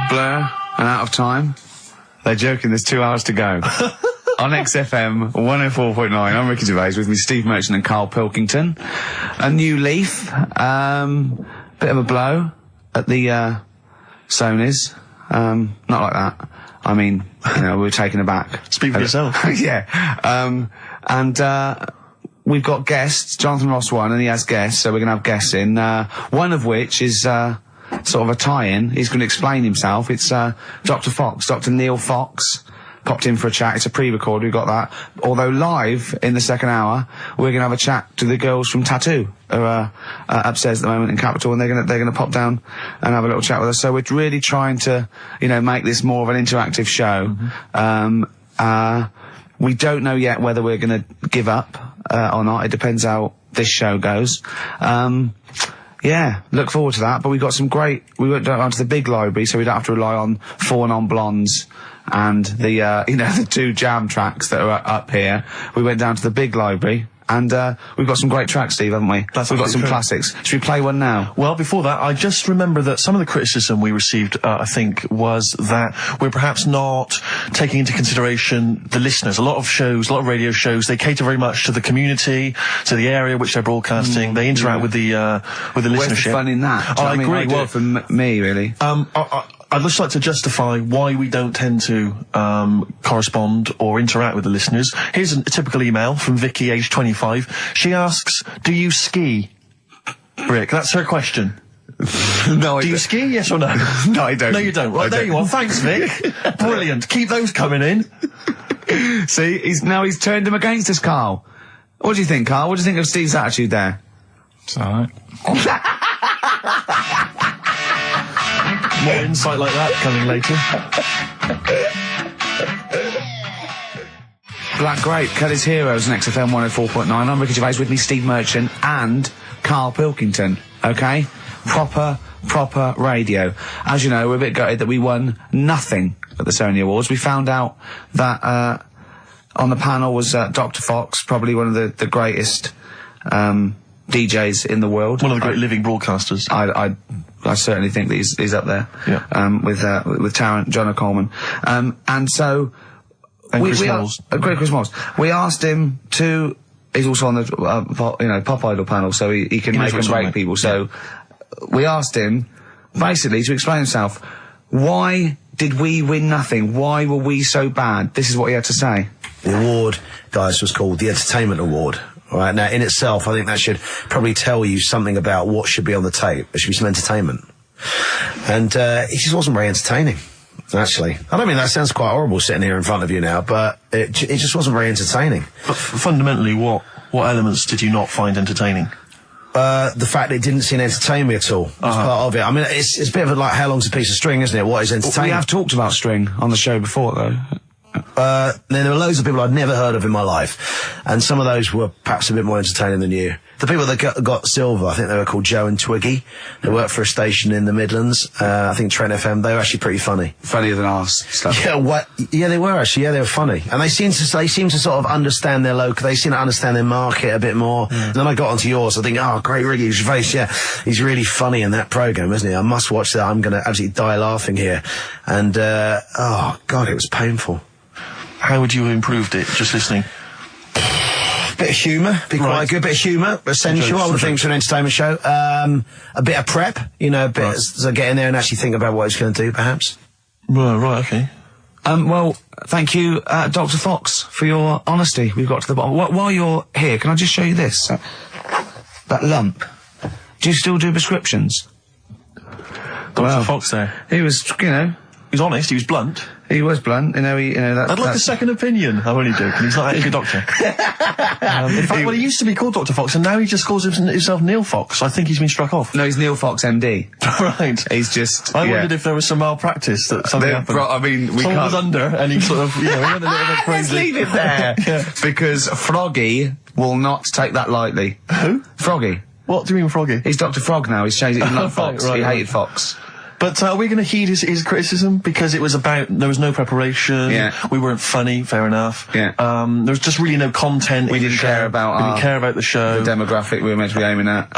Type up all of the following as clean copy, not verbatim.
Blur and Out of Time. They're joking, there's 2 hours to go. On XFM 104.9, I'm Ricky Gervais, with me Steve Merchant and Karl Pilkington. A new leaf, bit of a blow at the Sonys. Not like that. I mean, you know, we were taken aback. Speak for yourself. Yeah. We've got guests. Jonathan Ross won, and he has guests, so we're going to have guests in. One of which is sort of a tie-in. He's going to explain himself. It's Dr. Fox, Dr. Neil Fox. Popped in for a chat. It's a pre-record, we got that. Although live in the second hour, we're gonna have a chat to the girls from Tattoo, who are upstairs at the moment in Capital, and they're gonna pop down and have a little chat with us. So we're really trying to, you know, make this more of an interactive show. We don't know yet whether we're gonna give up or not. It depends how this show goes. Yeah, look forward to that. But we got some great. We went down to the big library, so we don't have to rely on 4 Non-Blondes and the you know, the 2 jam tracks that are up here. We went down to the big library, and we've got some great tracks, Steve, haven't we? That's we've got some true. Classics. Should we play one now? Well, before that, I just remember that some of the criticism we received, I think, was that we're perhaps not taking into consideration the listeners. A lot of shows, a lot of radio shows, they cater very much to the community, to the area which they're broadcasting. They interact with the listenership. Where's the fun in that? I agree. Like, well, for me, really. I'd just like to justify why we don't tend to correspond or interact with the listeners. Here's a typical email from Vicky, age 25. She asks, do you ski? Rick, that's her question. No, do you ski, yes or no? No, I don't. No, you don't. Right, there you are. Thanks, Vic. Brilliant. Keep those coming in. See, he's turned him against us, Karl. What do you think, Karl? What do you think of Steve's attitude there? It's alright. More insight like that coming later. Black Grape, Kelly's Heroes on XFM 104.9. I'm Ricky Gervais, with me Steve Merchant and Karl Pilkington. Okay? Proper radio. As you know, we're a bit gutted that we won nothing at the Sony Awards. We found out that on the panel was Dr. Fox, probably one of the greatest DJs in the world. One of the great living broadcasters. I certainly think that he's up there. Yeah. With Tarrant, John O'Coleman. And so... And Chris Moles. Great Chris Moles. We asked him to... He's also on the, Pop Idol panel, so he can make and break people. So we asked him, basically, to explain himself. Why did we win nothing? Why were we so bad? This is what he had to say. The award, guys, was called the Entertainment Award. All right, now, in itself, I think that should probably tell you something about what should be on the tape. There should be some entertainment. And it just wasn't very entertaining, actually. I don't mean that sounds quite horrible sitting here in front of you now, but it just wasn't very entertaining. But fundamentally, what elements did you not find entertaining? The fact that it didn't seem entertain me at all was part of it. I mean, it's a bit of like, how long's a piece of string, isn't it? What is entertaining? We have talked about string on the show before, though. There were loads of people I'd never heard of in my life, and some of those were perhaps a bit more entertaining than you. The people that got silver, I think they were called Joe and Twiggy. They worked for a station in the Midlands, I think Trent FM. They were actually pretty funny. Funnier than ours stuff. Yeah, they were actually. Yeah, they were funny, and they seem to sort of understand their local. They seem to understand their market a bit more. And then I got onto yours. I think, oh, great, Ricky Gervais. Yeah, he's really funny in that program, isn't he? I must watch that. I'm going to absolutely die laughing here. And oh God, it was painful. How would you have improved it, just listening? Bit of humour, be quite good. Bit of humour, essential, I would think, to an entertainment show. A bit of prep, you know, so get in there and actually think about what he's going to do, perhaps. Right, okay. Well, thank you, Dr. Fox, for your honesty. We've got to the bottom. While you're here, can I just show you this? That lump. Do you still do prescriptions? Dr. Fox there. He was, you know... He was honest, he was blunt. He was blunt, I'd like a second opinion. I'm only joking, he's not actually a doctor. In fact, he used to be called Dr. Fox, and now he just calls himself Neil Fox. I think he's been struck off. No, he's Neil Fox MD. Right. He's just... I wondered if there was some malpractice, that something happened. I mean, we Someone was under, and he sort of, we went a little bit crazy. Let's leave it there. Yeah. Because Froggy will not take that lightly. Who? Froggy. What do you mean, Froggy? He's Dr. Frog now, he's changed it. He's not Fox. Right, he hated Fox. But are we going to heed his criticism? Because it was about, there was no preparation, we weren't funny, fair enough. Yeah. There was just really no content. We didn't care about we didn't care about the show. The demographic we were meant to be aiming at.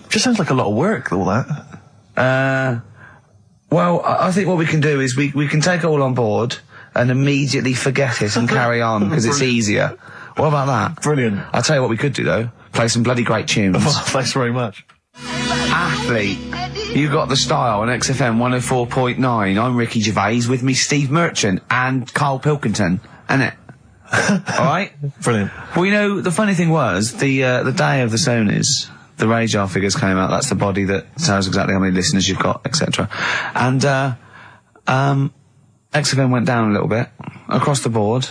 Just sounds like a lot of work, all that. Well, I think what we can do is we can take it all on board and immediately forget it and carry on, because it's easier. What about that? Brilliant. I'll tell you what we could do, though. Play some bloody great tunes. Thanks very much. Athlete. You got the style on XFM 104.9. I'm Ricky Gervais, with me Steve Merchant and Karl Pilkington. Innit? Alright? Brilliant. Well, you know, the funny thing was, the day of the Sonys, the radar figures came out. That's the body that tells exactly how many listeners you've got, etc. And, XFM went down a little bit, across the board.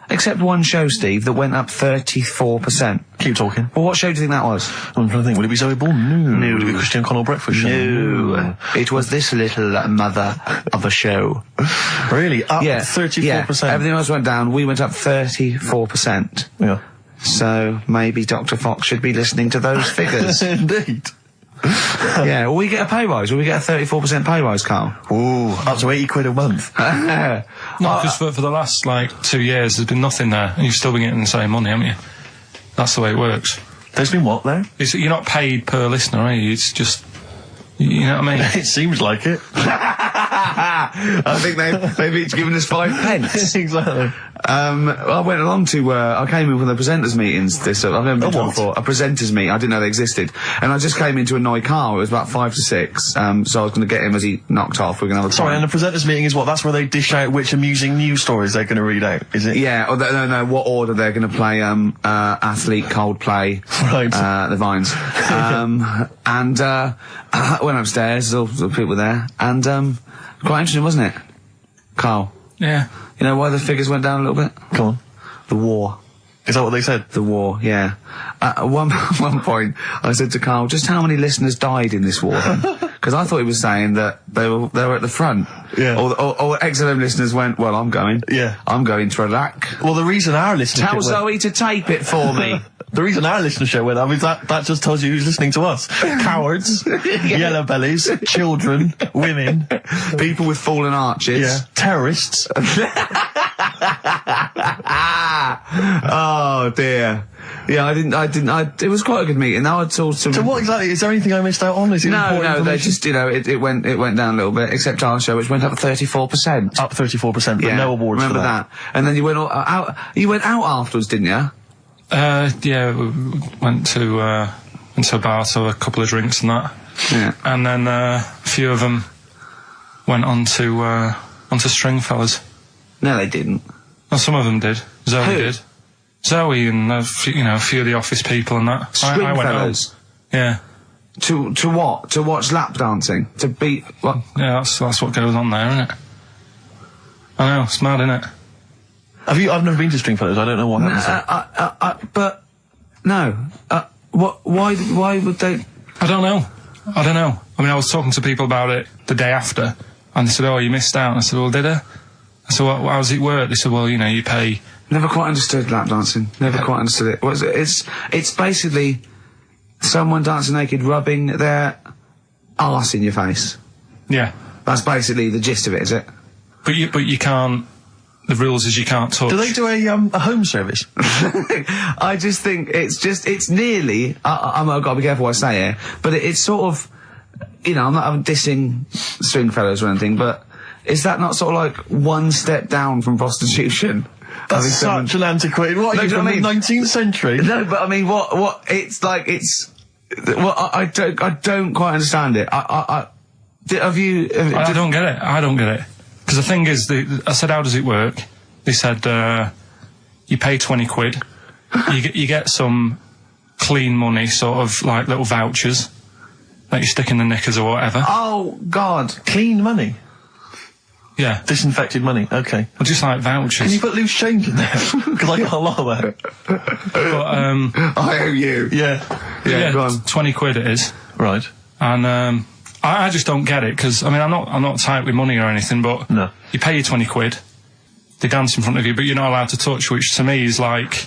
Except one show, Steve, that went up 34%. Keep talking. Well, what show do you think that was? I'm trying to think. Would it be Zoe Bourne? No. Would it be Christian Connell Breakfast Show? No. It was this little mother of a show. Really? Up 34%? Yeah. Everything else went down. We went up 34%. Yeah. So maybe Dr. Fox should be listening to those figures. Indeed. Yeah, will we get a pay rise? Will we get a 34% pay rise, Karl? Ooh, up to 80 quid a month. No, because for the last, 2 years, there's been nothing there, and you've still been getting the same money, haven't you? That's the way it works. There's been what, there? You're not paid per listener, are you? It's just... You know what I mean? It seems like it. I think they've each given us 5 pence. Exactly. I went along to, I came in for the presenters meetings I've never been to before. A presenters meeting. I didn't know they existed. And I just came in to annoy Karl. It was about 5 to 6. So I was going to get him as he knocked off. We're going to have a Sorry, and the presenters meeting is what? That's where they dish out which amusing news stories they're going to read out, is it? Yeah, or no, what order they're going to play, Athlete, Coldplay, Right. the Vines. And, I went upstairs, all the people there, and, quite interesting, wasn't it? Karl? Yeah. You know why the figures went down a little bit? Come on. The war. Is that what they said? The war, yeah. At one point, I said to Karl, just how many listeners died in this war? Because I thought he was saying that they were at the front. Yeah. Or XFM listeners went, well, I'm going. Yeah. I'm going to Iraq. Well, the reason our listenership Tell Zoe to tape it for me. The reason our listenership went up is that just tells you who's listening to us. Cowards, yellow bellies, children, women, People with fallen arches. terrorists. Oh dear. Yeah, it was quite a good meeting. Now I told some... So what exactly, is there anything I missed out on? Is it important No, they information? just, it went down a little bit, except our show, which went up 34%. Up 34%, but no awards remember for that. And then you went out afterwards, didn't you? Yeah, we went to a bar, so a couple of drinks and that. Yeah. And then a few of them went onto Stringfellas. No, they didn't. Well, some of them did. Zoe Who? did. Zoe and a few of the office people and that. I went home. Stringfellas. Yeah. To what? To watch lap dancing? To beat what? Yeah, that's what goes on there, isn't it? I know, it's mad, isn't it? I've never been to Stringfellows, I don't know what happens there. But no. Why would they? I don't know. I mean, I was talking to people about it the day after, and they said, "Oh, you missed out." And I said, "Well, did I?" I said, "Well, how does it work?" They said, "Well, you pay." Never quite understood lap dancing. Never quite understood it. It's basically someone dancing naked, rubbing their arse in your face. Yeah. That's basically the gist of it, is it? But you can't. The rules is you can't touch. Do they do a home service? I just think it's nearly. I've got to be careful what I say here, but it's sort of. I'm not dissing Stringfellows or anything, but is that not sort of like one step down from prostitution? That's such an antiquated. What are you from the 19th century? No, but I mean, what? It's like it's. Well, I don't quite understand it. I don't get it. I don't get it. Because the thing is, I said, how does it work? They said, you pay 20 quid, you get some clean money, sort of like little vouchers that you stick in the knickers or whatever. Oh, God. Clean money? Yeah. Disinfected money, okay. Well, just like vouchers. Can you put loose change in there? Because I got a lot of that. But, I owe you. Yeah, go on. 20 quid it is. Right. And, I just don't get it, because, I mean, I'm not tight with money or anything, but no. You pay your 20 quid, they dance in front of you, but you're not allowed to touch, which to me is like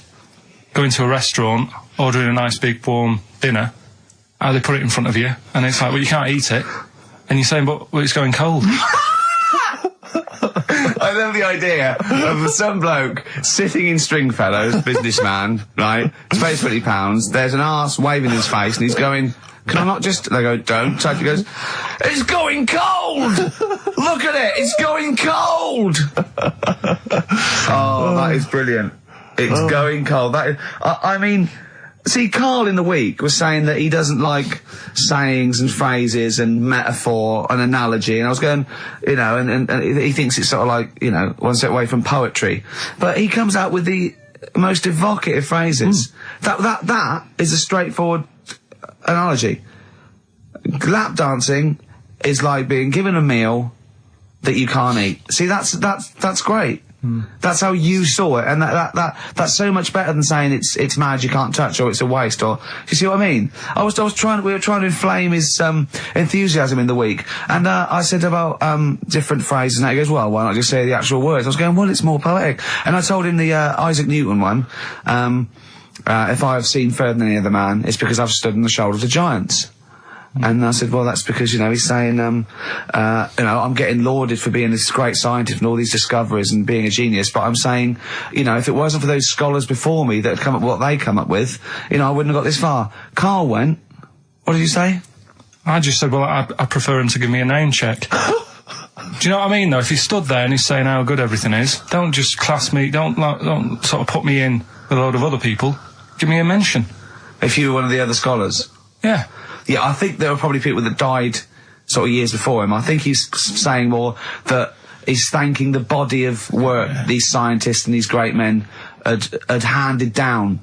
going to a restaurant, ordering a nice big warm dinner, how they put it in front of you, and it's like, well, you can't eat it, and you're saying, but it's going cold. I love the idea of some bloke sitting in Stringfellows, businessman, right, pays £20, there's an arse waving in his face, and he's going... Can I not just... They go, don't. So he goes, it's going cold! It's going cold! Oh, that is brilliant. It's going cold. That is, I mean, see, Karl in the week was saying that he doesn't like sayings and phrases and metaphor and analogy, and I was going, you know, and he thinks it's sort of like, you know, one step away from poetry. But he comes out with the most evocative phrases. That is a straightforward analogy. Lap dancing is like being given a meal that you can't eat. See, that's great. That's how you saw it, and that's so much better than saying it's mad, you can't touch, or it's a waste, or you see what I mean? We were trying to inflame his enthusiasm in the week, and I said about different phrases, and he goes, well, why not just say the actual words? I was going, well, it's more poetic, and I told him the Isaac Newton one. If I have seen further than any other man, it's because I've stood on the shoulders of giants. And I said, well, that's because, you know, he's saying, you know, I'm getting lauded for being this great scientist and all these discoveries and being a genius, but I'm saying, you know, if it wasn't for those scholars before me that had come up with what they come up with, you know, I wouldn't have got this far. Karl went, what did you say? I just said, well, I prefer him to give me a name check. Do you know what I mean, though? If he stood there and he's saying how good everything is, don't just class me, don't sort of put me in with a load of other people. Give me a mention. If you were one of the other scholars? Yeah. Yeah, I think there were probably people that died sort of years before him. I think he's saying more that he's thanking the body of work these scientists and these great men had handed down,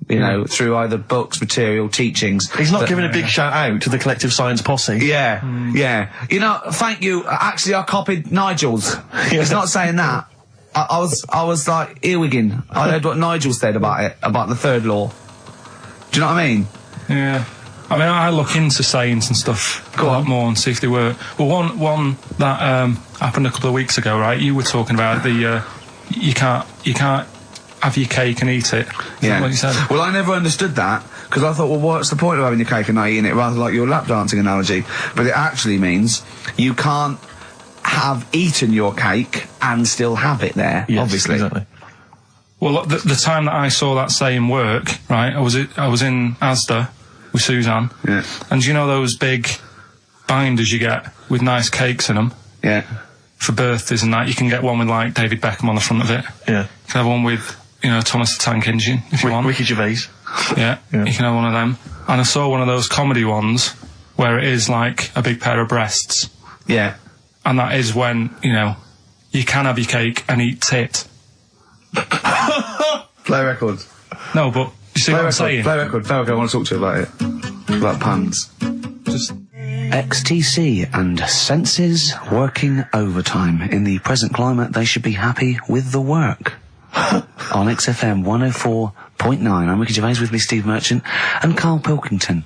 you know, through either books, material, teachings. He's not giving a big shout out to the collective science posse. Yeah, yeah. You know, thank you. Actually, I copied Nigel's. It's not saying that. I was like earwigging. I heard what Nigel said about it, about the third law. Do you know what I mean? Yeah. I mean, I look into sayings and stuff a lot more and see if they work. Well, one that happened a couple of weeks ago, right? You were talking about the you can't have your cake and eat it. Is that what you said? Well, I never understood that because I thought, well, what's the point of having your cake and not eating it? Rather like your lap dancing analogy. But it actually means you can't have eaten your cake and still have it there. Yes, obviously. Exactly. Well, the time that I saw that saying work, right? I was in Asda with Suzanne. Yeah. And you know those big binders you get with nice cakes in them? Yeah. For birthdays and that, you can get one with like David Beckham on the front of it. Yeah. You can have one with, you know, Thomas the Tank Engine if you want. Ricky Gervais. Yeah. You can have one of them. And I saw one of those comedy ones where it is like a big pair of breasts. Yeah. And that is when, you know, you can have your cake and eat tit. Play records. No, but you see what I'm saying? Play record. I want to talk to you about it. About puns. Just XTC and senses working overtime. In the present climate, they should be happy with the work. On XFM 104.9, I'm Ricky Gervais, with me Steve Merchant and Karl Pilkington.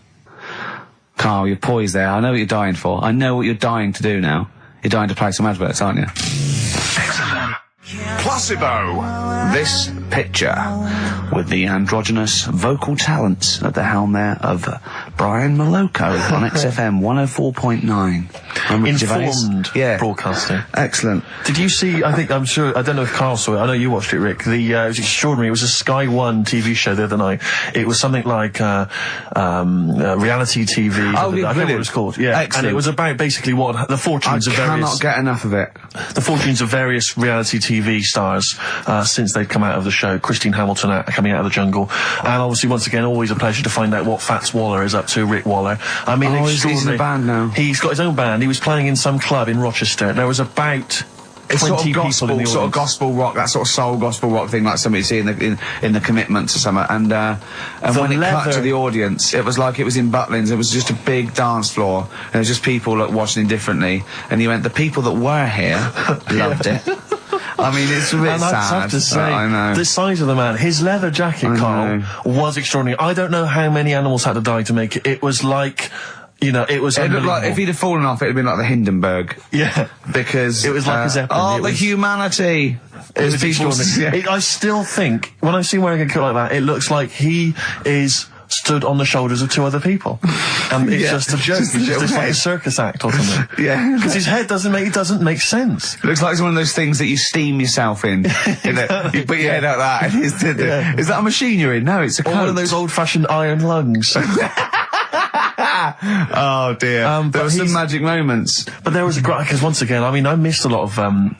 Karl, you're poised there. I know what you're dying for. I know what you're dying to do now. You're dying to play some adverts, aren't you? XFM. Placebo. This picture with the androgynous vocal talents at the helm there of Brian Moloko on XFM 104.9. Informed broadcasting. Excellent. Did you see, I don't know if Karl saw it, I know you watched it, Rick, it was extraordinary. It was a Sky One TV show the other night. It was something like reality TV. Oh, I don't know what it was called. Yeah. Excellent. And it was about basically what the fortunes of various... I cannot get enough of it. The fortunes of various reality TV stars since they've come out of the show. Christine Hamilton coming out of the jungle. And obviously, once again, always a pleasure to find out what Fats Waller is up to, Rick Waller. I mean, he's in a band now. He's got his own band. He was playing in some club in Rochester. There was about... It's 20 sort of people gospel, in the sort of audience. gospel rock, that sort of soul gospel rock thing, like somebody see in the Commitments or something. And when it cut to the audience, it was like it was in Butlins. It was just a big dance floor, and there was just people watching differently. And he went, the people that were here loved it. I mean, it's a bit And sad. I have to say, I know. the size of the man, his leather jacket, Karl, was extraordinary. I don't know how many animals had to die to make it. It was like... You know, it was It looked unbelievable. like, if he'd have fallen off, it'd have been like the Hindenburg. Yeah. Because... It was like a Zeppelin. Oh, It the was- humanity! It was people- extraordinary. I still think, when I see him wearing a coat like that, it looks like he is stood on the shoulders of two other people. And it's just a joke. Just a It's little just like a head. circus act or something. Yeah. Because his head doesn't make sense. Looks like it's one of those things that you steam yourself in. You know, you put your head out that. And is that a machine you're in? No, it's a Or coat. one of those old-fashioned iron lungs. Oh dear. There were some magic moments. But there was a great, because once again, I mean, I missed a lot of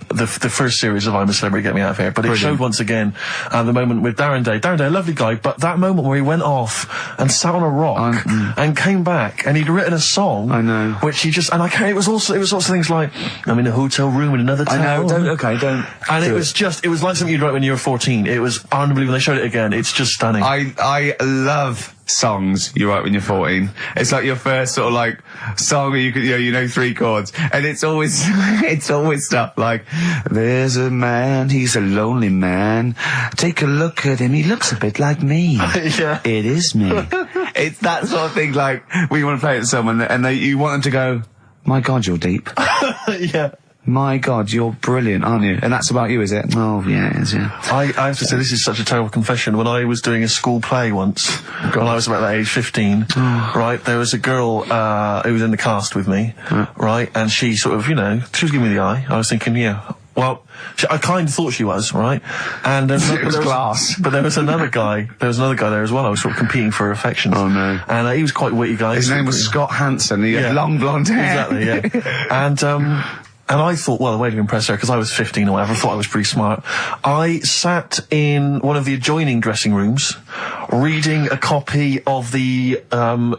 the first series of I'm a Celebrity, Get Me Out of Here, but it showed once again the moment with Darren Day. Darren Day, a lovely guy, but that moment where he went off and sat on a rock and came back, and he'd written a song. I know. Which he just, and I can't, it was also things like, I'm in a hotel room in another town. I know, don't. And it was like something you'd write when you were 14. It was unbelievable. When they showed it again, it's just stunning. I love songs you write when you're 14. It's like your first sort of like song where you know 3 chords, and it's always stuff like, there's a man, he's a lonely man, take a look at him, he looks a bit like me. Yeah. It is me. It's that sort of thing, like when you want to play it to someone and you want them to go, my God, you're deep. Yeah. My God, you're brilliant, aren't you? And that's about you, is it? Oh, yeah, it is, yeah. I have to say, this is such a terrible confession. When I was doing a school play once, when I was about that age, 15, right, there was a girl who was in the cast with me, right, and she sort of, she was giving me the eye. I was thinking, well, I kind of thought she was, right? And it was class. But there was another guy there as well. I was sort of competing for affections. Oh, no. And he was quite a witty guy. His name was Scott Hansen. He had long blonde hair. Exactly, yeah. And I thought, well, the way to impress her, because I was 15 or whatever, I thought I was pretty smart. I sat in one of the adjoining dressing rooms, reading a copy of the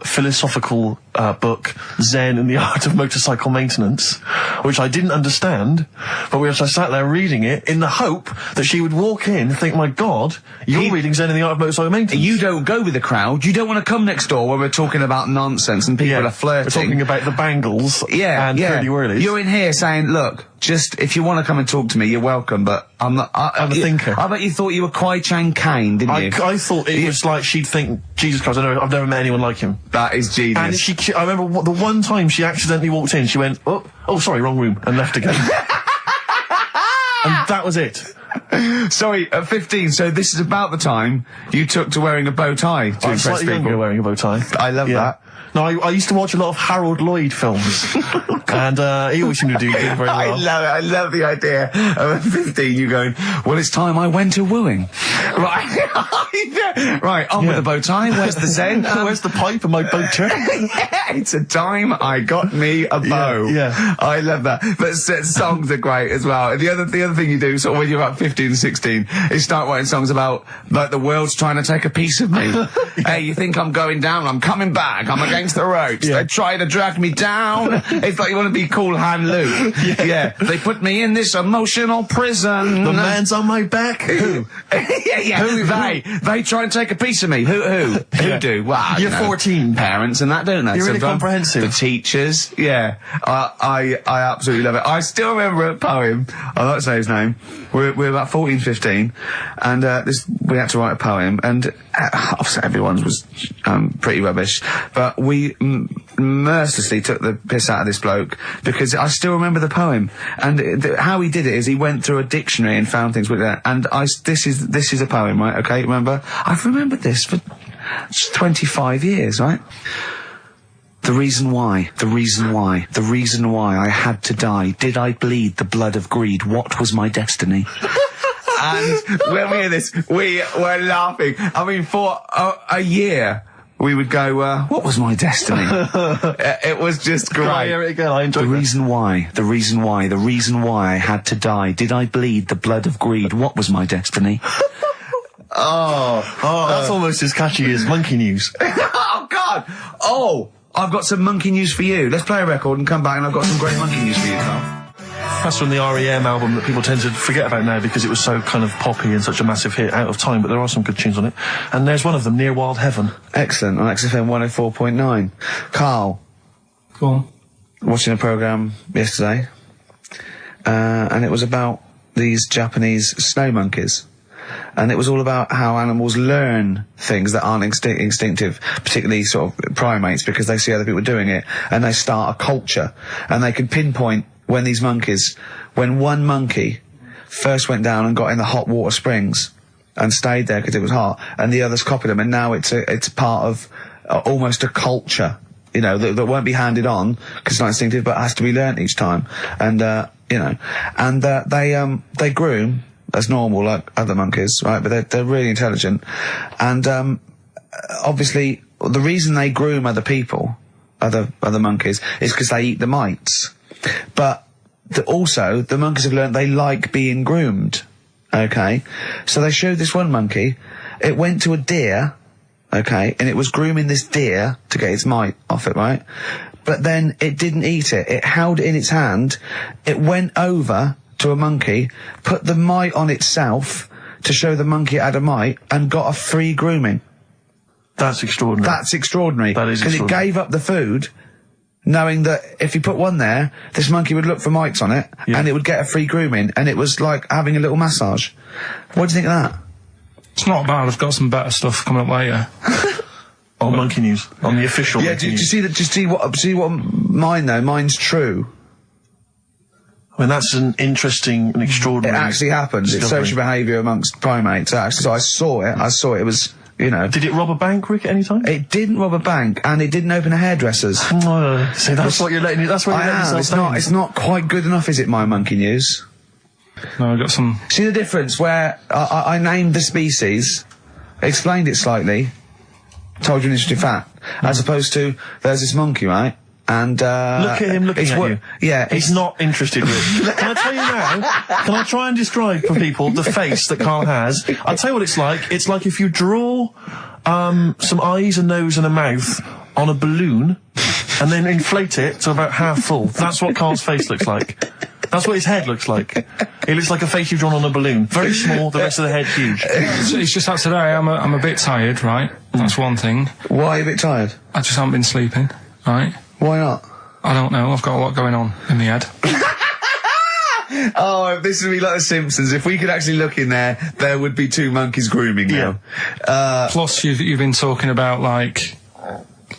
philosophical book, Zen and the Art of Motorcycle Maintenance, which I didn't understand, but I sat there reading it in the hope that she would walk in and think, my God, you're reading Zen and the Art of Motorcycle Maintenance. You don't go with the crowd. You don't want to come next door when we're talking about nonsense and people are flirting. We're talking about the bangles and curly whirlies. You're in here saying, look, just, if you want to come and talk to me, you're welcome, but I'm not... I'm a thinker. I bet you thought you were Kwai Chang Caine, didn't you? I thought it was like she'd think, Jesus Christ, I've never met anyone like him. That is genius. And I remember the one time she accidentally walked in, she went, oh, sorry, wrong room, and left again. And that was it. Sorry, at 15, so this is about the time you took to wearing a bow tie to impress slightly people. Younger wearing a bow tie. I love that. No, I used to watch a lot of Harold Lloyd films, and he always seemed to do very well. I love it. I love the idea of at 15 you going, well, it's time I went to wooing. Right. Right, on with the bow tie. Where's the Zen? Where's the pipe and my boat turn? It's a time I got me a bow. Yeah. I love that. But songs are great as well. And the other thing you do, sort of when you're about 15, 16, is start writing songs about, like, the world's trying to take a piece of me. Hey, you think I'm going down? I'm coming back. I'm against the ropes. They try to drag me down. It's like you want to be Cool Hand Luke. Yeah. They put me in this emotional prison. The man's on my back. Who? They try and take a piece of me. Who do? Well, you're 14. Parents and that, don't they? You're really comprehensive. The teachers. Yeah. I absolutely love it. I still remember a poem. I'll not say his name. We're about 14, 15, and we had to write a poem, and obviously everyone's was pretty rubbish, but we mercilessly took the piss out of this bloke because I still remember the poem, and how he did it is he went through a dictionary and found things with that, and this is a poem, right? Okay, remember? I've remembered this for 25 years, right? The reason why I had to die. Did I bleed the blood of greed? What was my destiny? And when we hear this, we were laughing. I mean, for a year, we would go, what was my destiny? It was just great. I hear it again? I enjoyed the reason why I had to die. Did I bleed the blood of greed? What was my destiny? That's almost as catchy as Monkey News. Oh, God! Oh! I've got some monkey news for you. Let's play a record and come back, and I've got some great monkey news for you, Carl. That's from the R.E.M. album that people tend to forget about now because it was so kind of poppy and such a massive hit, Out of Time, but there are some good tunes on it. And there's one of them, Near Wild Heaven. Excellent, on XFM 104.9. Carl. Go on. Watching a programme yesterday, and it was about these Japanese snow monkeys. And it was all about how animals learn things that aren't instinctive, particularly sort of primates, because they see other people doing it, and they start a culture. And they can pinpoint when one monkey first went down and got in the hot water springs and stayed there because it was hot, and the others copied them, and now it's part of almost a culture, that won't be handed on because it's not instinctive, but has to be learnt each time. And, they groom as normal, like other monkeys, right? But they're really intelligent. And, obviously, the reason they groom other people, other monkeys is because they eat the mites. But also, the monkeys have learned they like being groomed. Okay? So they showed this one monkey, it went to a deer, okay, and it was grooming this deer to get its mite off it, right? But then it didn't eat it. It held it in its hand, it went over to a monkey, put the mite on itself to show the monkey it had a mite, and got a free grooming. That's extraordinary. That's extraordinary. That is Because it gave up the food, knowing that if you put one there, this monkey would look for mites on it, and it would get a free grooming, and it was like having a little massage. What do you think of that? It's not bad. I've got some better stuff coming up later. On Monkey News, on the official. Yeah, Monkey do you News. see that? Just see what mine though. Mine's true. I mean, that's an interesting and It extraordinary. actually happens. It's discovery. social behaviour amongst primates. Actually, so I saw it. It was, you know. Did it rob a bank, Rick, at any time? It didn't rob a bank, and it didn't open a hairdresser's. See, that's what you're letting. That's what you're letting yourself It's down. not. It's not quite good enough, is it? My Monkey News. No, I've got some. See the difference where I named the species, explained it slightly, told you an interesting fact, as opposed to there's this monkey, right? And Look at him looking at you. Yeah, He's not interested, Rick. Can I tell you now? Can I try and describe for people the face that Karl has? I'll tell you what it's like. It's like if you draw some eyes, a nose and a mouth on a balloon and then inflate it to about half full. That's what Karl's face looks like. That's what his head looks like. It looks like a face you've drawn on a balloon. Very small, the rest of the head huge. It's just that today I'm a bit tired, right? That's one thing. Why are you a bit tired? I just haven't been sleeping, right? Why not? I don't know. I've got a lot going on in the head. Oh, this would be like The Simpsons. If we could actually look in there would be two monkeys grooming now. Plus, you've been talking about like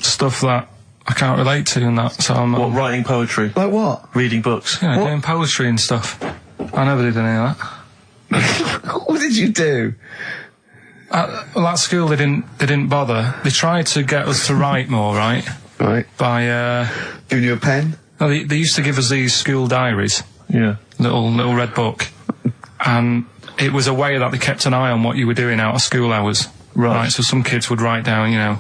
stuff that I can't relate to and that. So I'm What, writing poetry? Like what? Reading books? you know, doing poetry and stuff. I never did any of that. What did you do? Well, at school they didn't bother. They tried to get us to write more, right? Right. By Giving you a pen? no, they used to give us these school diaries, Yeah. little red book, and it was a way that they kept an eye on what you were doing out of school hours. Right. So some kids would write down, you know,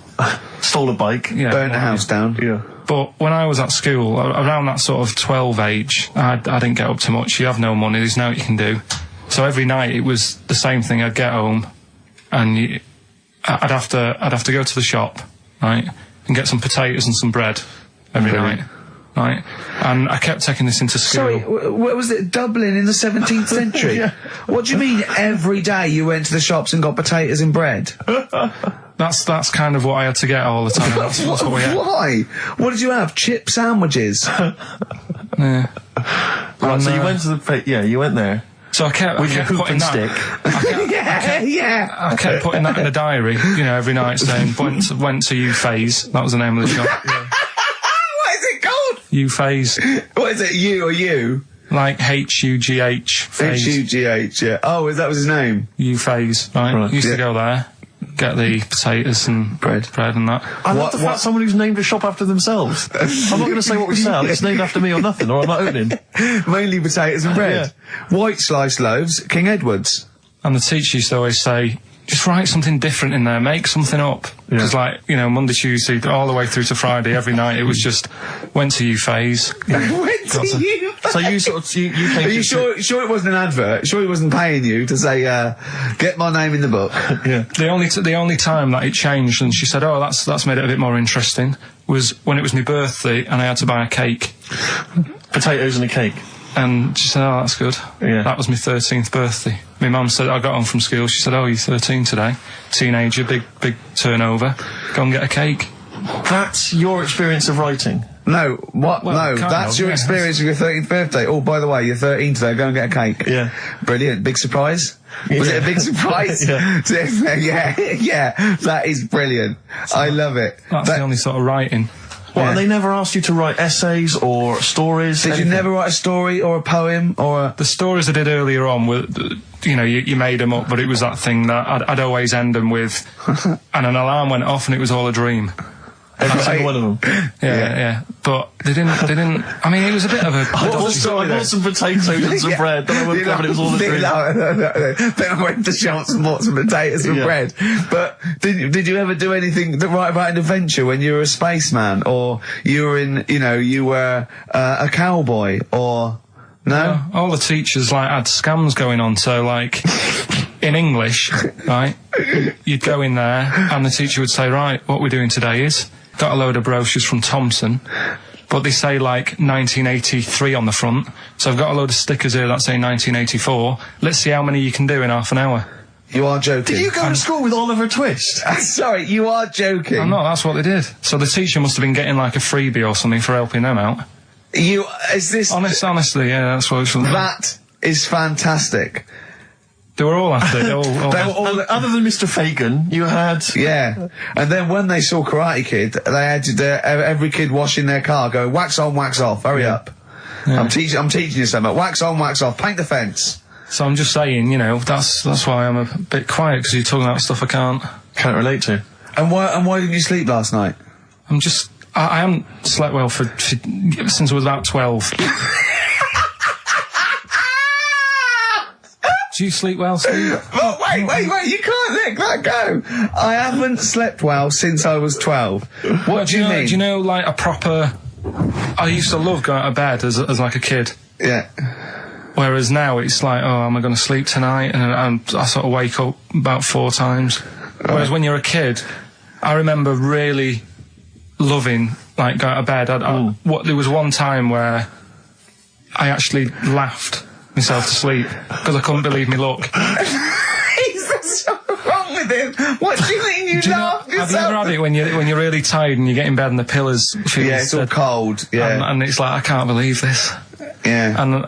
Stole a bike. yeah, Burnt the house down? Yeah. But when I was at school, around that sort of 12 age, I didn't get up to much. You have no money, there's no what you can do. So every night it was the same thing. I'd get home, and I'd have to go to the shop, right, and get some potatoes and some bread every night, right. And I kept taking this into school. Sorry, what was it? Dublin in the 17th century? Yeah. What do you mean every day you went to the shops and got potatoes and bread? That's kind of what I had to get all the time. That's what we had. Why? What did you have? Chip sandwiches? Yeah. Right, so you went to the... you went there. So I kept With your hoop putting and that. stick. yeah. I kept putting that in the diary, you know, every night saying, went to U Phase. That was the name of the shop. Yeah. What is it called? U Phase. What is it, you or you? Like Hugh Phase. H-U-G-H, yeah. Oh, that was his name? U Phase, right? Right. Used Yeah. to go there, get the potatoes and Bread. and that. I love the fact someone who's named a shop after themselves. I'm not going to say what we sell. It's named after me or nothing, or I'm not opening. Mainly potatoes and bread. White sliced loaves, King Edward's. And the teacher used to always say, just write something different in there, make something up. Because like, you know, Monday, Tuesday, all the way through to Friday, every night, it was just, went to U Phase. Went to you. So you sort of... You came Are you to... sure it wasn't an advert? Sure he wasn't paying you to say, get my name in the book? Yeah. The only time that it changed, and she said, oh, that's made it a bit more interesting, was when it was my birthday and I had to buy a cake. Potatoes and a cake. And she said, oh, that's good. Yeah. That was my 13th birthday. My mum said, I got home from school, she said, oh, you're 13 today. Teenager, big turnover. Go and get a cake. That's your experience of writing. No, what? Well, no, kind that's of, your yeah. experience of your 13th birthday. Oh, by the way, you're 13 today, go and get a cake. Yeah. Brilliant. Big surprise? Was it a big surprise? Yeah. yeah, that is brilliant. I love it. That's the only sort of writing. What, and they never asked you to write essays or stories? Did you never write a story or a poem or a... The stories I did earlier on were, you know, you made them up, but it was that thing that I'd always end them with, and an alarm went off and it was all a dream. Every single one of them. Yeah. But they didn't, I mean, it was a bit of a... I bought some potatoes and some bread, then I went and it was all the drink. Then I went to Shops and bought some potatoes and bread. But did you ever do anything that write about an adventure when you were a spaceman, or you were you were a cowboy, or... No? All the teachers, had scams going on, so, in English, right, you'd go in there, and the teacher would say, right, what we're doing today is, got a load of brochures from Thomson, but they say, 1983 on the front, so I've got a load of stickers here that say 1984, let's see how many you can do in half an hour. You are joking. Did you go to school with Oliver Twist? Sorry, you are joking. I'm not, that's what they did. So the teacher must have been getting, a freebie or something for helping them out. Honestly, yeah, that's what it was. That is fantastic. They were all after it. They were all, other than Mr. Fagan, you had... Yeah. And then when they saw Karate Kid, they had every kid washing their car going, wax on, wax off, hurry up. Yeah. I'm teaching you something. Wax on, wax off, paint the fence. So I'm just saying, that's why I'm a bit quiet, because you're talking about stuff I can't relate to. And why didn't you sleep last night? I haven't slept well since I was about 12. Do you sleep well, Steve? Oh, wait, you can't let that go. I haven't slept well since I was 12. What do you mean? Do you know, a proper... I used to love going to bed as a kid. Yeah. Whereas now it's am I going to sleep tonight? And I sort of wake up about 4 times. Right. Whereas when you're a kid, I remember really... loving going to bed. There was one time where I actually laughed myself to sleep because I couldn't believe me luck. Is something wrong with him? What do you mean you laughed yourself? Have you ever had it when you're really tired and you get in bed and the pillows feel it's all cold. Yeah, and it's I can't believe this. Yeah, and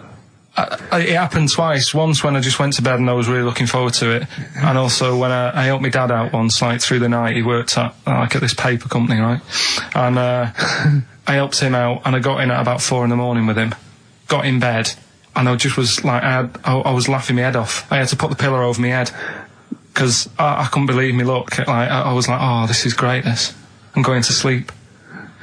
it happened twice. Once when I just went to bed and I was really looking forward to it, and also when I helped my dad out once, through the night. He worked at at this paper company, right? And I helped him out, and I got in at about 4 a.m. with him. Got in bed, and I just was I was laughing my head off. I had to put the pillow over my head because I couldn't believe me luck. I was oh, this is great. This, I'm going to sleep.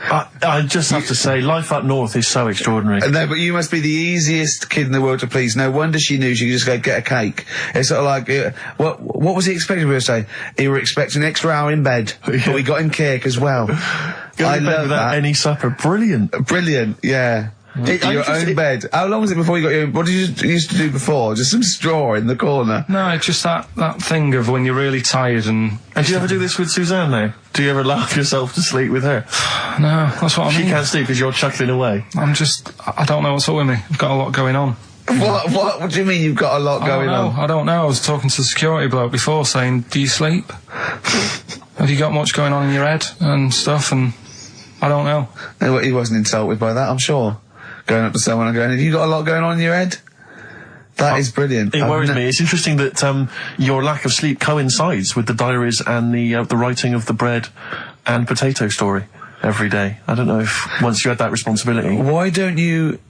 I just have to say, life up north is so extraordinary. No, but you must be the easiest kid in the world to please. No wonder she knew she could just go get a cake. It's sort of what was he expecting me to say? He were expecting an extra hour in bed, but we got him cake as well. I love without any supper. Brilliant. Brilliant, yeah. Your own bed. How long was it before you got your own? What did you used to do before? Just some straw in the corner? No, it's just that thing of when you're really tired and... And do you ever do this with Suzanne, though? Do you ever laugh yourself to sleep with her? No, that's what I mean. She can't sleep because you're chuckling away. I don't know what's up with me. I've got a lot going on. What do you mean you've got a lot going on? I don't know. I was talking to the security bloke before saying, do you sleep? Have you got much going on in your head and stuff? And I don't know. No, he wasn't insulted by that, I'm sure. Going up to someone and going, have you got a lot going on in your head? That is brilliant. It worries me. It's interesting that your lack of sleep coincides with the diaries and the writing of the bread and potato story every day. I don't know if once you had that responsibility. Why don't you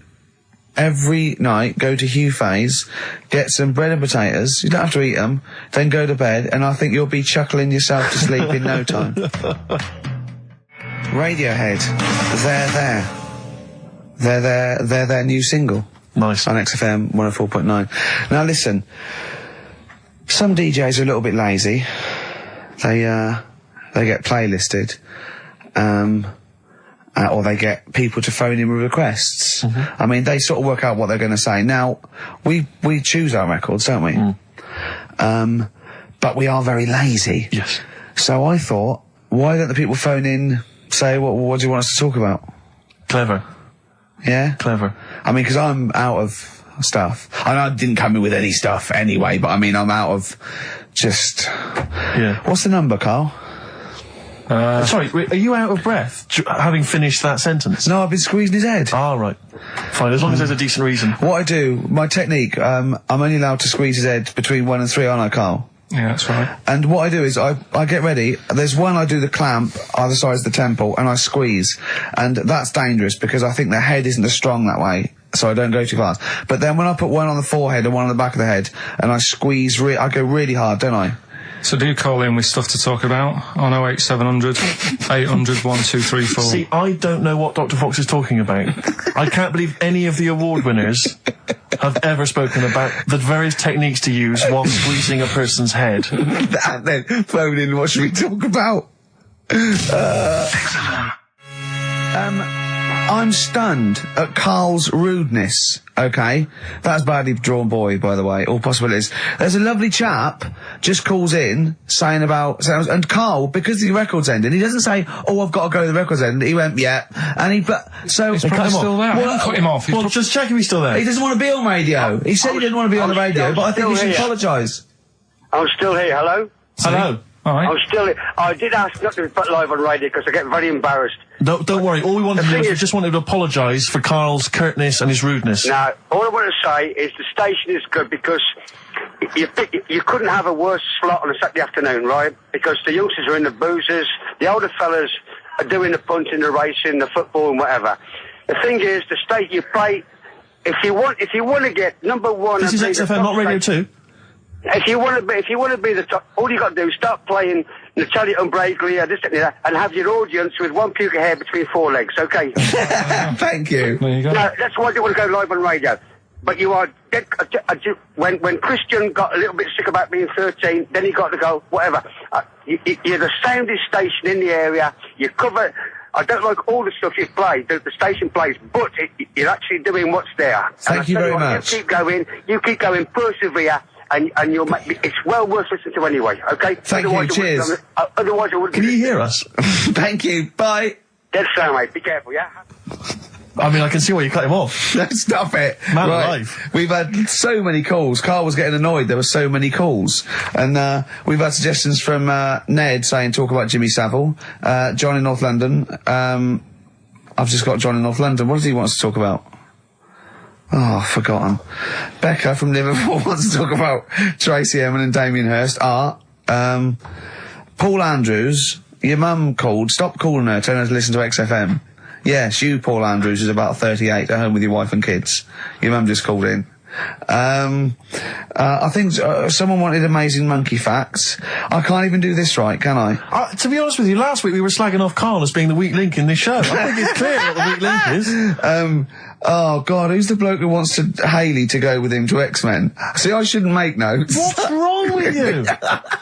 every night go to Hugh Fay's, get some bread and potatoes, you don't have to eat them, then go to bed, and I think you'll be chuckling yourself to sleep in no time. Radiohead, they're their new single. Nice. On XFM 104.9. Now listen, some DJs are a little bit lazy. They get playlisted, or they get people to phone in with requests. Mm-hmm. I mean, they sort of work out what they're going to say. Now, we choose our records, don't we? Mm. But we are very lazy. Yes. So I thought, why don't the people phone in, say, what do you want us to talk about? Clever. Yeah? Clever. I mean, because I'm out of stuff. I didn't come in with any stuff anyway, but I mean, I'm out of just... Yeah. What's the number, Carl? Sorry, are you out of breath having finished that sentence? No, I've been squeezing his head. Ah, right. Fine, as long as there's a decent reason. What I do, my technique, I'm only allowed to squeeze his head between 1 and 3, aren't I, Carl? Yeah, that's right. And what I do is I get ready. There's one I do the clamp either side of the temple and I squeeze. And that's dangerous because I think the head isn't as strong that way. So I don't go too fast. But then when I put one on the forehead and one on the back of the head and I squeeze, I go really hard, don't I? So do call in with stuff to talk about on 08700 800 1234. See, I don't know what Dr. Fox is talking about. I can't believe any of the award winners have ever spoken about the various techniques to use while squeezing a person's head. And then phone in, what should we talk about? I'm stunned at Karl's rudeness, okay? That's badly drawn boy, by the way, all possibilities. There's a lovely chap just calls in saying about, and Karl, because the record's ending, he doesn't say, oh, I've got to go to the record's end. He went, yeah. And he's probably still there. Well, cut him off. Well, just check if he's still there. He doesn't want to be on radio. He said he didn't want to be on the radio, but I think he should apologise. I'm still here, hello? Hello. All right. I'm still here. I did ask not to be put live on radio because I get very embarrassed. No, don't worry. All we wanted to do is we just wanted to apologise for Karl's curtness and his rudeness. Now, all I want to say is the station is good because you couldn't have a worse slot on a Saturday afternoon, right? Because the youngsters are in the boozers, the older fellas are doing the punting, the racing, the football and whatever. The thing is, the state you play, if you want to get number one... This is XFM, not Radio 2. If you want to be the top, all you got to do is start playing Natalia Umbrella, this and that, and have your audience with one puke of hair between four legs, okay? Thank you. There you go. No, that's why I don't want to go live on radio. But you are dead, when Christian got a little bit sick about being 13, then he got to go, whatever. You're the soundest station in the area, you cover... I don't like all the stuff you play, the station plays, but you're actually doing what's there. Thank you very much. You keep going, persevere, and you'll make it's well worth listening to anyway, okay? Thank you, cheers. Otherwise I wouldn't... Can you hear us? Thank you, bye. Dead sound, mate, be careful, yeah? I mean, I can see why you cut him off. Stop it. Man alive. We've had so many calls. Karl was getting annoyed. There were so many calls. And, we've had suggestions from, Ned saying talk about Jimmy Savile. John in North London. I've just got John in North London. What does he want us to talk about? Oh, I've forgotten. Becca from Liverpool wants to talk about Tracy Emin and Damien Hirst. Art. Paul Andrews. Your mum called. Stop calling her. Tell her to listen to XFM. Yes, you, Paul Andrews, is about 38, at home with your wife and kids. Your mum just called in. I think someone wanted amazing monkey facts. I can't even do this right, can I? To be honest with you, last week we were slagging off Karl as being the weak link in this show. I think it's clear what the weak link is. Oh God, who's the bloke who wants Hayley to go with him to X-Men? See, I shouldn't make notes. What's wrong with you?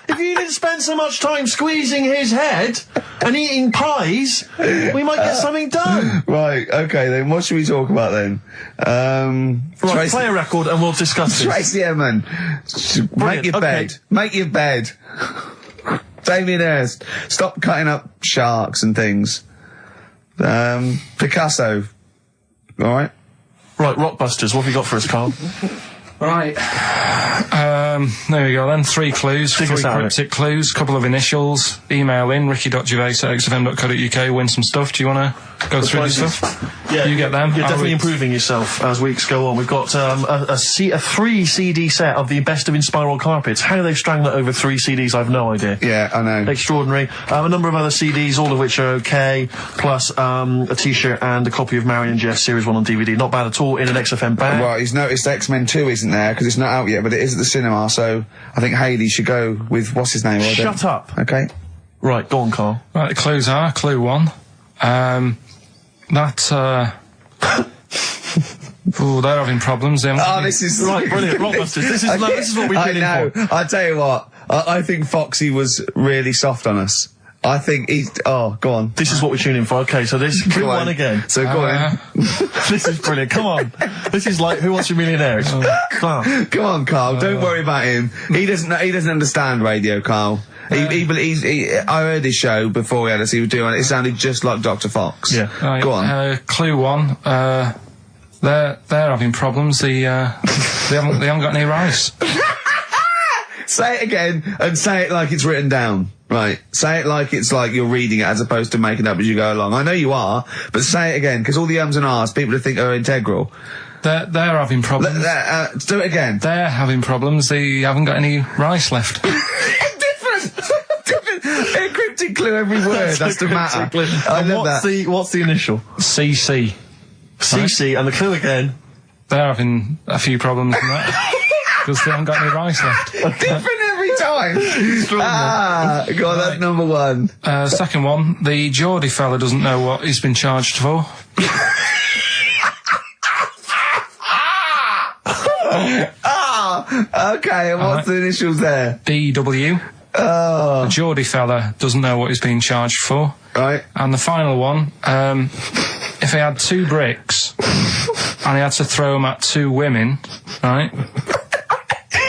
If you didn't spend so much time squeezing his head and eating pies, we might get something done. Right, okay then, what should we talk about then? Right, play a record and we'll discuss this. Tracy Emin, make your bed. Make your bed. Damien Hirst, stop cutting up sharks and things. Picasso. Alright. Right, Rockbusters, what have you got for us, Karl? Right. There we go then. 3 clues, 3 cryptic clues, couple of initials. Email in, ricky.gervais@xfm.co.uk, win some stuff. Do you want to go through this stuff? Yeah. You get them. You're definitely improving yourself as weeks go on. We've got a 3 CD set of the best of Inspiral Carpets. How they've strung that over 3 CDs, I've no idea. Yeah, I know. Extraordinary. A number of other CDs, all of which are okay, plus a t-shirt and a copy of Marion Jeff Series 1 on DVD. Not bad at all in an XFM bag. Well, he's noticed X-Men 2 isn't there, because it's not out yet, but it is at the cinema, so I think Hayley should go with, what's his name? Shut up. Okay. Right, go on, Karl. Right, the clues are, clue 1. Oh, they're having problems. This is... Right, brilliant. Rockbusters. This is what we've been in for. I tell you what, I think Foxy was really soft on us. I think he's... Oh, go on. This is what we tune in for. Okay, so this clue 1 again. So go on. This is brilliant. Come on. This is like Who Wants to Be a Millionaire? It's class. Come on, Karl. Don't worry about him. He doesn't understand radio, Karl. I heard his show before we had us. He was doing it. It sounded just like Dr. Fox. Yeah. Right, go on. Clue 1. They're having problems. They haven't got any rice. Say it again and say it like it's written down. Right. Say it like it's like you're reading it as opposed to making it up as you go along. I know you are, but say it again, because all the ums and ahs people think are integral. They're having problems. Do it again. They're having problems. They haven't got any rice left. Different. A cryptic clue every word. That's the matter. I love that. What's the initial? CC. CC, and the clue again. They're having a few problems in that. Because they haven't got any rice left. Different every times. Go on, that's number one. Second one, the Geordie fella doesn't know what he's been charged for. Okay, and what's the initials there? DW. The Geordie fella doesn't know what he's being charged for. Right. And the final one, if he had 2 bricks and he had to throw them at 2 women, right?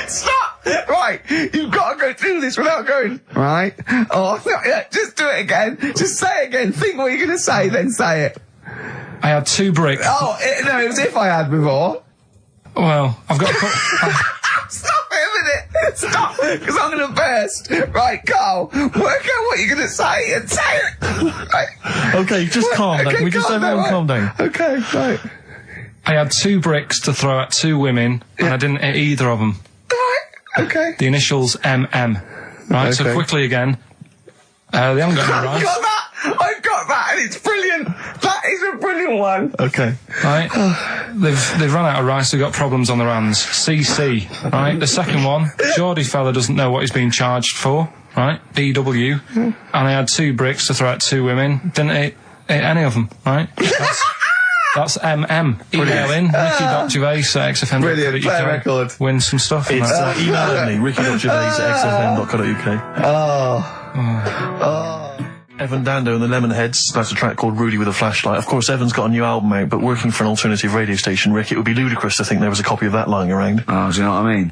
Stop! Right, you've got to go through this without going, right? Oh, yeah, just do it again. Just say it again. Think what you're going to say, then say it. I had 2 bricks. Oh, no, it was if I had before. Well, I've got to put... Stop it a minute! Stop! Because I'm going to burst. Right, Carl, work out what you're going to say and say it. Right. Okay, just calm down. Can we just everyone calm down? Okay, right. I had 2 bricks to throw at 2 women, and I didn't hit either of them. Right, okay. The initials MM. Right, so Okay. quickly again. They haven't got any I've rice. got that! I've got that, and it's brilliant! That is a brilliant one! Okay. Right? They've run out of rice, they've got problems on their hands. CC. Right? The second one, Geordie fella doesn't know what he's being charged for. Right? DW. And I had 2 bricks to throw at 2 women. Didn't hit any of them. Right? That's MM. Email in, ricky.gervais@xfm.co.uk. Brilliant, play a record. Win some stuff. It's email only, ricky.gervais@xfm.co.uk. Evan Dando and the Lemonheads, that's a track called Rudy with a Flashlight. Of course, Evan's got a new album out, but working for an alternative radio station, Rick, it would be ludicrous to think there was a copy of that lying around. Oh, do you know what I mean?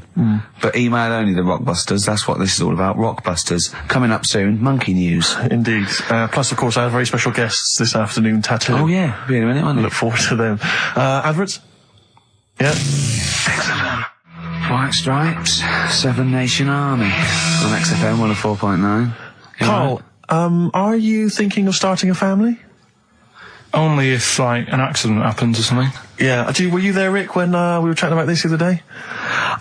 But email only the Rockbusters, that's what this is all about. Rockbusters. Coming up soon, Monkey News. Indeed. Plus, of course, I have very special guests this afternoon, Tattoo. Oh yeah, be in a minute, won't it? Look forward to them. Adverts? Yeah. White Stripes, 7 Nation Army. On XFM 104.9. Carl, are you thinking of starting a family? Only if, like, an accident happens or something. Yeah. Were you there, Rick, when we were chatting about this the other day?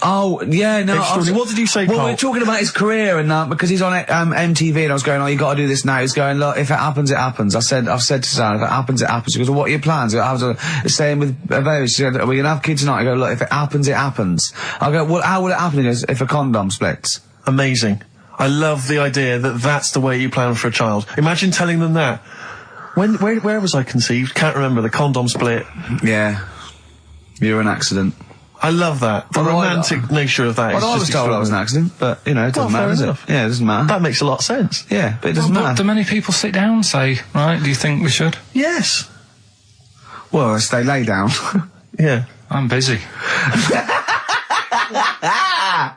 Oh, yeah, no. What did you say, Well, Carl? we were talking about his career and because he's on MTV and I was going, oh, you got to do this now. He's going, look, if it happens, it happens. I've said to Sarah, if it happens, it happens. She goes, well, what are your plans? I was staying with Ava. She said, are we going to have kids tonight? I go, look, if it happens, it happens. I go, well, how will it happen? He goes, if a condom splits. Amazing. I love the idea that that's the way you plan for a child. Imagine telling them that. Where was I conceived? Can't remember. The condom split. Yeah. You're an accident. I love that. The romantic nature of that is Well, I was just told I was an accident, but, you know, it doesn't Well, matter, fair does enough. it? Yeah, it doesn't matter. That makes a lot of sense. Yeah, but it doesn't But matter. do many people sit down and say, right, do you think we should? Yes. Well, they lay down. Yeah. I'm busy.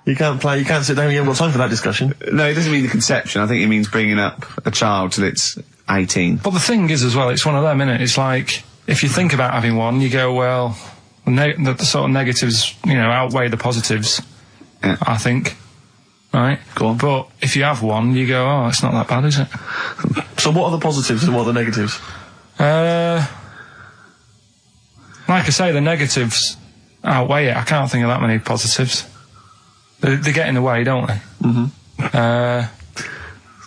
You can't sit down, you haven't got time for that discussion. No, it doesn't mean the conception. I think it means bringing up a child till it's 18. But the thing is as well, it's one of them, innit? It's like, if you think about having one, you go, well, the sort of negatives, you know, outweigh the positives, Yeah. I think. Right? Go on. But if you have one, you go, oh, it's not that bad, is it? So what are the positives and what are the negatives? Like I say, the negatives outweigh it. I can't think of that many positives. They get in the way, don't they?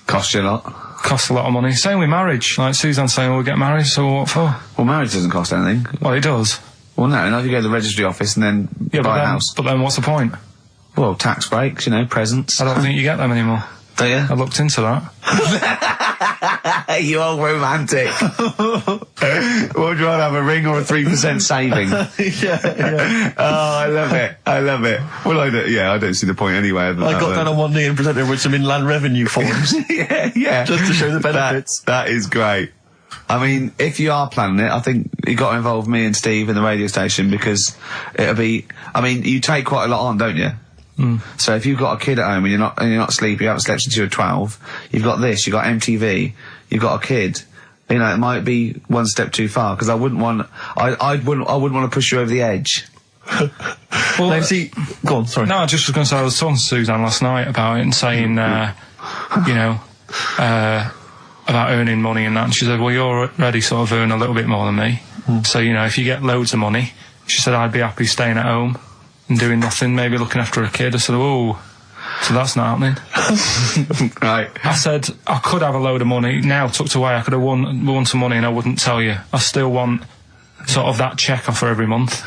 Cost you a lot. Cost a lot of money. Same with marriage. Like Suzanne's saying, we'll get married, so what for? Well, marriage doesn't cost anything. Well, it does. Well, no, if you go to the registry office and then buy a house. But then what's the point? Well, tax breaks, you know, presents. I don't think you get them anymore. Do you? I looked into that. You old romantic. Would you rather have a ring or a 3% saving? Yeah. Oh, I love it. I love it. Well, I don't see the point anyway. I got down on one knee and presented her with some inland revenue forms. yeah. Just to show the benefits. That is great. I mean, if you are planning it, I think you got to involve me and Steve in the radio station because it'll be. I mean, you take quite a lot on, don't you? So if you've got a kid at home and you're not sleepy, you haven't slept since you were 12, you've got this, you've got MTV, you've got a kid. You know, it might be one step too far because I wouldn't want to push you over the edge. Well, Now, see, go on, sorry. no, I just was going to say, I was talking to Suzanne last night about it and saying, you know, about earning money and that. And she said, well, you're already sort of earn a little bit more than me. So, you know, if you get loads of money, she said, I'd be happy staying at home and doing nothing, maybe looking after a kid. I said, oh, so that's not happening. Right. I said, I could have a load of money now tucked away. I could have won some money and I wouldn't tell you. I still want sort of that check off her every month.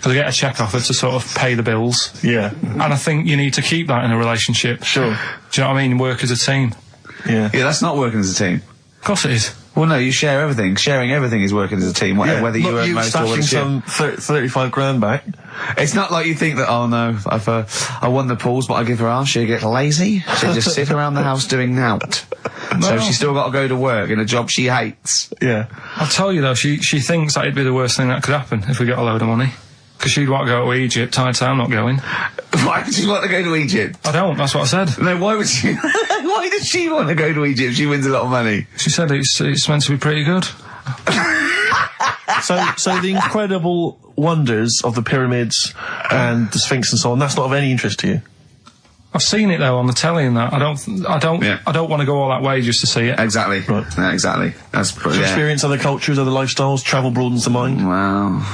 because I get a cheque offer to sort of pay the bills. Yeah. And I think you need to keep that in a relationship. Sure. Do you know what I mean? Work as a team. Yeah. Yeah, that's not working as a team. Of course it is. Well, no, you share everything. Sharing everything is working as a team, whether you earn most or whether stashing some 35 grand back. It's not like you think that, oh no, I won the pools, but I give her half, she'll get lazy. She'll just sit around the house doing nout. So she's still got to go to work in a job she hates. Yeah. I'll tell you though, she thinks that it'd be the worst thing that could happen if we got a load of money. Because she'd want to go to Egypt. I'd say I'm not going. Why would she want to go to Egypt? I don't, that's what I said. No, why would she? Why does she want to go to Egypt if she wins a lot of money? She said it's meant to be pretty good. So the incredible wonders of the pyramids and the Sphinx and so on, that's not of any interest to you? I've seen it though on the telly and that. I don't want to go all that way just to see it. Exactly. Right. Yeah, exactly. That's To experience other cultures, other lifestyles, travel broadens the mind. Well,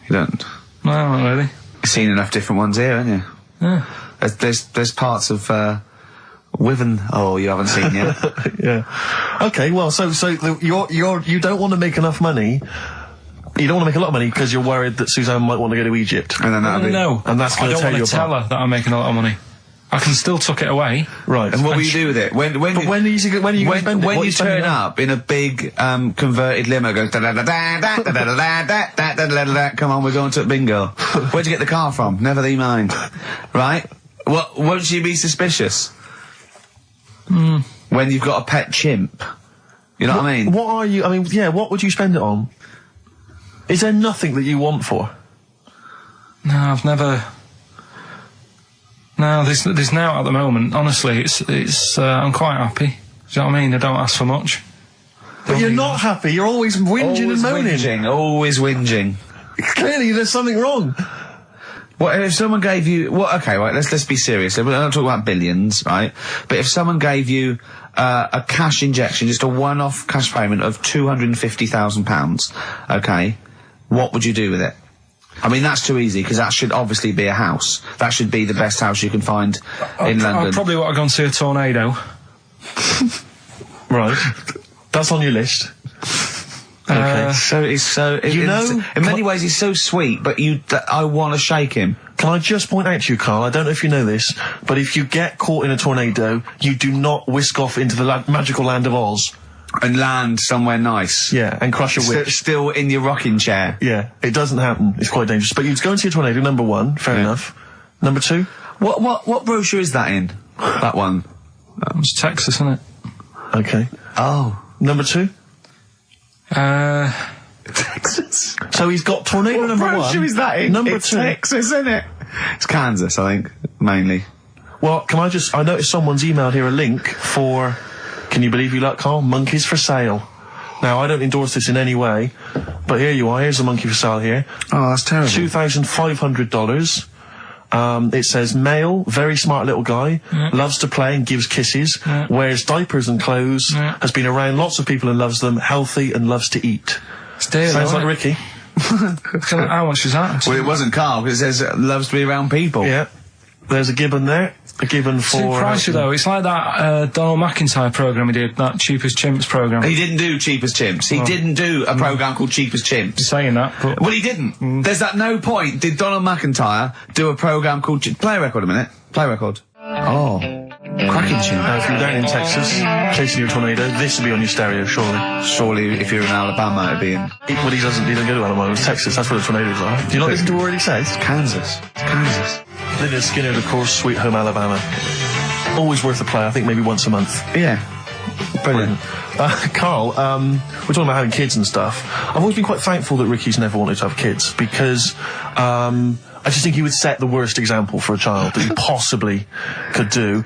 you don't. No, not really. You've seen enough different ones here, haven't you? Yeah. There's parts of Wiven. Oh, you haven't seen yet. Yeah. Okay. Well, so you don't want to make enough money. You don't want to make a lot of money because you're worried that Suzanne might want to go to Egypt. And then No. And that's going to tear you apart. I don't want to tell her that I'm making a lot of money. I can still tuck it away. Right. And what will you do with it? When are you going to spend it? When you turn up in a big converted limo, goes da da da da da da da da da da da da. Come on, we're going to bingo. Where'd you get the car from? Never thee mind. Right? Won't you be suspicious? When you've got a pet chimp. You know what I mean? What are you? I mean, yeah. What would you spend it on? Is there nothing that you want for? No, I've never. No, there's now at the moment. Honestly, it's I'm quite happy. Do you know what I mean? I don't ask for much. But you're not happy. You're always whinging and moaning. Always whinging. Clearly, there's something wrong. What if someone gave you? Okay, right. Let's be serious. We're not talking about billions, right? But if someone gave you a cash injection, just a one-off cash payment of £250,000, okay, what would you do with it? I mean, that's too easy, because that should obviously be a house. That should be the best house you can find in London. I'd probably want to go and see a tornado. Right. That's on your list. Okay. In many ways he's so sweet, but I want to shake him. Can I just point out to you, Karl, I don't know if you know this, but if you get caught in a tornado, you do not whisk off into the magical land of Oz. And land somewhere nice. Yeah, and crush a witch. Still in your rocking chair. Yeah, it doesn't happen. It's quite dangerous. But you'd go and see a tornado, number one, fair enough. Number two? What brochure is that in? That one? It's Texas, isn't it? Okay. Oh. Number two? Texas. So he's got tornado number one. What brochure is that in? Number it's two. Texas, isn't it? It's Kansas, I think, mainly. Well, I noticed someone's emailed here a link for, can you believe you luck, Karl? Monkeys for sale. Now, I don't endorse this in any way, but here you are. Here's a monkey for sale here. Oh, that's terrible. $2,500. It says male, very smart little guy, loves to play and gives kisses, wears diapers and clothes, has been around lots of people and loves them, healthy and loves to eat. Sounds like Ricky. How much is that? Well, it wasn't Karl, because it says loves to be around people. Yeah. There's a gibbon there. A gibbon for... Too pricey though. It's like that Donald McIntyre programme he did, that Cheapest Chimps programme. He didn't do Cheapest Chimps. He didn't do a programme called Cheapest Chimps. Saying that, but... Well, he didn't. There's at no point did Donald McIntyre do a programme called... Play a record a minute. Play a record. Oh. Cracking tune. Now, if you're down in Texas, chasing your tornado, this will be on your stereo, surely. Surely, if you're in Alabama, it'd be in... Well, he doesn't go to Alabama, it's Texas, that's where the tornadoes are. Do you not listen to what he says? Kansas. It's Kansas. Lynyrd Skynyrd, of course, Sweet Home Alabama. Always worth a play, I think maybe once a month. Yeah. Brilliant. Karl, we're talking about having kids and stuff. I've always been quite thankful that Ricky's never wanted to have kids, because I just think he would set the worst example for a child that he possibly could do.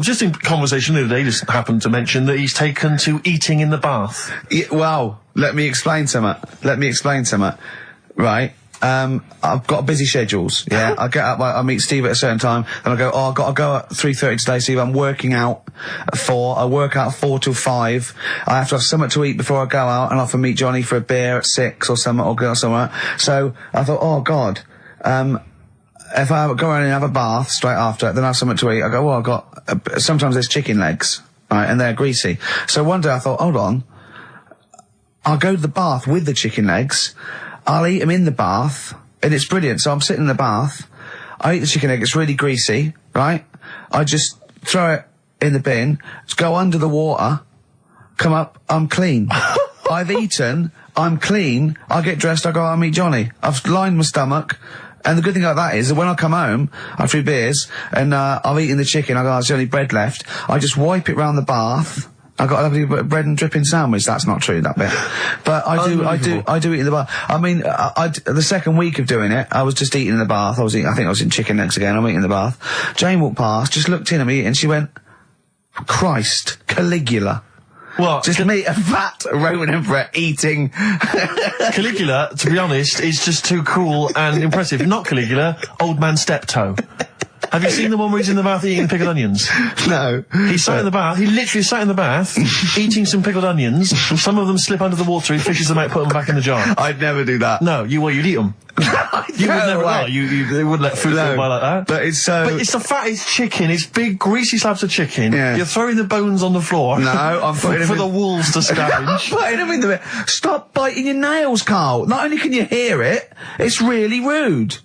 Just in conversation the other day, just happened to mention that he's taken to eating in the bath. Yeah, well, let me explain something. Right. I've got busy schedules, yeah. I get up, I meet Steve at a certain time, and I go, I've got to go at 3:30 today, Steve. I'm working out at 4. I work out 4 till 5. I have to have something to eat before I go out, and I have to meet Johnny for a beer at 6 or something, or go somewhere. So I thought, oh God, if I go around and have a bath straight after, then I have something to eat. I go, well, I've got, sometimes there's chicken legs, right, and they're greasy. So one day I thought, hold on, I'll go to the bath with the chicken legs, I'll eat them in the bath, and it's brilliant. So I'm sitting in the bath, I eat the chicken egg, it's really greasy, right? I just throw it in the bin, go under the water, come up, I'm clean. I've eaten, I'm clean, I get dressed, I go out and meet Johnny. I've lined my stomach, and the good thing about that is that when I come home, after 3 beers, and I've eaten the chicken, I go, there's only bread left, I just wipe it round the bath. I got a lovely bread and dripping sandwich. That's not true, that bit. But I do eat in the bath. I mean, the second week of doing it, I was just eating in the bath. I think I was eating chicken necks again. I'm eating in the bath. Jane walked past, just looked in at me, and she went, Christ, Caligula. Well, just me, a fat Roman emperor eating. Caligula, to be honest, is just too cool and impressive. Not Caligula, old man Steptoe. Have you seen the one where he's in the bath eating pickled onions? No. He sat in the bath, he literally sat in the bath, eating some pickled onions. Some of them slip under the water, he fishes them out, put them back in the jar. I'd never do that. No, you'd eat them. You would never lie. They wouldn't let food go by like that. But it's But it's the fattest chicken. It's big, greasy slabs of chicken. Yeah. You're throwing the bones on the floor. No, I'm putting for the wolves to scavenge. Putting them in the... Stop biting your nails, Carl. Not only can you hear it, it's really rude.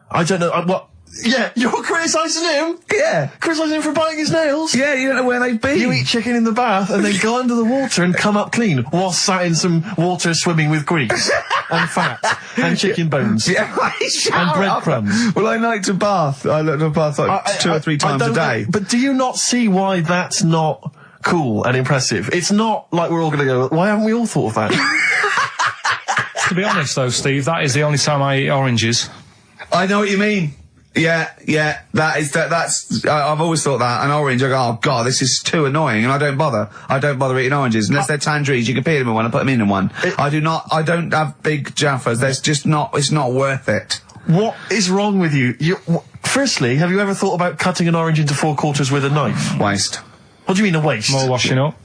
I don't know, what... Yeah, you're criticising him? Yeah. Criticising him for biting his nails? Yeah, you don't know where they've been. You eat chicken in the bath and then go under the water and come up clean while sat in some water swimming with grease and fat and chicken bones. Yeah, and breadcrumbs. Well, I like to bath. I like to bath like 2 or 3 times a day. But do you not see why that's not cool and impressive? It's not like we're all going to go, why haven't we all thought of that? To be honest, though, Steve, that is the only time I eat oranges. I know what you mean. Yeah, that's, I've always thought that, an orange, I go, oh god, this is too annoying, and I don't bother eating oranges, unless they're tangerines, you can peel them in one and put them in one. I don't have big jaffas, it's not worth it. What is wrong with you? Firstly, have you ever thought about cutting an orange into 4 quarters with a knife? Waste. What do you mean a waste? More washing up.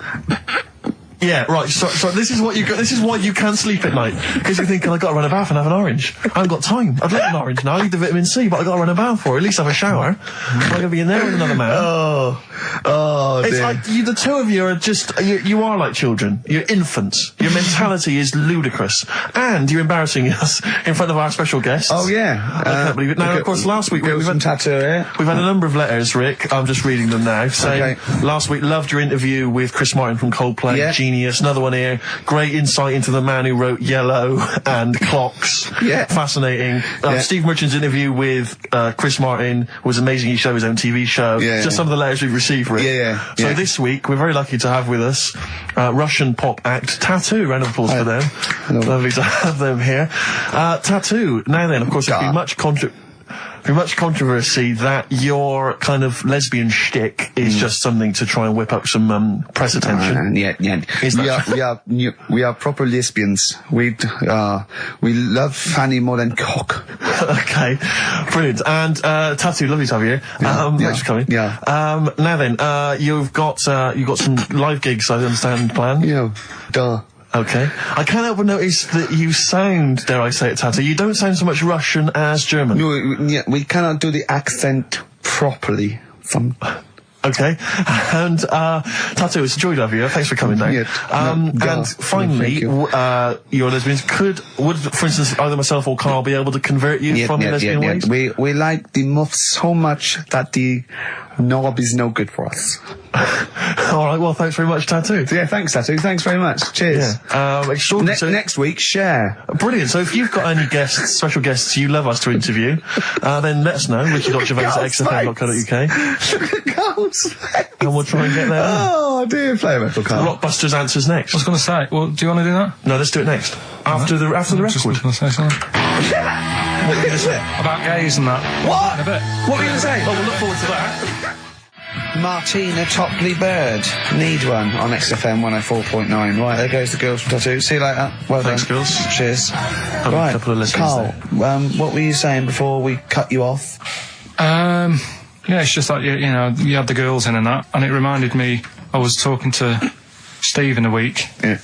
Yeah, right, so this is what this is why you can't sleep at night. Because you're thinking, I've got to run a bath and have an orange. I haven't got time. I'd like an orange now, I need the vitamin C, but I've got to run a bath for it, at least have a shower. I'm going to be in there with another man. Oh, it's dear. like, the two of you are just, you are like children. You're infants. Your mentality is ludicrous. And you're embarrassing us in front of our special guests. Oh, yeah. I can't believe it. Now, of course, last week we've had tattoo here. We've had a number of letters, Rick. I'm just reading them now. Saying, last week, loved your interview with Chris Martin from Coldplay. Yeah. Genius. Another one here. Great insight into the man who wrote Yellow and Clocks. Yeah. Fascinating. Steve Merchant's interview with Chris Martin was amazing. He showed his own TV show. Yeah. Just some of the letters we've received, Rick. Yeah. So this week, we're very lucky to have with us Russian pop act Tattoo. Round of applause for them. Hello. Lovely to have them here. Tattoo. Now then, of course, there's been much controversy that your kind of lesbian shtick is just something to try and whip up some press attention. We are proper lesbians. We love fanny more than cock. Okay, brilliant. And Tattoo, lovely to have you here. Thanks for coming. Yeah. Now then, you've got some live gigs, I understand, planned. Yeah. Duh. Okay. I can't help but notice that you sound, dare I say it, Tattoo, you don't sound so much Russian as German. No, we cannot do the accent properly. Okay. And, Tattoo, it's a joy to have you. Thanks for coming down. And finally, your lesbians would, for instance, either myself or Karl be able to convert you from your lesbian ways? We like the muff so much that the knob is no good for us. All right, well, thanks very much, Tattoo. Yeah, thanks, Tattoo. Thanks very much. Cheers. Extraordinary. Next week, share. Brilliant. So if you've got any guests, special guests you love us to interview, then let us know. Ricky.Gervais at XFM.co.uk. Look at Carl's face. And we'll try and get there. Oh, dear. Play a metal, Carl. Rockbusters answers next. I was going to say, well, do you want to do that? No, let's do it next. After the record. Just going to say something. What were you going to say? About gays and that. What? In a bit. What were you going to say? Oh, we'll look forward to that. Martina Topley Bird. Need one on XFM 104.9. Right, there goes the girls from Tattoo. See you later. Well Thanks, done. girls. Cheers. Right, a couple of listeners Carl, what were you saying before we cut you off? Yeah, it's just like, you know, you had the girls in and that, and it reminded me, I was talking to Steve in a week. Yeah.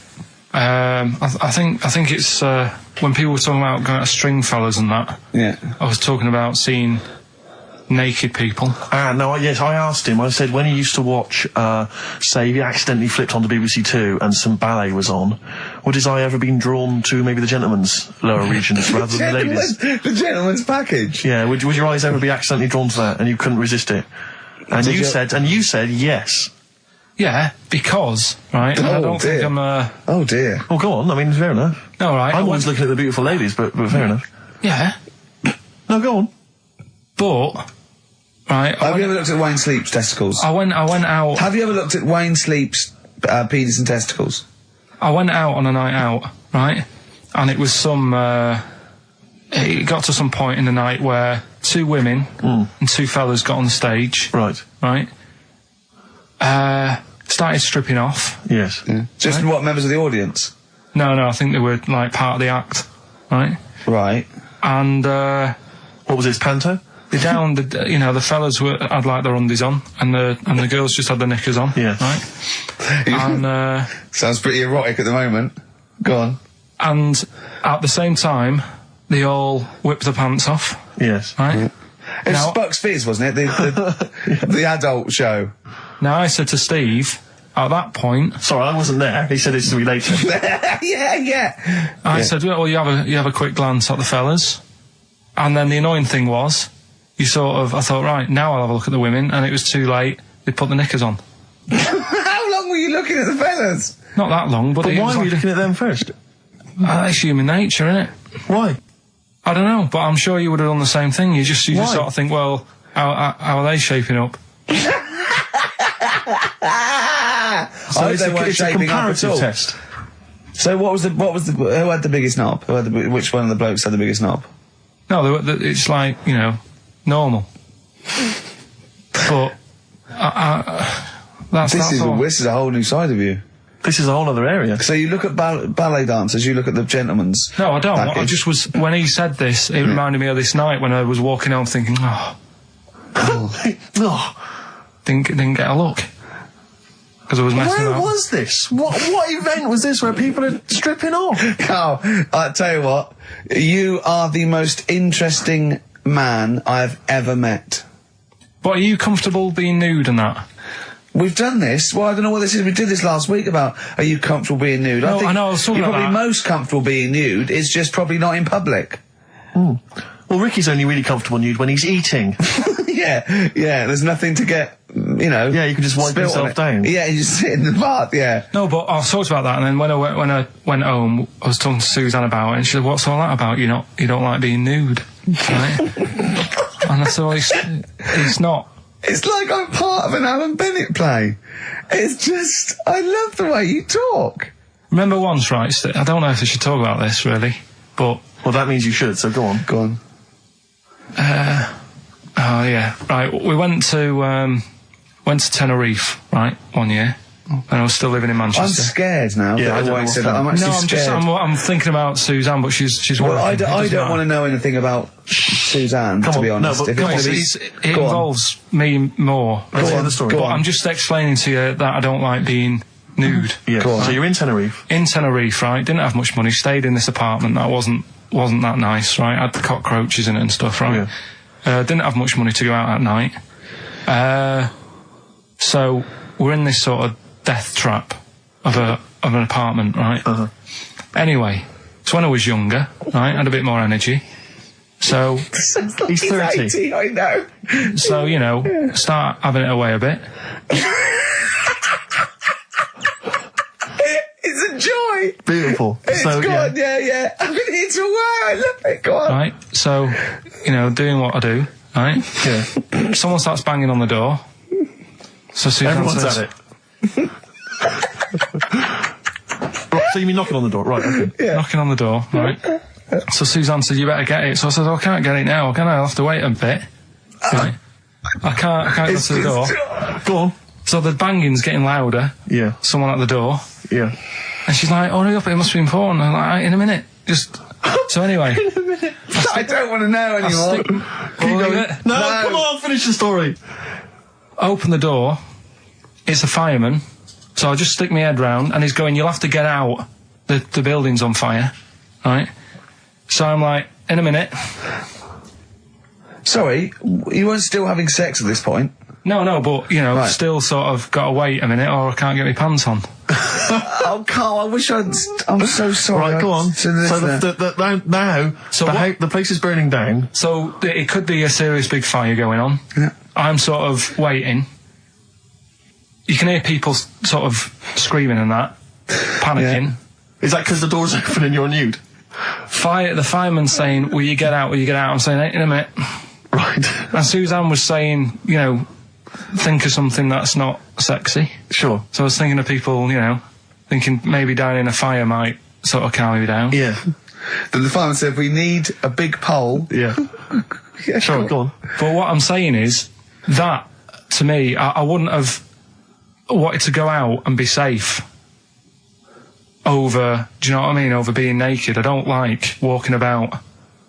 I think it's, when people were talking about going to Stringfellas and that. Yeah. I was talking about seeing naked people. Yes, I asked him, I said, when he used to watch, say, he accidentally flipped onto BBC Two and some ballet was on, would his eye ever been drawn to maybe the gentleman's lower regions rather than the ladies? The gentleman's package. Yeah, would your eyes ever be accidentally drawn to that and you couldn't resist it? And you said yes. Yeah, because, right, I don't think I'm Oh dear. Well, go on, I mean, fair enough. No, right. I'm always looking at the beautiful ladies, but fair enough. Yeah. No, go on. But, right. Have you ever looked at Wayne Sleep's testicles? I went out. Have you ever looked at Wayne Sleep's penis and testicles? I went out on a night out, right? And it was it got to some point in the night where 2 women and 2 fellas got on the stage. Right. Right? Started stripping off. Yes. Yeah. Just what, members of the audience? No, I think they were, like, part of the act. Right? Right. And, what was this, panto? the fellas had, like, their undies on, and the girls just had their knickers on. Yeah. Right? And, sounds pretty erotic at the moment. Go on. And at the same time, they all whipped their pants off. Yes. Right? Yeah. It was Bucks Fizz, wasn't it? The adult show. Now, I said to Steve, at that point... Sorry, I wasn't there. He said it's to be later. yeah. I said, well, you have a quick glance at the fellas. And then the annoying thing was, I thought, right, now I'll have a look at the women, and it was too late. They put the knickers on. How long were you looking at the fellas? Not that long, but why were you looking at them first? That's human nature, innit? Why? I don't know, but I'm sure you would have done the same thing. You just sort of think, well, how are they shaping up? So it's a comparative test. So who had the biggest knob? Which one of the blokes had the biggest knob? No, it's like, normal. But this is a whole new side of you. This is a whole other area. So you look at ballet dancers, you look at the gentleman's. No, I don't. package. I just was, when he said this, it reminded me of this night when I was walking home thinking, didn't get a look. Because I was messing Where up. was this? What event was this where people are stripping off? Carl, I tell you what, you are the most interesting man I've ever met. But are you comfortable being nude and that? We've done this. Well, I don't know what this is. We did this last week about, are you comfortable being nude? No, I know, I was talking you're about probably that. most comfortable being nude. It's just probably not in public. Well, Ricky's only really comfortable nude when he's eating. Yeah, there's nothing to get, Yeah, you can just wipe yourself down. Yeah, you just sit in the bath, yeah. No, but I talked about that, and then when I went home, I was talking to Suzanne about it, and she said, "What's all that about? You don't like being nude, right?" And I said, "Well, it's not." It's like I'm part of an Alan Bennett play. It's just, I love the way you talk. Remember once, right? I don't know if I should talk about this really, but Well, that means you should. So go on. Go on. Oh yeah, right. We went to Tenerife, right, one year, and I was still living in I'm Manchester. scared now. Yeah, that I don't Wayne know said what's that. I'm actually No, scared. I'm thinking about Suzanne, but she's Well, working. I don't want to know anything about Suzanne, Come to be on, no, honest. but If come on, it's gonna It be- Go on. involves me more. Let's hear the story. Go But on. I'm just explaining to you that I don't like being nude. Yeah. Go on. So you're in Tenerife. In Tenerife, right? Didn't have much money. Stayed in this apartment that wasn't that nice, right? Had the cockroaches in it and stuff, right? Didn't have much money to go out at night. So we're in this sort of death trap of an apartment, right? Anyway, so when I was younger, right, had a bit more energy. So He's 30. 80, I know. so start having it away a bit. It's a joy. Beautiful. It's So, good, yeah. I'm going to hit to work. I love it. Go on. Right, so, doing what I do, right? Yeah. Someone starts banging on the door. So Suzanne Everyone's says, at it. Right, so you mean knocking on the door? Right, okay. knocking on the door, right? So Suzanne said, you better get it. So I said, I can't get it now, can I? I'll have to wait a bit. Right? I can't go to the door. Go on. So the banging's getting louder. Yeah. Someone at the door. Yeah. And she's like, hurry up, it must be important. I'm like, in a minute. So anyway. I don't want to know anymore. No, come on, finish the story. Open the door. It's a fireman. So I just stick my head round, and he's going, you'll have to get out. The building's on fire. Right? So I'm like, in a minute. Sorry, you weren't still having sex at this point? No, but, you know, Right. still sort of got to wait a minute or I can't get my pants on. Oh, Carl, I wish I'm so sorry. Right, go on. To the So listener. now, So the place is burning down. So it could be a serious big fire going on. Yeah. I'm sort of waiting. You can hear people sort of screaming and that, panicking. Is that because the door's open and you're nude? The fireman saying, will you get out, will you get out? I'm saying, in a minute. Right. And Suzanne was saying, you know, think of something that's not sexy. Sure. So I was thinking of people, you know, thinking maybe down in a fire might sort of calm me down. Yeah. Then the fireman said, we need a big pole. Yeah. Yeah, Sure, go on. But what I'm saying is that, to me, I wouldn't have wanted to go out and be safe over, do you know what I mean, over being naked. I don't like walking about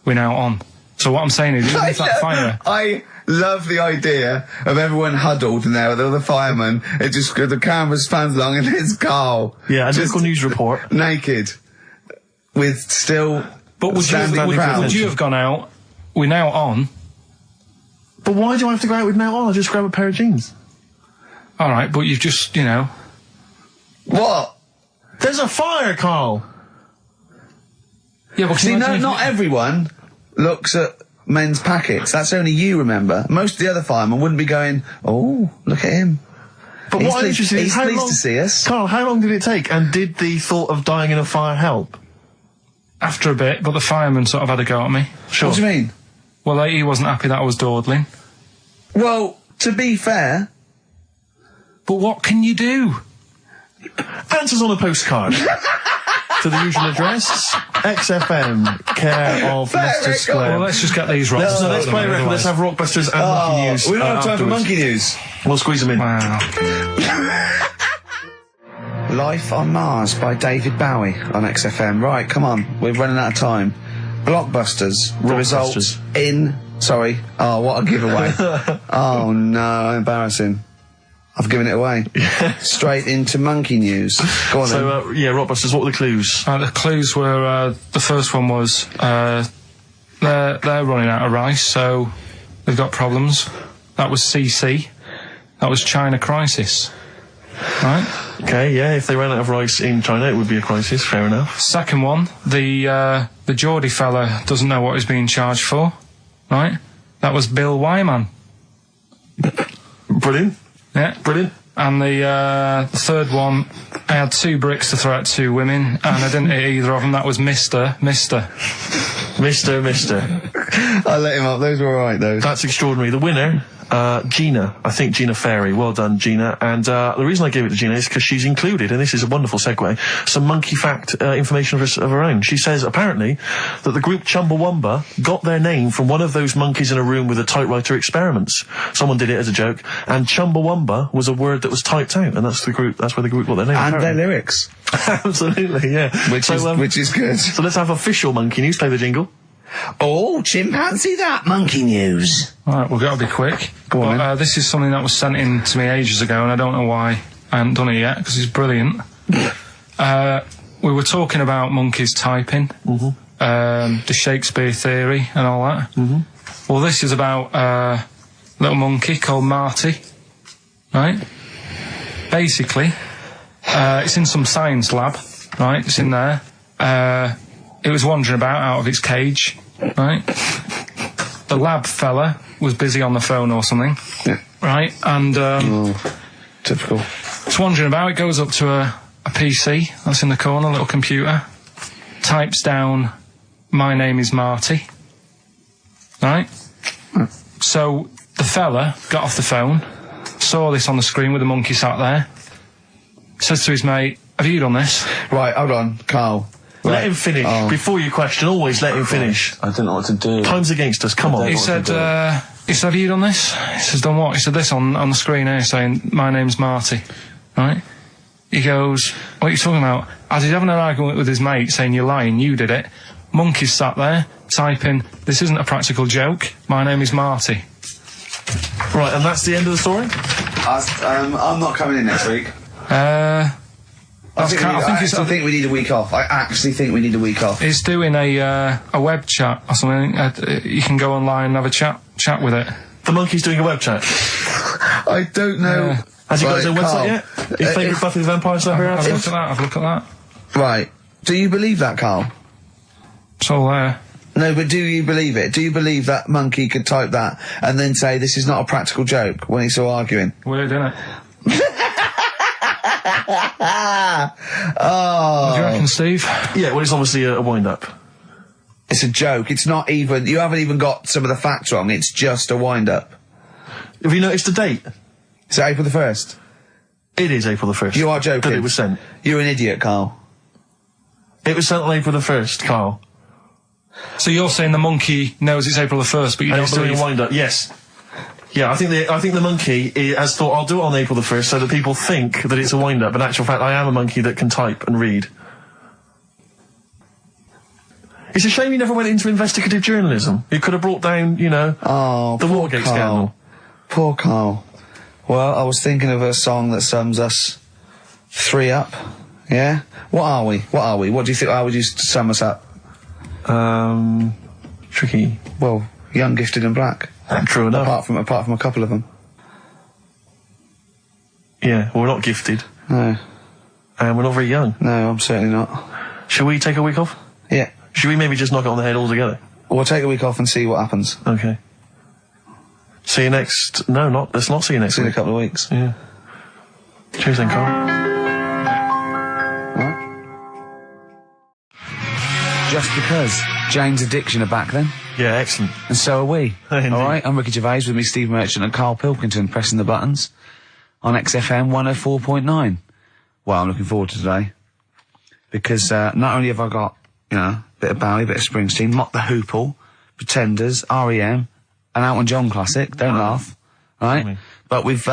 without on. So what I'm saying is, even if that fire... I love the idea of everyone huddled in there with all the firemen. It just, the camera spans along and there's Carl. Yeah, a just local news report. naked. With still But would you have gone out without on? But why do I have to go out with now on? I'll just grab a pair of jeans. All right, but you've just, you know... What? There's a fire, Carl! Yeah, but See, not everyone looks at men's packets. That's only you, remember. Most of the other firemen wouldn't be going, oh, look at him. But He's what I'm pleased- interested in is he's how pleased long... to see us. Carl, how long did it take? And did the thought of dying in a fire help? After a bit, but the fireman sort of had a go at me. Sure. What do you mean? Well, he wasn't happy that I was dawdling. Well, to be fair... But what can you do? Answers on a postcard. To the usual address, XFM, care of Leicester record. Square. Well, let's just get these rocks. So let's play a record. Let's have Rockbusters and Monkey News. we don't have time for afterwards. monkey news. We'll squeeze them in. Wow. Life on Mars by David Bowie on XFM. Right, come on, we're running out of time. Blockbusters. The results in... Sorry. Oh, what a giveaway. Oh, no, embarrassing. I've given it away. Straight into monkey news. Go on So, yeah, Rockbusters, what were the clues? The clues were, the first one was, they're running out of rice, so they've got problems. That was CC. That was China crisis. Right? Okay, yeah, if they ran out of rice in China, it would be a crisis, fair enough. Second one, the Geordie fella doesn't know what he's being charged for. Right? That was Bill Wyman. Brilliant. Yeah. Brilliant. And the third one, I had 2 bricks to throw at 2 women, and I didn't hit either of them. That was Mister. Mister. I let him up. Those were alright, those. That's extraordinary. The winner, Gina. I think Gina Ferry. Well done, Gina. And the reason I gave it to Gina is because she's included, and this is a wonderful segue, some monkey fact information of her own. She says, apparently, that the group Chumbawamba got their name from one of those monkeys in a room with a typewriter experiments. Someone did it as a joke, and Chumbawamba was a word that was typed out, and that's where the group got their name. And apparently. their lyrics. Absolutely, yeah. Which is good. So let's have official monkey news. Play the jingle. Oh, chimpanzee that monkey news. Alright, we've got to be quick. Go on, But, this is something that was sent in to me ages ago, and I don't know why I haven't done it yet, because it's brilliant. We were talking about monkeys typing, the Shakespeare theory and all that. Well, this is about a little monkey called Marty, right? Basically, it's in some science lab, right? It's in there. It was wandering about out of its cage, right? The lab fella was busy on the phone or something, Yeah. right? And Typical. it's wandering about. It goes up to a PC that's in the corner, a little computer, types down, "My name is Marty," right? So the fella got off the phone, saw this on the screen with the monkey sat there, says to his mate, "Have you done this?" Right, hold on, Carl. Let him finish. Oh. Before you question, always let him finish. I don't know what to do. Time's against us, come on. He said, "Have you done this?" He says, "Done what?" He said, "This on the screen here saying, 'My name's Marty,' right?" He goes, "What are you talking about?" As he's having an argument with his mate saying, "You're lying, you did it," monkey's sat there typing, "This isn't a practical joke, my name is Marty." Right, and that's the end of the story? I'm not coming in next week. I think we need a week off. I actually think we need a week off. He's doing a web chat or something. You can go online and have a chat chat with it. The monkey's doing a web chat. I don't know. Has he got his own Carl, website yet? His favourite Buffy the Vampire Slayer Have a artist? look at that. Right. Do you believe that, Carl? It's all there. No, but do you believe it? Do you believe that monkey could type that and then say this is not a practical joke when he's still arguing? Weird, isn't it? Oh. What do you reckon, Steve? Yeah, well, it's obviously a wind-up. It's a joke. It's not even... You haven't even got some of the facts wrong. It's just a wind-up. Have you noticed the date? Is it April the 1st? It is April the 1st. You are joking. That it was sent. You're an idiot, Carl. It was sent on April the 1st, Carl. So you're saying the monkey knows it's April the 1st, but you And don't it's doing believe... a wind-up, yes. Yeah, I think the monkey has thought, I'll do it on April the 1st so that people think that it's a wind-up. In actual fact, I am a monkey that can type and read. It's a shame you never went into investigative journalism. You could have brought down, you know, the poor Watergate Carl. scandal. Poor Carl. Well, I was thinking of a song that sums us 3 up. Yeah? What are we? What do you think? How would you sum us up? Tricky. Well, young, gifted and black. True enough. Apart from a couple of them. Yeah, well, we're not gifted. No. And we're not very young. No, I'm certainly not. Shall we take a week off? Yeah. Should we maybe just knock it on the head altogether? We'll take a week off and see what happens. Okay. See you next... No, let's not see you next See you in a week. couple of weeks. Yeah. Cheers then, Carl. Right. Just because. Jane's Addiction are back then. Yeah, excellent. And so are we. Indeed. Alright, I'm Ricky Gervais with me, Steve Merchant and Karl Pilkington pressing the buttons on XFM 104.9. Well, I'm looking forward to today. Because not only have I got, you know, a bit of Bowie, a bit of Springsteen, Mock the Hoople, Pretenders, R.E.M., an Elton John classic, don't laugh, right? But we've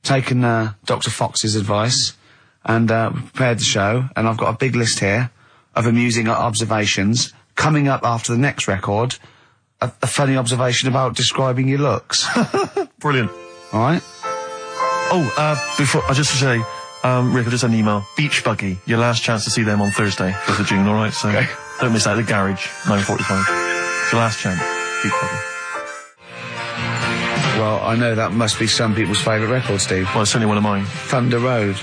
taken Dr. Fox's advice and prepared the show, and I've got a big list here of amusing observations. Coming up after the next record, a funny observation about describing your looks. Brilliant. All right? Oh, before, just to say, Rick, I just had an email. Beach Buggy, your last chance to see them on Thursday, 5th of June, alright? So, Okay. Don't miss that, the Garage, 9:45. It's your last chance, Beach Buggy. Well, I know that must be some people's favourite record, Steve. Well, it's certainly one of mine. Thunder Road,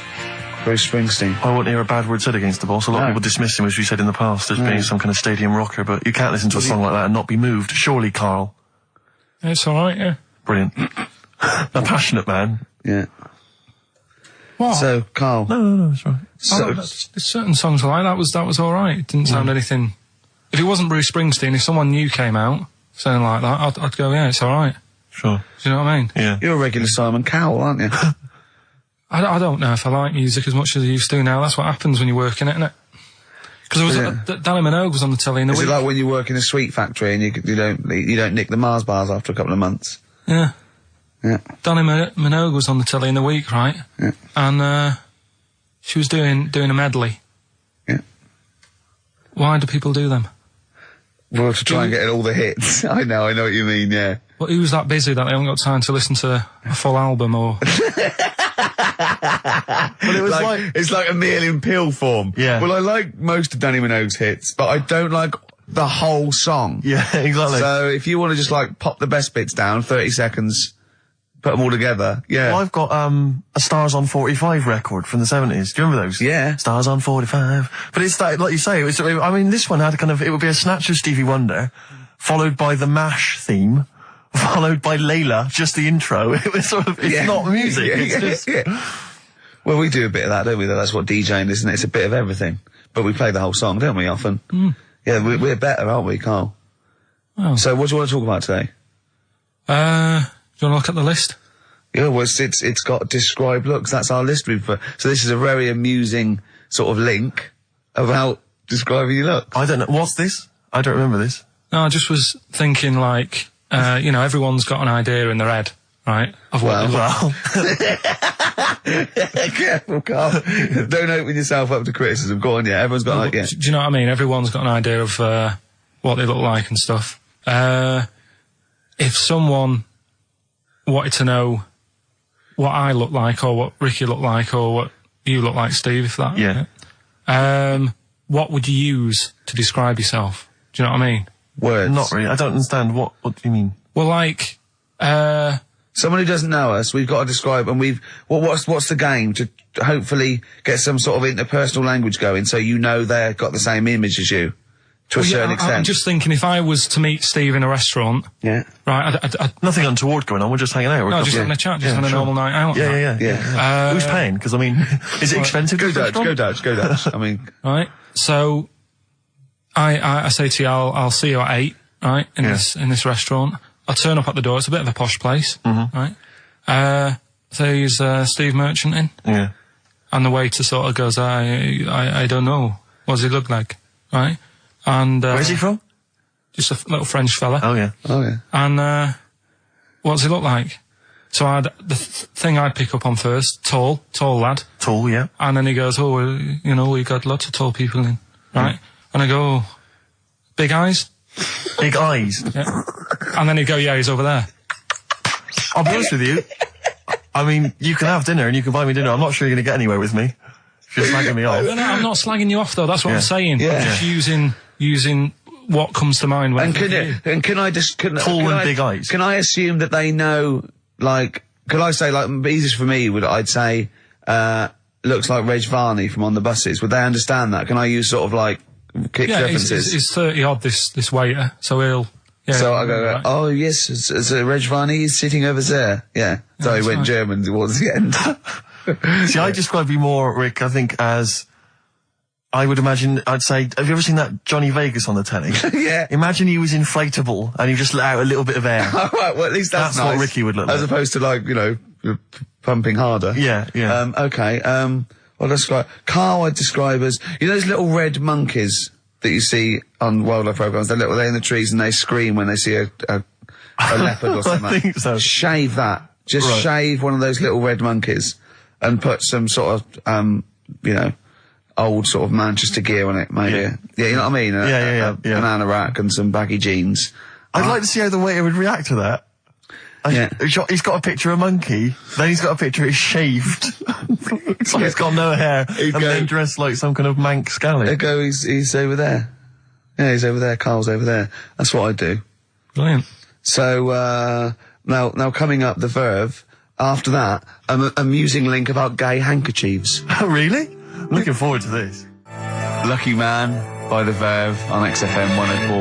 Bruce Springsteen. I won't hear a bad word said against the boss. A lot of No. people dismiss him, as we said in the past, as being some kind of stadium rocker, but you can't listen to a song like that and not be moved. Surely, Carl. It's alright, yeah. Brilliant. A passionate man. Yeah. What? So, Carl. No, it's right. So, There's certain songs like that was alright. It didn't sound anything... If it wasn't Bruce Springsteen, if someone new came out sounding like that, I'd go, yeah, it's alright. Sure. Do you know what I mean? Yeah. you're a regular Simon Cowell, aren't you? I don't know if I like music as much as I used to now. That's what happens when you work in it, isn't it? Because Danny Minogue was on the telly in the Is week. it like when you work in a sweet factory and you don't nick the Mars bars after a couple of months? Yeah. Yeah. Danny Minogue was on the telly in the week, right? Yeah. And she was doing a medley. Yeah. Why do people do them? Well, to try and get all the hits. I know what you mean, yeah. Well, who's that busy that they haven't got time to listen to a full album or... Well, it was it's like a meal in pill form. Yeah. Well, I like most of Danny Minogue's hits, but I don't like the whole song. Yeah, exactly. So if you want to just like pop the best bits down, 30 seconds, put them all together, yeah. Well, I've got a Stars on 45 record from the 70s. Do you remember those? Yeah. Stars on 45. But it's like you say, I mean, this one had it would be a snatch of Stevie Wonder, followed by the MASH theme, followed by Layla, just the intro. It was sort of, it's not music. It's just... Well, we do a bit of that, don't we? That's what DJing is, isn't it? It's a bit of everything. But we play the whole song, don't we, often? Mm. Yeah, we're better, aren't we, Carl? Oh. So what do you want to talk about today? Do you want to look at the list? Yeah, well, it's got describe looks. That's our list. So this is a very amusing sort of link about describing your looks. I don't know. What's this? I don't remember this. No, I just was thinking like, you know, everyone's got an idea in their head, right? Of what they look. Careful, Carl. Don't open yourself up to criticism. Go on, yeah. Everyone's got an idea. Do you know what I mean? Everyone's got an idea of what they look like and stuff. If someone wanted to know what I look like or what Ricky looked like or what you look like, Steve, if that... Yeah. What would you use to describe yourself? Do you know what I mean? Words. Not really. I don't understand. What do you mean? Well, like, someone who doesn't know us, we've got to describe, and what's the game to hopefully get some sort of interpersonal language going, so you know they've got the same image as you, to a certain extent. I'm just thinking, if I was to meet Steve in a restaurant, yeah, right, nothing untoward going on. We're just hanging out. No, just having a chat, just having a normal night out. Yeah. Who's paying? Because I mean, is it expensive? Go Dutch. I mean, right. So, I say to you, I'll see you at 8, right, in this restaurant. I turn up at the door. It's a bit of a posh place, right? So he's Steve Merchant in, and the waiter sort of goes, I don't know. What does he look like, right? And where's he from? Just a little French fella. Oh yeah. And what does he look like? So the thing I'd pick up on first, tall lad. Tall, yeah. And then he goes, we got lots of tall people in, right? And I go, big eyes. Big eyes. Yeah. And then he'd go, yeah, he's over there. I'll be honest with you. I mean, you can have dinner and you can buy me dinner. I'm not sure you're going to get anywhere with me. If you're slagging me off. No, I'm not slagging you off though. That's what I'm saying. Yeah. I'm just using what comes to mind when. And can I just big eyes? Can I assume that they know? Like, could I say like easiest for me? I'd say looks like Reg Varney from On the Buses. Would they understand that? Can I use sort of like kick references? He's 30 odd. This waiter, so he'll. Yeah, so I go, oh yes, it's Reg Varney. He's sitting over there. Yeah. So he went German towards the end. See, I describe you more, Rick, I think, as, I would imagine, I'd say, have you ever seen that Johnny Vegas on the telly? Yeah. Imagine he was inflatable and he just let out a little bit of air. Right, well, at least that's nice. What Ricky would look like. As opposed to like, pumping harder. Yeah. Okay, I'll describe, Karl I'd describe as, those little red monkeys that you see on wildlife programs, they're in the trees and they scream when they see a leopard or something. I think so. Shave that. Just shave one of those little red monkeys and put some sort of, old sort of Manchester gear on it, maybe. Yeah, you know what I mean? A banana rack and some baggy jeans. I'd like to see how the waiter would react to that. He's got a picture of a monkey, then he's got a picture he's shaved. It's like he's got no hair, then dressed like some kind of Manx scally. There go, he's over there. Yeah, he's over there, Karl's over there. That's what I do. Brilliant. So, now coming up, the Verve, after that, an amusing link about gay handkerchiefs. Oh, really? I'm looking forward to this. Lucky Man by the Verve on XFM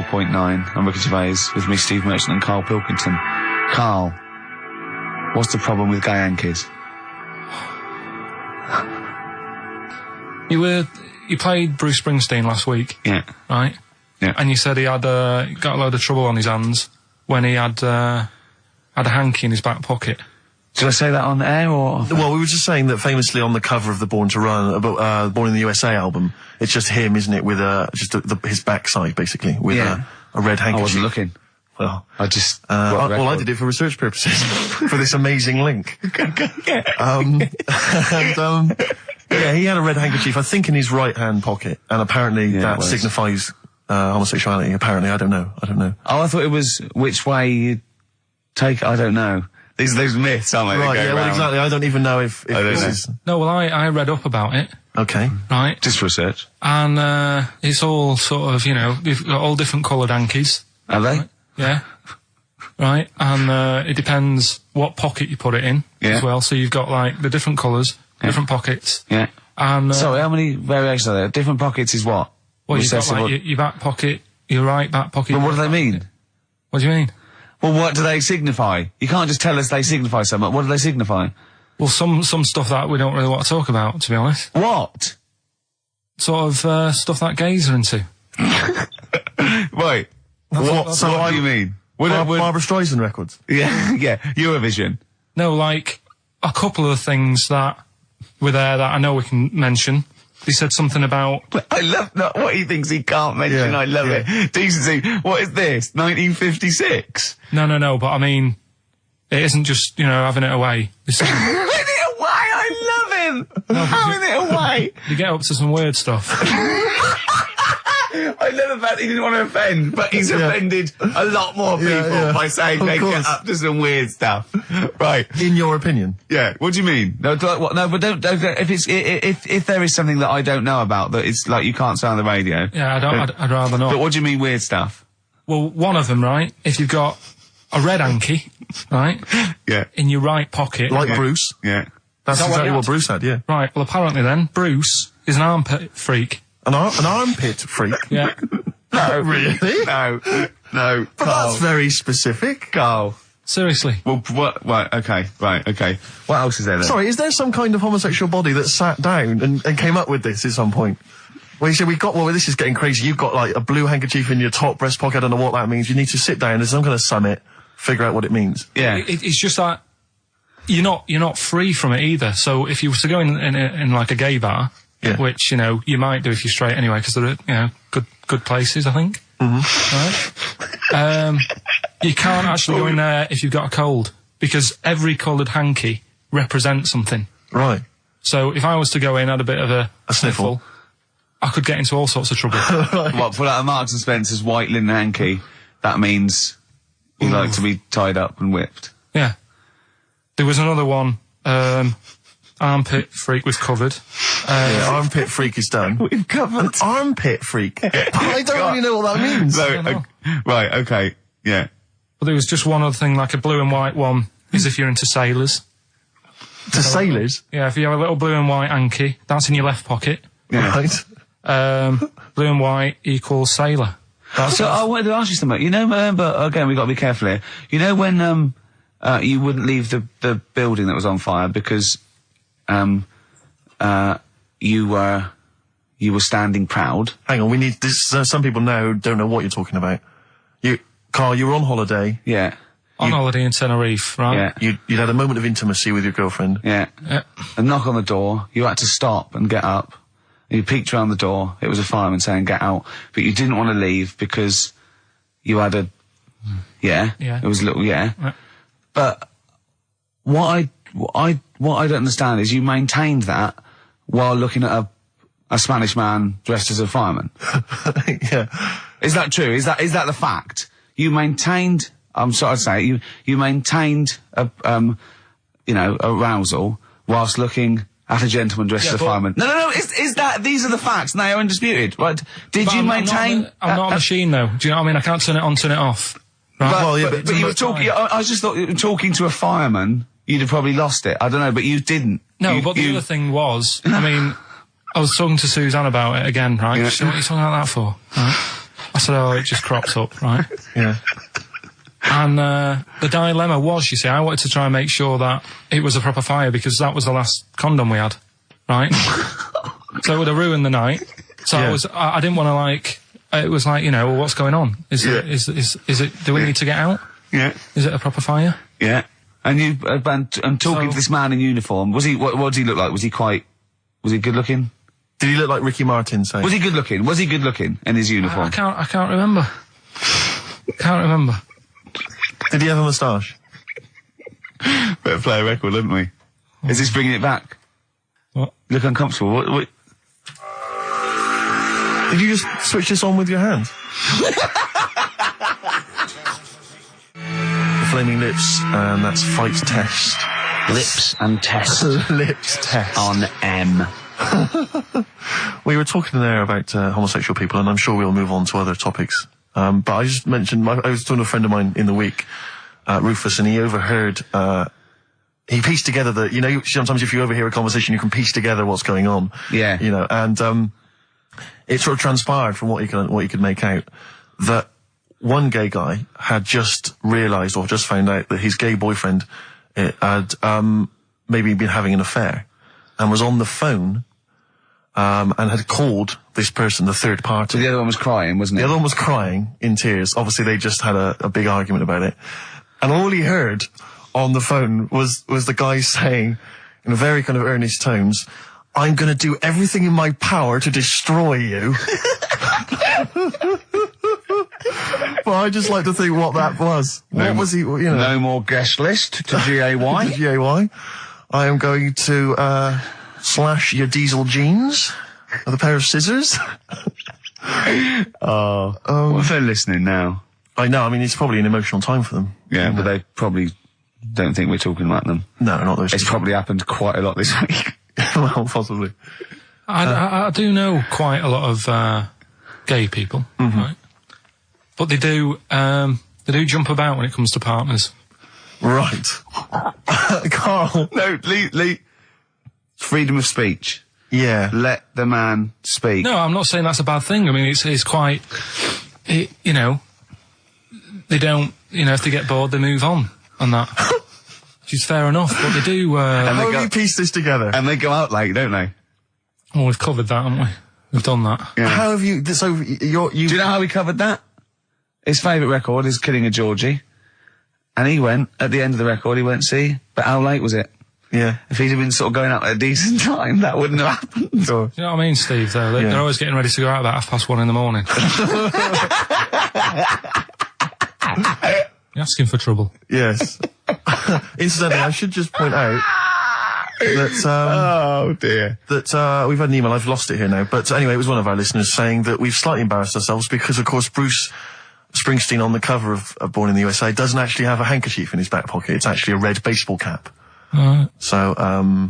104.9. I'm Ricky Gervais, with me Steve Merchant and Karl Pilkington. Karl, what's the problem with gay hankies? You played Bruce Springsteen last week. Yeah. Right? Yeah. And you said he had got a load of trouble on his hands when he had a hanky in his back pocket. Did I say that on air or? Well, we were just saying that famously on the cover of the Born to Run, Born in the USA album, it's just him, isn't it, with his backside basically, with a red handkerchief. I wasn't looking. Well, I just. I did it for research purposes for this amazing link. He had a red handkerchief, I think, in his right hand pocket, and apparently that signifies homosexuality. Apparently, I don't know. Oh, I thought it was which way you take. I don't know. These myths, aren't they? Right. Yeah. Well, exactly. I don't even know if this is. No. Well, I read up about it. Okay. Right. Just research. And it's all sort of they've got all different coloured hankies. Are they? Right? Yeah. Right. And it depends what pocket you put it in as well. So you've got like the different colours, different pockets. Yeah. And sorry, how many variations are there? Different pockets is what? Well, you've got like your back pocket, your right back pocket. But what do they mean? What do you mean? Well, what do they signify? You can't just tell us they signify something. What do they signify? Well, some stuff that we don't really want to talk about, to be honest. What? Sort of stuff that gays are into. Wait. What do you mean? Barbara Streisand records? Yeah, Eurovision. No, like a couple of things that were there that I know we can mention. He said something about... I love what he thinks he can't mention. Yeah, I love it. Decency. What is this? 1956? No, but I mean, it isn't just, having it away. Having it away? I love him! No, having it away! You get up to some weird stuff. I love the fact he didn't want to offend, but he's offended a lot more people by saying they get up to some weird stuff. Right. In your opinion? Yeah. What do you mean? No, but don't if there is something that I don't know about that it's like you can't say on the radio. Yeah, I'd rather not. But what do you mean weird stuff? Well, one of them, right? If you've got a red hanky, right? Yeah. In your right pocket. Like Bruce. Yeah. That's that what exactly he what had? Bruce had, yeah. Right, well apparently then, Bruce is an armpit freak. An armpit freak? Yeah. No, really? No. No. But that's very specific. Carl. Seriously. Well, what? Right. Okay. Right. Okay. What else is there then? Sorry, is there some kind of homosexual body that sat down and came up with this at some point? Well, you said this is getting crazy. You've got like a blue handkerchief in your top breast pocket. I don't know what that means. You need to sit down. There's some kind of summit, figure out what it means. Yeah. It's just that you're not free from it either. So if you were to go in like a gay bar, Yeah. which, you know, you might do if you're straight anyway, because they're, you know, good places, I think. Mm-hmm. Right? You can't actually go in there if you've got a cold, because every coloured hanky represents something. Right. So if I was to go in, had a bit of a sniffle, I could get into all sorts of trouble. What, for like a Marks and Spencer's white linen hanky, that means you like to be tied up and whipped. Yeah. There was another one, armpit freak was covered. Yeah, armpit freak is done. We've covered. An armpit freak? I don't really know what that means. No, right, okay, yeah. But there was just one other thing, like a blue and white one, is if you're into sailors. To sailors? Yeah, if you have a little blue and white hanky, that's in your left pocket. Yeah. Right. Blue and white equals sailor. So I wanted to ask you something. You know, but again, we've got to be careful here. You know when you wouldn't leave the building that was on fire because you were standing proud. Hang on, we need this. Some people now don't know what you're talking about. Carl, you were on holiday. Yeah. On holiday in Tenerife, right? Yeah. You'd had a moment of intimacy with your girlfriend. Yeah. A knock on the door. You had to stop and get up. And you peeked around the door. It was a fireman saying, "Get out." But you didn't want to leave because you had a. Yeah. Yeah. It was a little. Yeah. But what I don't understand is you maintained that while looking at a Spanish man dressed as a fireman. Yeah. Is that true? Is that the fact? You maintained. I'm sorry to say you maintained arousal whilst looking at a gentleman dressed as a fireman. No. Is that these are the facts? And they are undisputed, right? Did you maintain? I'm not a machine, though. Do you know what I mean? I can't turn it on, turn it off. Right? But you were talking. I just thought talking to a fireman, you'd have probably lost it. I don't know, but you didn't. No, but the other thing was, I mean, I was talking to Suzanne about it again, right? Yeah. She said, "What are you talking about that for?" Right? I said, "Oh, it just crops up, right?" Yeah. And the dilemma was, you see, I wanted to try and make sure that it was a proper fire because that was the last condom we had, right? So it would have ruined the night. So Yeah. I didn't want to like. It was like, you know, well, what's going on? Is it? Do we need to get out? Yeah. Is it a proper fire? Yeah. And you and talking to this man in uniform. Was he? What did he look like? Was he good looking? Did he look like Ricky Martin, say? Was he good looking? Was he good looking in his uniform? I can't remember. Can't remember. Did he have a moustache? Better play a record, haven't we? Is this bringing it back? What? You look uncomfortable. What? Did you just switch this on with your hands? The Flaming Lips, and that's Fight Test. Lips and test Lips Test. on M. We were talking there about homosexual people, and I'm sure we'll move on to other topics. But I just mentioned, I was talking to a friend of mine in the week, Rufus, and he overheard, he pieced together you know, sometimes if you overhear a conversation, you can piece together what's going on. Yeah. You know, and, it sort of transpired from what he could make out that one gay guy had just realised or just found out that his gay boyfriend had, maybe been having an affair and was on the phone, and had called this person, the third party. So the other one was crying, wasn't it? The other one was crying in tears. Obviously, they just had a big argument about it. And all he heard on the phone was the guy saying, in very kind of earnest tones, "I'm going to do everything in my power to destroy you." But I just like to think what that was. What was he, you know? No more guest list to GAY. GAY. I am going to, slash your diesel jeans with a pair of scissors. What if they're listening now? I know, I mean, it's probably an emotional time for them. Yeah, but they probably don't think we're talking like them. No, not those. It's probably happened quite a lot this week. Well, possibly. I do know quite a lot of gay people, right? But they do They do jump about when it comes to partners. Right. Karl. No, Lee. Freedom of speech. Yeah. Let the man speak. No, I'm not saying that's a bad thing. I mean, it's quite, you know, they don't, you know, if they get bored, they move on that. Which is fair enough, but they do, How have you pieced this together? And they go out late, don't they? Well, we've covered that, haven't we? We've done that. Yeah. How have you, so Do you know how we covered that? His favourite record is Killing a Georgie. And he went, at the end of the record, he went, see, but how late was it? Yeah. If he'd have been sort of going out at a decent time, that wouldn't have happened. Or... Do you know what I mean, Steve, though? They're always getting ready to go out about 1:30 in the morning. You're asking for trouble. Yes. Incidentally, I should just point out that, oh dear. That, we've had an email, I've lost it here now, but anyway, it was one of our listeners saying that we've slightly embarrassed ourselves because, of course, Bruce Springsteen on the cover of Born in the USA doesn't actually have a handkerchief in his back pocket. It's actually a red baseball cap. So, well,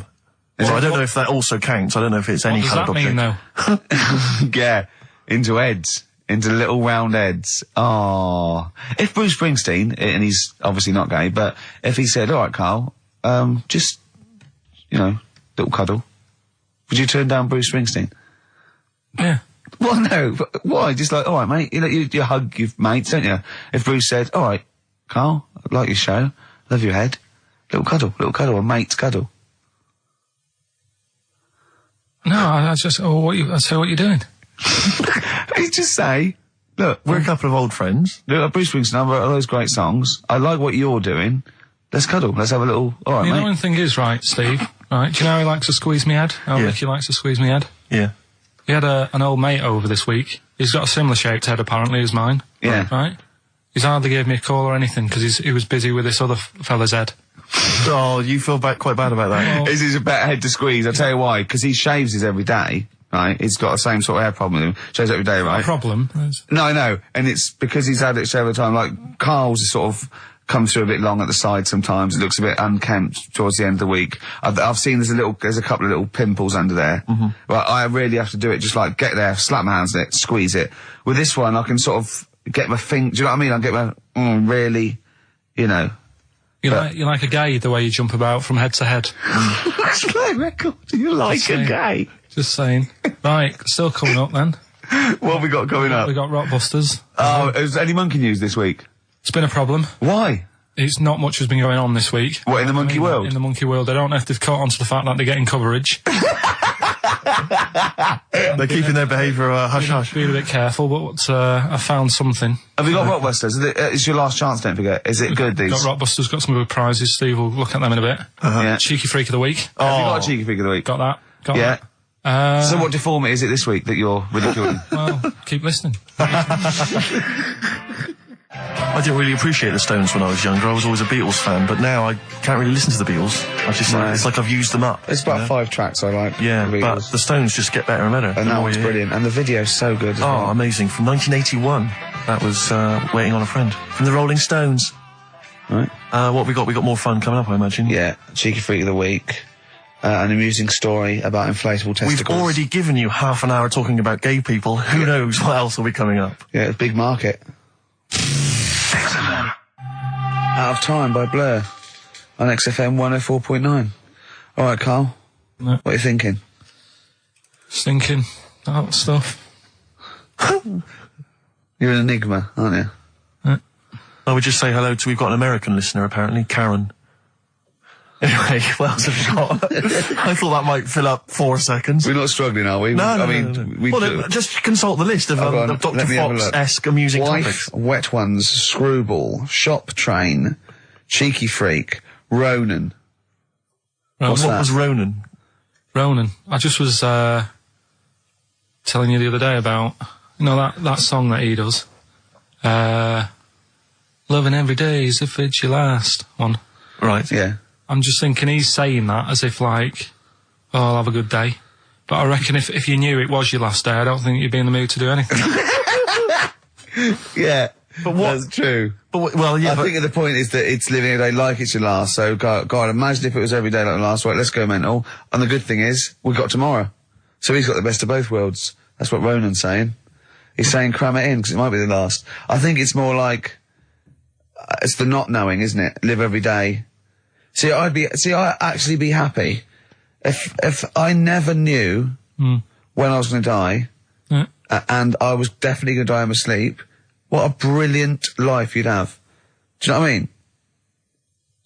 I don't know if that also counts. I don't know if it's any coloured object. What does that mean, though? Yeah, into heads. Into little round heads. Oh. If Bruce Springsteen, and he's obviously not gay, but if he said, alright, Karl, just, you know, little cuddle, would you turn down Bruce Springsteen? Yeah. Well, no, but why? Just like, alright, mate, you hug your mates, don't you? If Bruce said, alright, Karl, I like your show, love your head, little cuddle, a mate's cuddle. No, I just, I say what you're doing. You just say, look, We're a couple of old friends. look, Bruce Springsteen, I've wrote all those great songs, I like what you're doing, let's cuddle, let's have a little, alright, The mate. annoying thing is, right, Steve, right, do you know how he likes to squeeze me head? How Yeah. Ricky likes to squeeze me head? Yeah. He had an old mate over this week. He's got a similar shaped head, apparently, as mine. Yeah. Right? He's hardly gave me a call or anything, because he was busy with this other fella's head. Oh, you feel quite bad about that. This is a better head to squeeze, I'll tell you why, because he shaves his every day, right? He's got the same sort of hair problem with him, shaves every day, right? Problem. No, I know, and it's because he's had it shaved every time, like, Carl's is sort of comes through a bit long at the side sometimes, it looks a bit unkempt towards the end of the week. I've seen there's a couple of little pimples under there, but I really have to do it, just like, get there, slap my hands on it, squeeze it. With this one, I can sort of get my finger, do you know what I mean? I get my, really, you know. You're like a gay, the way you jump about from head to head. That's my record. You're like a saying. gay. Just saying. Right, still coming up then. What have we got coming up? We got Rockbusters. Oh, is any monkey news this week? It's been a problem. Why? It's not much has been going on this week. What, in the monkey world? In the monkey world. I don't know if they've caught on to the fact that they're getting coverage. They're keeping their behaviour hush-hush. Be a bit careful, but I found something. Have you got Rockbusters? It's your last chance, don't forget. Is it good, these? Got Rockbusters, got some good prizes. Steve will look at them in a bit. Yeah. Cheeky Freak of the Week. Have you got a cheeky freak of the week? Got that. Got Yeah. that. So what deformity is it this week that you're ridiculing? Well, keep listening. I didn't really appreciate the Stones when I was younger. I was always a Beatles fan, but now I can't really listen to the Beatles. It's like I've used them up. It's about you know? 5 tracks I like. Yeah, the but Beatles. the Stones just get better and better. And that one's brilliant. And the video's so good as Oh, well. amazing. From 1981. That was Waiting on a Friend. From the Rolling Stones. Right. What have we got? We got more fun coming up, I imagine. Yeah, cheeky freak of the week. An amusing story about inflatable testicles. We've already given you half an hour talking about gay people. Who knows what else will be coming up? Yeah, a big market. XFM. Out of Time by Blur on XFM 104.9. All right, Karl. No. What are you thinking? Stinking. That stuff. You're an enigma, aren't you? I would just say hello to, we've got an American listener apparently, Karen. Anyway, what else have we got? I thought that might fill up 4 seconds. We're not struggling, are we? No, I no, mean, no, no. we Well, do. then, just consult the list of Hold on, Dr. let me have a look. Fox-esque amusing Wife, topics. Wet Ones, Screwball, Shop Train, Cheeky Freak, Ronan. What that? was Ronan? Ronan. I just was telling you the other day about, you know, that song that he does. Loving Every Day as if it's your last one. Right. Yeah. I'm just thinking he's saying that as if like, oh, I'll have a good day. But I reckon if you knew it was your last day, I don't think you'd be in the mood to do anything. Yeah. But what- That's true. But, well, yeah, I but think the point is that it's living a day like it's your last. So, God, imagine if it was every day like the last. Right, let's go mental. And the good thing is, we've got tomorrow. So he's got the best of both worlds. That's what Ronan's saying. He's saying cram it in, because it might be the last. I think it's more like, it's the not knowing, isn't it? Live every day. I'd actually be happy if I never knew when I was going to die, and I was definitely going to die in my sleep. What a brilliant life you'd have. Do you know what I mean?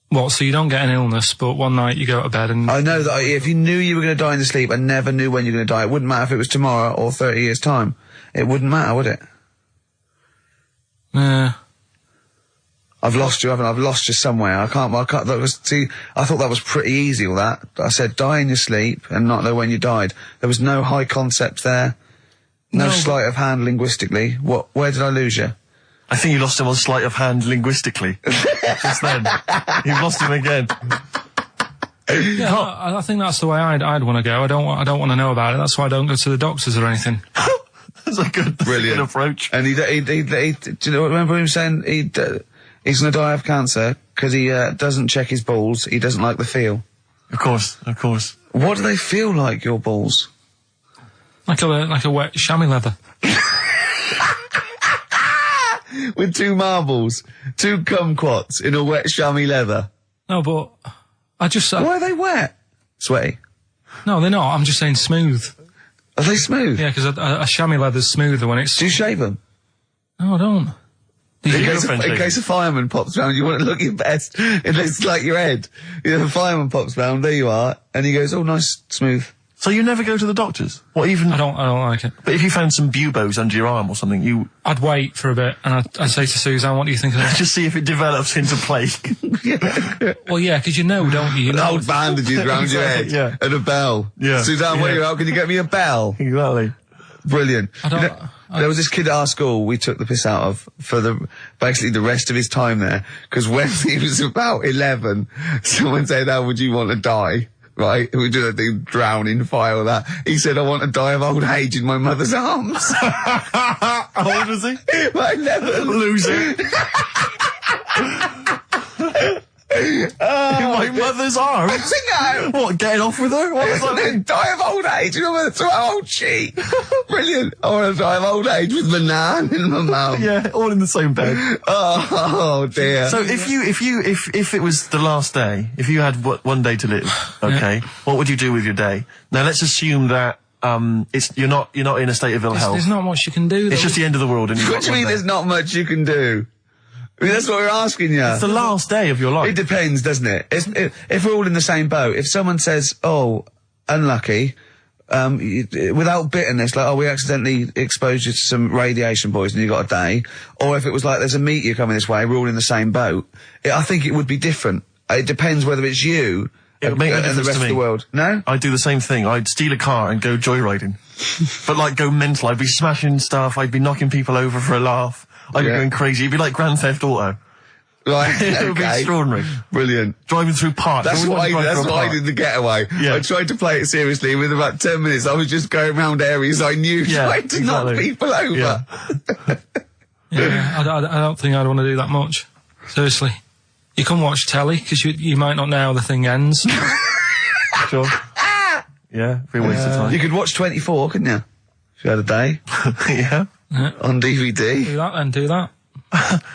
What, so you don't get an illness, but one night you go to bed and... I know that if you knew you were going to die in your sleep and never knew when you're going to die, it wouldn't matter if it was tomorrow or 30 years' time. It wouldn't matter, would it? Yeah. I've lost you, haven't I? I've lost you somewhere. I thought that was pretty easy, all that. I said die in your sleep and not know when you died. There was no high concept there. No sleight of hand linguistically. Where did I lose you? I think you lost him on sleight of hand linguistically. Just then. You've lost him again. Yeah, I think that's the way I'd want to go. I don't want to know about it. That's why I don't go to the doctors or anything. That's a good, brilliant approach. And he do you know, remember him saying he's going to die of cancer because he doesn't check his balls. He doesn't like the feel. Of course. What do they feel like, your balls? Like a wet chamois leather. With 2 marbles, 2 kumquats in a wet chamois leather. No, but I just... Why are they wet? Sweaty? No, they're not. I'm just saying smooth. Are they smooth? Yeah, because a chamois leather's smoother when it's... Do you shave them? No, I don't. In case a fireman pops round, you want to look your best. It looks like your head. You know, a fireman pops round, there you are, and he goes, oh, nice, smooth. So you never go to the doctors? What, even... I don't like it. But if you found some buboes under your arm or something, I'd wait for a bit, and I'd say to Suzanne, what do you think of this? Just see if it develops into plague. Well, yeah, because you know, don't you? Old bandages round your head. Yeah. And a bell. Yeah. Suzanne, where are you out? Can you get me a bell? Exactly. Brilliant. There was this kid at our school we took the piss out of for basically the rest of his time there, because when he was about 11, someone said, how would you want to die? Right? We do that thing, drowning, fire, all that. He said, I want to die of old age in my mother's arms. How old was he? My 11. Loser. In my mother's arms? No. What, getting off with her? What was that? Die of old age. You know, so old she. Brilliant. I want to die of old age with my nan and my mum. Yeah, all in the same bed. Oh dear. So if it was the last day, if you had one day to live, okay, what would you do with your day? Now let's assume that you're not in a state of ill health. There's not much you can do. It's just the end of the world. And What do you mean there's not much you can do? I mean, that's what we're asking you. It's the last day of your life. It depends, doesn't it? If we're all in the same boat, if someone says, oh, unlucky, without bitterness, like, oh, we accidentally exposed you to some radiation poison, you got a day, or if it was like, there's a meteor coming this way, we're all in the same boat, I think it would be different. It depends whether it's you It would make no and the difference rest to of me. the world. No? I'd do the same thing. I'd steal a car and go joyriding. But like go mental. I'd be smashing stuff. I'd be knocking people over for a laugh. I'd be going crazy. It'd be like Grand Theft Auto. Right, It would be extraordinary. Brilliant. Driving through parks. That's what I did the getaway. Yeah. I tried to play it seriously. Within about 10 minutes, I was just going around areas I knew, trying to knock people over. Yeah. Yeah, I don't think I'd want to do that much. Seriously. You can watch telly, because you might not know how the thing ends. Sure. Yeah, be a waste of time. You could watch 24, couldn't you? If you had a day. Yeah. On DVD. Do that then, do that.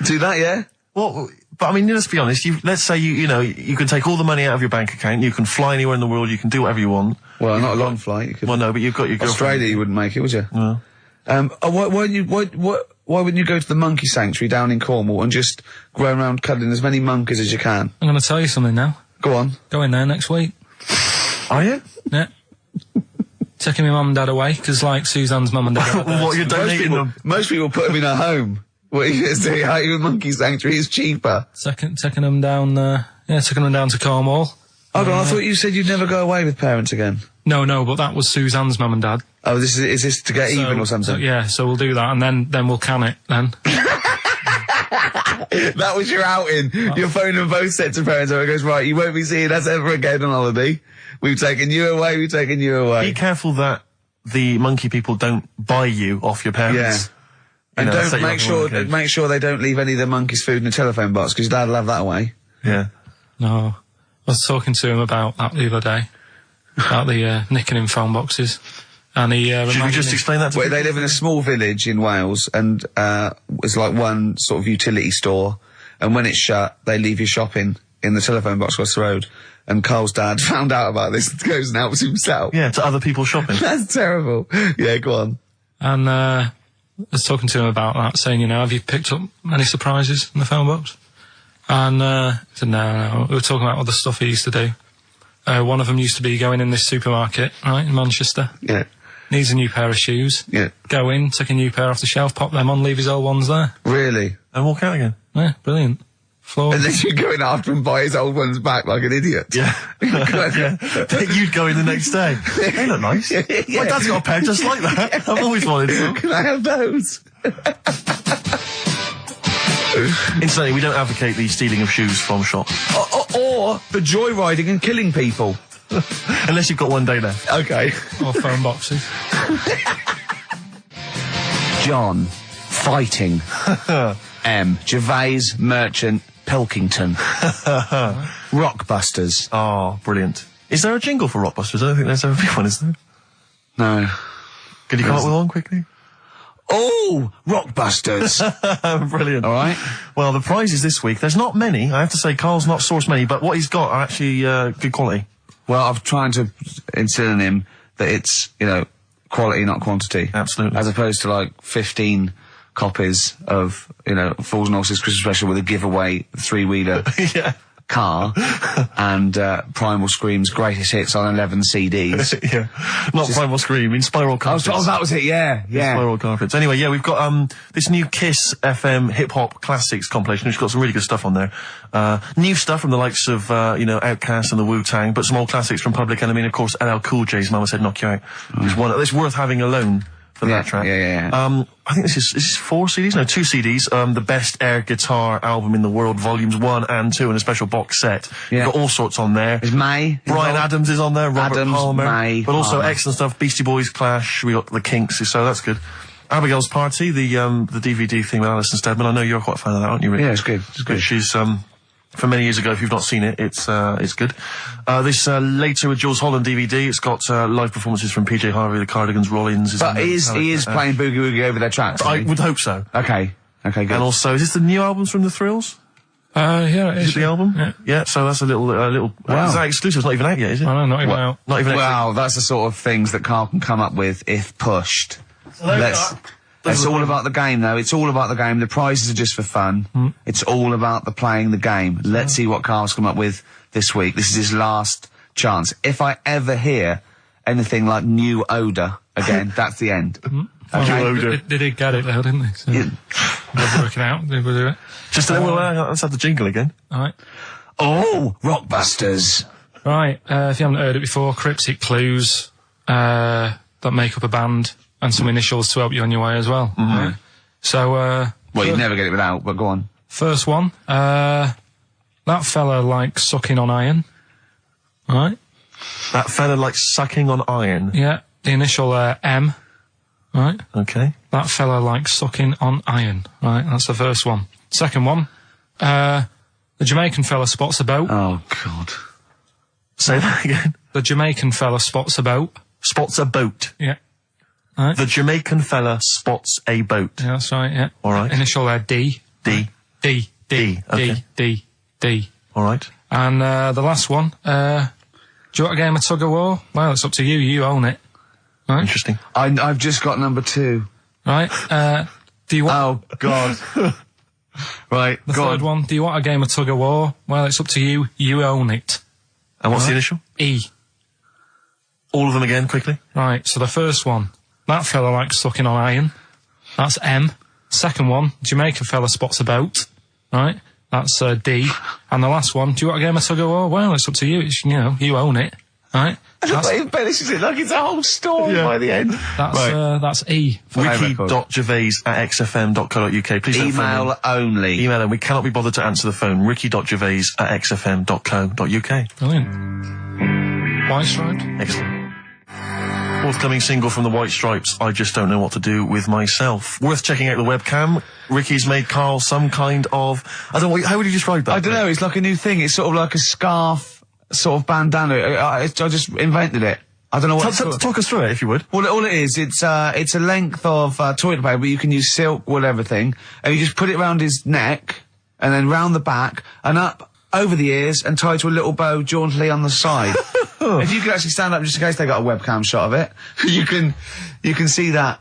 Do that, yeah? Well, but I mean, let's be honest. Let's say you can take all the money out of your bank account. You can fly anywhere in the world. You can do whatever you want. Well, not a long flight. You could. Well, no, but you've got your girlfriend. Australia, you wouldn't make it, would you? No. Why wouldn't you go to the monkey sanctuary down in Cornwall and just go around cuddling as many monkeys as you can? I'm going to tell you something now. Go on. Go in there next week. Are you? Yeah. Taking my mum and dad away, because like Suzanne's mum and dad. What, you're donating them? Most people put them in a home. What are you going to say? How you a monkey sanctuary is cheaper. Taking them down, taking them down to Cornwall. Hold on, I thought you said you'd never go away with parents again. No, but that was Suzanne's mum and dad. Oh, is this to get even or something? So we'll do that, and then we'll can it, then. That was your outing. You're phoning both sets of parents over. It goes, right, you won't be seeing us ever again on holiday. We've taken you away, Be careful that the monkey people don't buy you off your parents. Yeah. And don't make sure they don't leave any of the monkeys' food in the telephone box, because Dad will have that away. Yeah. No. I was talking to him about that the other day. About the nicking in phone boxes. And he Should we just explain that to Well, people? they live in a small village in Wales, and it's like one sort of utility store, and when it's shut, they leave your shopping in the telephone box across the road. And Carl's dad found out about this and goes and helps himself. Yeah, to other people shopping. That's terrible. Yeah, go on. And I was talking to him about that, saying, you know, have you picked up any surprises in the phone box? And he said, no. We were talking about other stuff he used to do. One of them used to be going in this supermarket, right, in Manchester. Yeah. Needs a new pair of shoes. Yeah. Go in, take a new pair off the shelf, pop them on, leave his old ones there. Really? And walk out again. Yeah, brilliant. Floor. And then you go in after and buy his old ones back like an idiot. Yeah. Yeah. You'd go in the next day. They look nice. Yeah. My dad's got a pair just like that. I've always wanted some. Can I have those? Incidentally, we don't advocate the stealing of shoes from shops. Or the joyriding and killing people. Unless you've got one day left. Okay. Or phone boxes. John. Fighting. M. Gervais, Merchant, Pilkington. Rockbusters. Oh, brilliant. Is there a jingle for Rockbusters? I don't think there's ever been one, is there? No. Could you come up with one quickly? Oh, Rockbusters. Brilliant. All right. Well, the prizes this week, there's not many. I have to say, Carl's not sourced many, but what he's got are actually good quality. Well, I'm trying to instill in him that it's, you know, quality, not quantity. Absolutely. As opposed to, like, 15 copies of, you know, Fools and Horses Christmas Special with a giveaway three-wheeler Yeah. car and Primal Scream's greatest hits on 11 CDs. Yeah. Not Primal Scream, in Spiral Carpets. Oh, that was it, yeah. Spiral Carpets. Anyway, yeah, we've got this new Kiss FM hip-hop classics compilation, which has got some really good stuff on there. New stuff from the likes of, you know, Outkast and the Wu-Tang, but some old classics from Public Enemy, and of course LL Cool J's Mama Said Knock You Out. It's worth having alone for that track. Yeah. I think this is 4 CDs? No, 2 CDs. The Best Air Guitar Album in the World, Volumes 1 and 2, and a special box set. Yeah. You've got all sorts on there. Is May? Brian Adams is on there, Robert Adams, Palmer. May, but also Palmer. excellent stuff. Beastie Boys, Clash, we got the Kinks, so that's good. Abigail's Party, the DVD thing with Alison Steadman. I know you're quite a fan of that, aren't you, Rick? Yeah, it's good. It's good. She's, from many years ago, if you've not seen it, it's good. This, Later with Jules Holland DVD, it's got, live performances from PJ Harvey, the Cardigans, Rollins. But he is playing Boogie Woogie over their tracks. I would hope so. Okay, good. And also, is this the new albums from The Thrills? Yeah, it Is is. it the album? Yeah. Yeah, so that's a little, Wow. Is that exclusive? It's not even out yet, is it? I know, not even out. Not even out. Well, that's the sort of things that Carl can come up with if pushed. It's all about the game, though. It's all about the game. The prizes are just for fun. It's all about the playing the game. Let's see what Carl's come up with this week. This is his last chance. If I ever hear anything like New Odour again, that's the end. Okay? They did get it though, didn't they? So they're working out. They will do it. Just let's have the jingle again. Alright. Oh, Rockbusters. Right, if you haven't heard it before, cryptic clues that make up a band and some initials to help you on your way as well. Right? So, Well, you'd never get it without, but go on. first one, that fella likes sucking on iron. Right? That fella likes sucking on iron. Yeah, the initial M. Right? Okay. That fella likes sucking on iron. Right, that's the first one. Second one, the Jamaican fella spots a boat. Oh, God. Say that again. The Jamaican fella spots a boat. Spots a boat. Yeah. Right. The Jamaican fella spots a boat. Yeah, that's right, yeah. All right. Initial D. D. D. Okay. D. All right. And the last one, do you want a game of tug of war? Well, it's up to you. You own it. Right? Interesting. I've just got number 2. Right. Do you want... Oh, God. Right, the go third on. one, do you want a game of tug of war? Well, it's up to you. You own it. And what's the initial? E. All of them again, quickly. Right, so the first one, that fella likes sucking on iron. That's M. Second one, Jamaican fella spots a boat. Right, that's D. And the last one, do you want a game of tug of war? Well, it's up to you. It's, you know, you own it. Right? He embellishes it like it's a whole story by the end. That's E. Ricky.gervais@xfm.co.uk. Please don't phone Email in. only. Email and we cannot be bothered to answer the phone. Ricky.gervais@xfm.co.uk. Brilliant. White striped. Excellent. Forthcoming single from the White Stripes, I Just Don't Know What to Do With Myself. Worth checking out the webcam. Ricky's made Carl some kind of... I don't know, how would you describe that? I don't know, it's like a new thing. It's sort of like a scarf, sort of bandana. I just invented it. I don't know what it's called. Talk us through it, if you would. Well, all it is, it's a length of toilet paper, but you can use silk, wool, everything, and you just put it around his neck, and then round the back, and up over the ears, and tied to a little bow jauntily on the side. If you could actually stand up, just in case they got a webcam shot of it, you can see that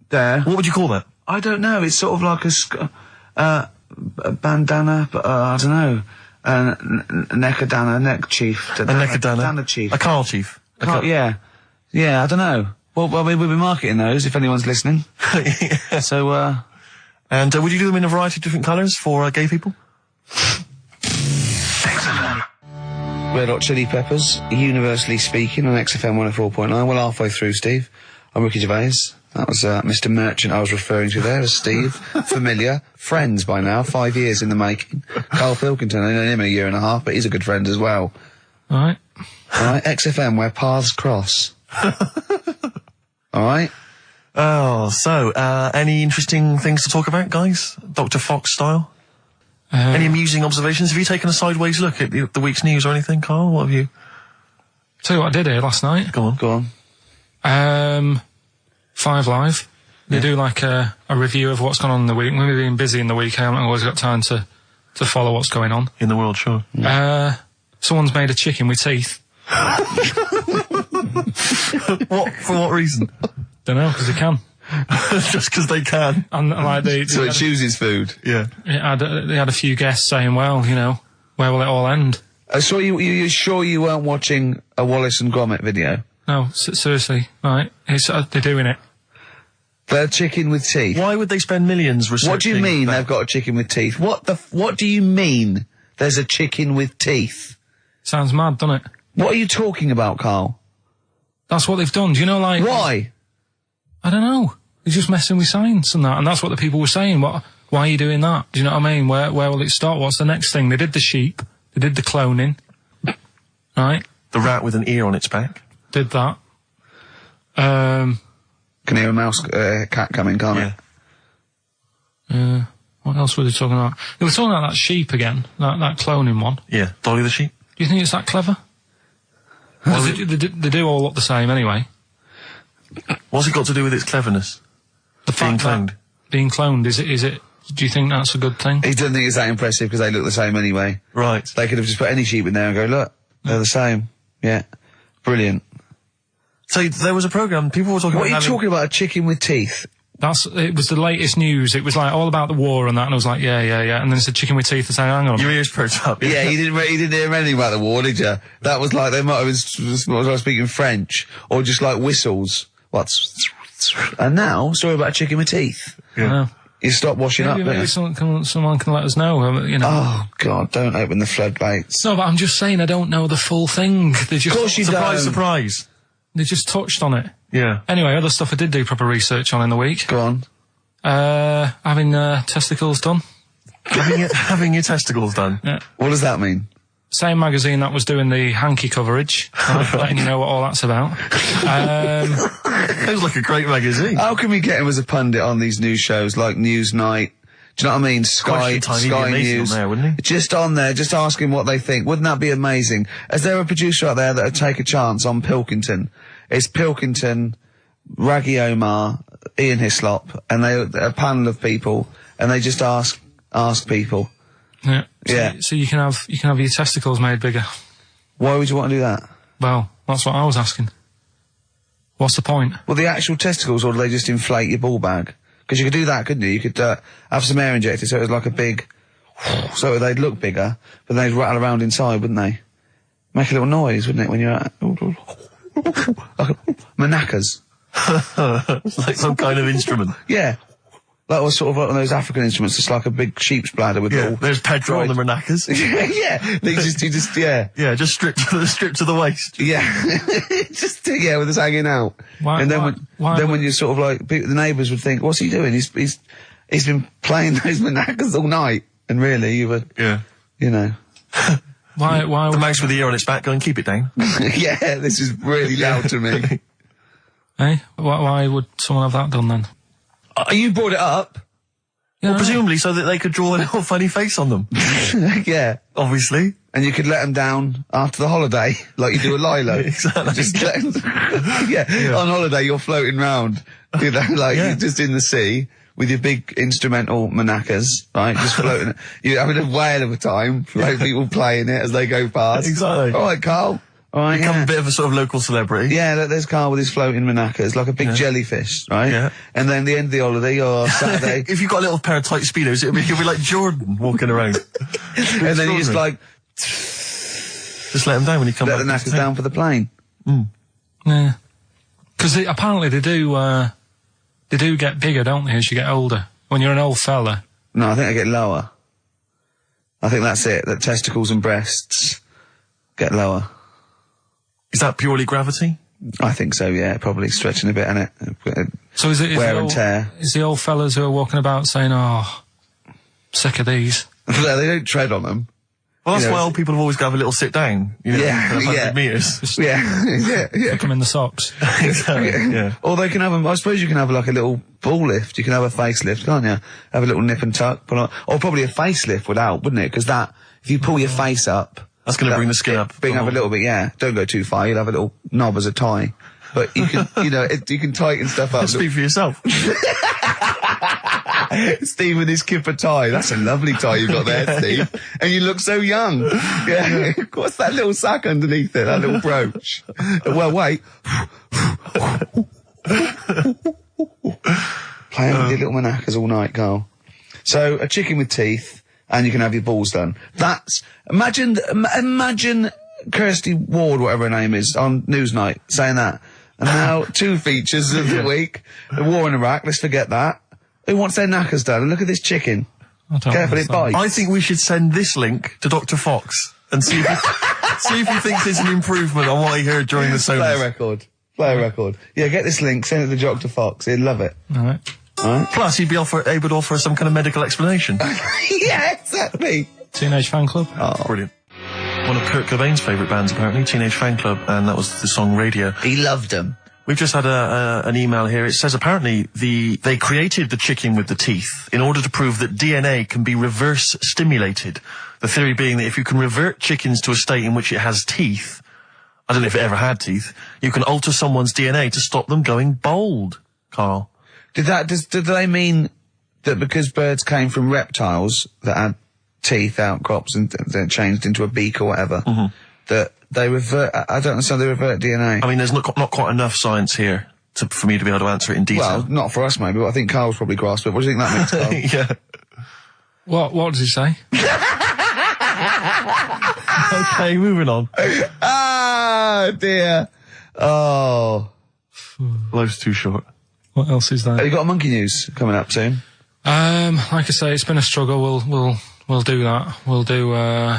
there. What would you call that? I don't know, it's sort of like a bandana, but I don't know. Neckadana, neck chief. A neckadana? Chief. A Karl chief? Yeah. Yeah, I don't know. Well, we'll be marketing those if anyone's listening. Yeah. So, And would you do them in a variety of different colours for gay people? XFM. Red Hot Chili Peppers, universally speaking, on XFM 104.9. Well, halfway through, Steve. I'm Ricky Gervais. That was Mr. Merchant I was referring to there as Steve. Familiar. Friends by now, 5 years in the making. Karl Pilkington, I know him a year and a half, but he's a good friend as well. Alright. Alright, XFM, where paths cross. Alright? Oh, so, any interesting things to talk about, guys? Dr. Fox style? Any amusing observations? Have you taken a sideways look at the week's news or anything, Karl? What have you... Tell you what I did here last night. Go on. Go on. 5 Live. They do like a review of what's gone on in the week. When we've been busy in the week, I haven't always got time to follow what's going on. In the world, sure. Someone's made a chicken with teeth. What? For what reason? Don't know, because they can. Just because they can. And like So it chooses food. Yeah. they had a few guests saying, well, you know, where will it all end? So you're sure you weren't watching a Wallace and Gromit video? No, seriously, right? They're doing it. They're chicken with teeth. Why would they spend millions researching... What do you mean they've got a chicken with teeth? What do you mean there's a chicken with teeth? Sounds mad, doesn't it? What are you talking about, Karl? That's what they've done. Do you know, like... Why? I don't know. They're just messing with science and that, and that's what the people were saying. Why are you doing that? Do you know what I mean? Where will it start? What's the next thing? They did the sheep. They did the cloning. Right? The rat with an ear on its back. Did that. Can hear a mouse, cat coming, can't it? What else were they talking about? They were talking about that sheep again, that cloning one. Yeah. Dolly the sheep. Do you think it's that clever? They do all look the same anyway. What's it got to do with its cleverness? The Being fact that cloned. Being cloned, is it, do you think that's a good thing? He doesn't think it's that impressive because they look the same anyway. Right. They could have just put any sheep in there and go, look, they're the same. Yeah. Brilliant. So there was a programme, people were talking What about are you talking about, a chicken with teeth? It was the latest news. It was like all about the war and that, and I was like, yeah. And then it's a chicken with teeth. I said, hang on. Your ears perked up. Yeah, he didn't hear anything about the war, did you? That was like, they might have been speaking French, or just like whistles. And now, story about a chicken with teeth. Yeah. You stop washing up, Maybe someone can let us know, you know. Oh, God, don't open the floodgates. No, but I'm just saying I don't know the full thing. They just, Of course you Surprise, don't. surprise. They just touched on it. Yeah. Anyway, other stuff I did do proper research on in the week. Go on. Having testicles done. Having your testicles done. Yeah. What does that mean? Same magazine that was doing the hanky coverage, letting you know what all that's about. Sounds like a great magazine. How can we get him as a pundit on these news shows like Newsnight? Do you know what I mean? Sky News. On there, wouldn't he? Just on there, just ask him what they think. Wouldn't that be amazing? Is there a producer out there that would take a chance on Pilkington? It's Pilkington, Raggy Omar, Ian Hislop, and a panel of people, and they just ask people. Yeah. Yeah. So you can have your testicles made bigger. Why would you want to do that? Well, that's what I was asking. What's the point? Well, the actual testicles, or do they just inflate your ball bag? Because you could do that, couldn't you? You could have some air injected so it was like a big... So they'd look bigger, but they'd rattle around inside, wouldn't they? Make a little noise, wouldn't it, when you're at... Like maracas. Like some kind of instrument. Yeah. That was sort of like one of those African instruments, just like a big sheep's bladder with all... There's Pedro on the maracas. Yeah. They just, yeah. Yeah, just stripped to the waist. Yeah. Just, yeah, with us hanging out. Why- and then why when you sort of like, the neighbours would think, what's he doing? He's been playing those maracas all night. And really, you were, you know. Why The mouse with the ear on its back going, keep it down. Yeah, this is really loud to me. Eh? Why would someone have that done then? You brought it up. Yeah, Presumably so that they could draw a little funny face on them. Yeah. Obviously. And you could let them down after the holiday, like you do a Lilo. Exactly. Just let 'em- yeah. On holiday, you're floating round, you know, like you're just in the sea with your big instrumental manakas, right? Just floating. You're having a whale of a time. People playing it as they go past. Exactly. All right, Carl. All right, Become a bit of a sort of local celebrity. Yeah, look, there's Carl with his floating manakas, like a big jellyfish, right? Yeah. And then the end of the holiday, or Saturday. If you've got a little pair of tight speedos, you'll be like Jordan walking around. And then you just like, just let them down when you come let back. the knackers down for the plane. Yeah. Because apparently they do get bigger, don't they, as you get older? When you're an old fella. No, I think they get lower. I think that's it, that testicles and breasts get lower. Is that purely gravity? I think so, yeah, probably stretching a bit, innit? So is it wear and tear? Is the old fellas who are walking about saying, "Oh, sick of these"? No, they don't tread on them. Well, that's why old people have always got to have a little sit down. You know, Yeah, 100 metres. Yeah. Stick them in the socks. Exactly. Yeah. Or they can have I suppose you can have like a little ball lift. You can have a facelift, can't you? Have a little nip and tuck. Or probably a facelift would help, wouldn't it? Because if you pull your face up, That's going to bring the skin up. Bring up a little bit, yeah. Don't go too far. You'll have a little knob as a tie. But you can, you can tighten stuff up. Speak for yourself. Steve with his kipper tie. That's a lovely tie you've got there, Steve. And you look so young. Yeah. What's that little sack underneath it? That little brooch. Well, wait. Playing with your little manakas all night, Carl. So, a chicken with teeth, and you can have your balls done. Imagine Kirsty Ward, whatever her name is, on Newsnight, saying that. And now, 2 features of the week. The war in Iraq, let's forget that. Who wants their knackers done? And look at this chicken. Careful, it bites. I think we should send this link to Dr. Fox and see if he thinks there's an improvement on what he heard during the Play Sony. a record. Yeah, get this link, send it to Dr. Fox. He'd love it. All right. Plus, he'd be able to offer some kind of medical explanation. Yeah, exactly. Teenage Fan Club. Oh, Brilliant. One of Kurt Cobain's favourite bands, apparently, Teenage Fan Club, and that was the song Radio. he loved them. We've just had an email here. It says apparently they created the chicken with the teeth in order to prove that DNA can be reverse stimulated. The theory being that if you can revert chickens to a state in which it has teeth, I don't know if it ever had teeth, you can alter someone's DNA to stop them going bald, Carl. Did they mean that because birds came from reptiles that had teeth, outcrops, and then changed into a beak or whatever, that they revert? I don't understand. They revert DNA. I mean, there's not quite enough science here for me to be able to answer it in detail. Well, not for us maybe, but I think Carl's probably grasped it. What do you think that means, Carl? Yeah. What does he say? Okay, moving on. Ah, dear. Oh. Life's too short. What else is Have there? you got a monkey news coming up soon? Like I say, it's been a struggle. We'll do that. We'll do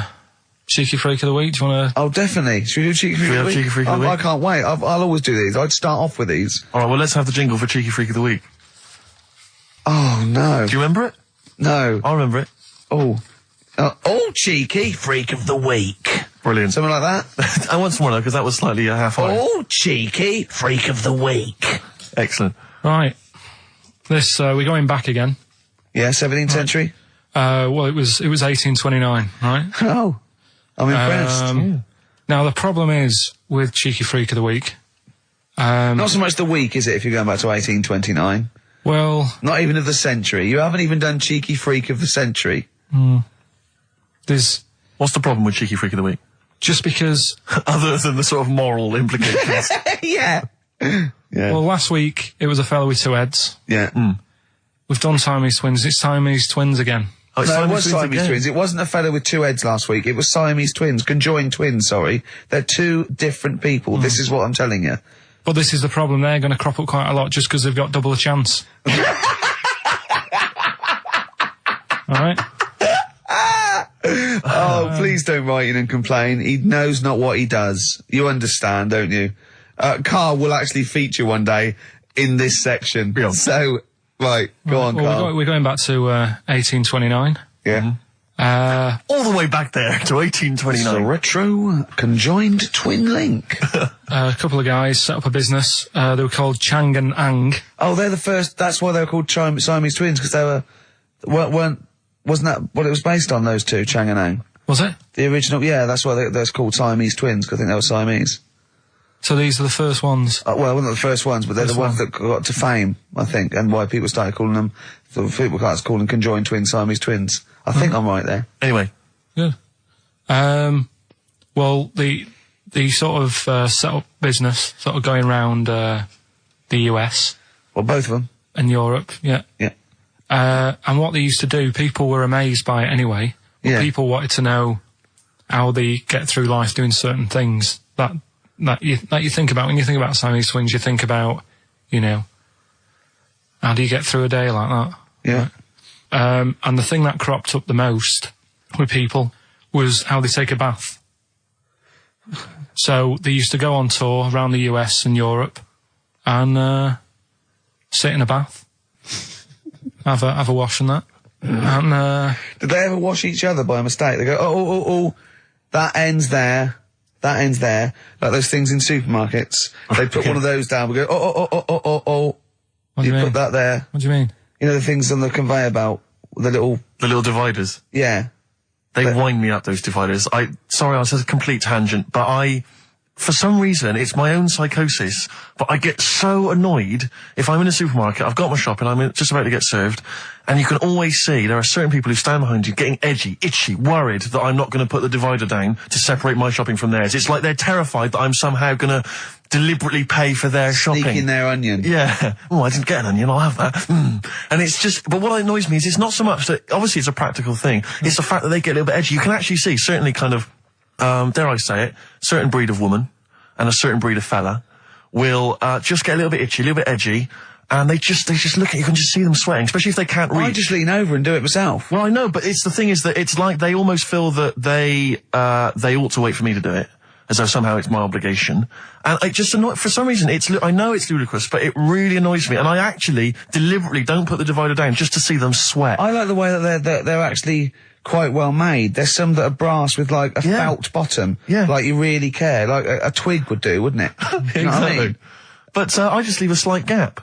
Cheeky Freak of the Week. Do you want to? Oh, definitely. Should we do Cheeky Freak of the Week? Cheeky Freak of the I Week? can't wait. I'll always do these. I'd start off with these. All right, well, let's have the jingle for Cheeky Freak of the Week. Oh, no. Do you remember it? No. I remember it. Oh, Cheeky Freak of the Week. Brilliant. Something like that? I want some more though, because that was slightly half-high. Oh, Cheeky Freak of the Week. Excellent. Right. This we're going back again. Yeah, 17th century? Well, it was 1829, right? Oh, I'm impressed. Now the problem is with Cheeky Freak of the Week. Not so much the week, is it, if you're going back to 1829? Well, Not even of the century. You haven't even done Cheeky Freak of the century. there's What's the problem with Cheeky Freak of the Week? just because. Other than the sort of moral implications. Yeah. Yeah. Well, last week it was a fellow with 2 heads. Yeah. We've done Siamese twins. It's Siamese twins again. Oh, it's No, it was Siamese again. twins. It wasn't a fellow with 2 heads last week. It was Siamese twins. Conjoined twins, sorry. They're 2 different people. This is what I'm telling you. But this is the problem. They're going to crop up quite a lot just because they've got double a chance. All right. Oh, please don't write in and complain. He knows not what he does. You understand, don't you? Carl will actually feature one day in this section. Yeah. So, right, go on, Well, Carl. we're going back to 1829. Yeah. All the way back there to It's a 1829. retro conjoined twin link. A couple of guys set up a business. They were called Chang and Ang. Oh, they're the first. That's why they were called Siamese twins, because they wasn't that what it was based on? Those 2, Chang and Ang. Was it? The original, yeah. That's why they're called Siamese twins, because I think they were Siamese. So these are the first ones. Well, not the first ones, but they're the ones that got to fame, I think, and why people started calling them. So people started calling them conjoined twins, Siamese twins. I think I'm right there. Anyway. Good. Well, the sort of set up business, sort of going around the US. Well, both of them. And Europe, yeah. Yeah. And what they used to do, people were amazed by it anyway. Yeah. People wanted to know how they get through life doing certain things that you think about. When you think about Siamese twins, you think about, you know, how do you get through a day like that? Yeah. Right? And the thing that cropped up the most with people was how they take a bath. So they used to go on tour around the US and Europe and sit in a bath, have a wash and that. And did they ever wash each other by mistake? They go, oh, that ends there. That ends there. Like those things in supermarkets. They put one of those down. We go, oh. What do you mean? Put that there. What do you mean? You know the things on the conveyor belt, the little dividers. Yeah. They wind me up, those dividers. Sorry, I was a complete tangent, but for some reason, it's my own psychosis, but I get so annoyed if I'm in a supermarket, I've got my shopping, I'm just about to get served, and you can always see there are certain people who stand behind you getting edgy, itchy, worried that I'm not going to put the divider down to seperate my shopping from theirs. It's like they're terrified that I'm somehow going to deliberately pay for their shopping. Sneak in their onion. Yeah. Oh, I didn't get an onion, I'll have that. And it's just, but what annoys me is it's not so much that, obviously it's a practical thing, it's the fact that they get a little bit edgy. You can actually see, certainly kind of, dare I say it, certain breed of woman and a certain breed of fella will just get a little bit itchy, a little bit edgy, and they just look at you, can just see them sweating, especially if they can't reach. I just lean over and do it myself. Well, I know, but the thing is that it's like they almost feel that they ought to wait for me to do it, as though somehow it's my obligation. And it just for some reason, I know it's ludicrous, but it really annoys me, and I actually deliberately don't put the divider down just to see them sweat. I like the way that they're actually quite well made. There's some that are brass with like a felt bottom. Yeah. Like you really care. Like a twig would do, wouldn't it? Exactly. You know what I mean? But I just leave a slight gap.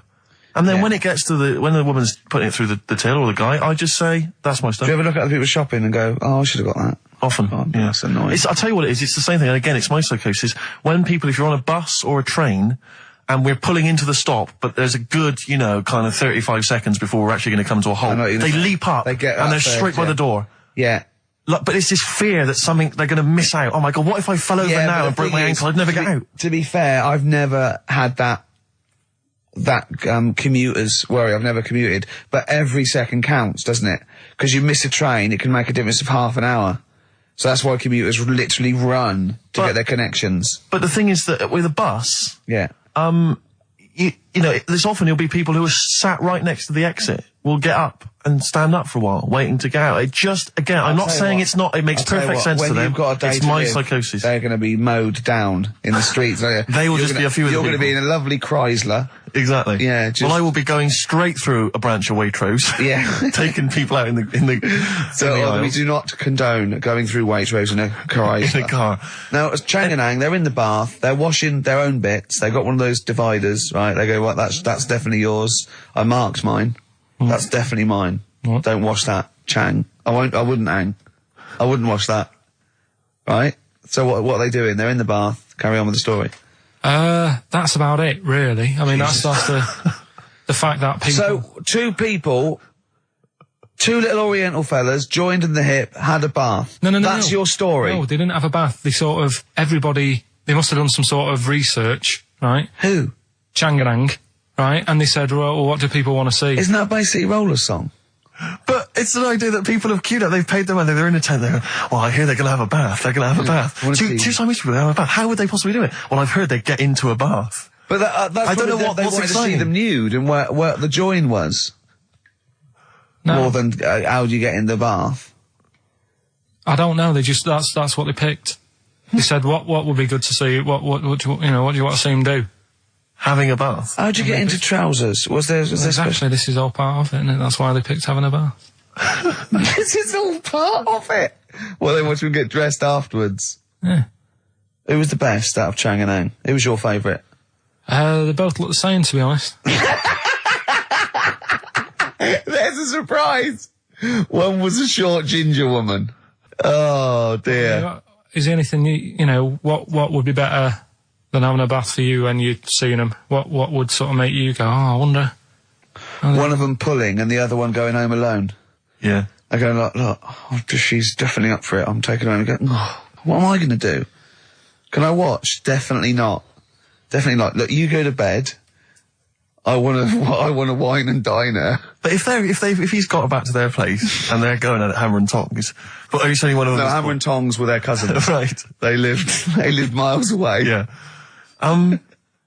And then when it gets to when the woman's putting it through the till or the guy, I just say, that's my stuff. Do you ever look at other people shopping and go, oh, I should have got that? Often. Oh, yeah. That's annoying. I'll tell you what it is, it's the same thing, and again, it's my psychosis. When people, if you're on a bus or a train, and we're pulling into the stop, but there's a good, kind of 35 seconds before we're actually going to come to a halt, they leap up, and they're straight by the door. Yeah. But it's this fear that they're going to miss out. Oh my God, what if I fell over now and broke my ankle? I'd never get out. To be fair, I've never had that commuter's worry. I've never commuted, but every second counts, doesn't it? Because you miss a train, it can make a difference of half an hour. So that's why commuters literally run to get their connections. But the thing is that with a bus, there's often there'll be people who are sat right next to the exit, will get up and stand up for a while, waiting to get out. It just, again, I'm not saying it's not, it makes perfect sense to them. It's my psychosis. They're going to be mowed down in the streets. They will just be a few of the You're going to be in a lovely Chrysler. Exactly. Yeah. Well, I will be going straight through a branch of Waitrose. Yeah. Taking people out in the we do not condone going through Waitrose in a Chrysler. In a car. Now, as Changanang, they're in the bath, they're washing their own bits, they've got one of those dividers, right? They go, that's definitely yours. I marked mine. That's definitely mine. What? Don't wash that, Chang. I wouldn't hang. I wouldn't wash that. Right? So what are they doing? They're in the bath. Carry on with the story. That's about it, really. I mean, that's the fact that people... So, two little Oriental fellas joined in the hip, had a bath. No. That's your story. No, they didn't have a bath. They they must have done some sort of research, right? Who? Changanang, right? And they said, well, what do people want to see? Isn't that basically Roller's song? But it's an idea that people have queued up. They've paid their money. They're in a tent. Well, I hear they're going to have a bath. They're going to have a bath. Two Siamese people have a bath. How would they possibly do it? Well, I've heard they get into a bath. But that's I don't know they what's wanted to see exciting. them nude and where the join was. No. More than how do you get in the bath? I don't know. They just that's what they picked. They said what would be good to see. What do you want to see them do? Having a bath. How'd you get into trousers? Was there Exactly. This is all part of it, isn't it? That's why they picked having a bath. This is all part of it. Well, they want you to get dressed afterwards. Yeah. Who was the best out of Changanang? Who was your favourite? They both look the same, to be honest. There's a surprise. One was a short ginger woman. Oh dear. Is there anything what would be better than having a bath for you when you're seeing them? What would sort of make you go, I wonder? One of them pulling and the other one going home alone. Yeah. I go, look, she's definitely up for it. I'm taking her home and go, oh, what am I going to do? Can I watch? Definitely not. Definitely not. Look, you go to bed. I want to wine and dine her. But if he's got back to their place and they're going at hammer and tongs, but are you saying one of them? No, hammer and tongs were their cousins. Right. They lived miles away. Yeah.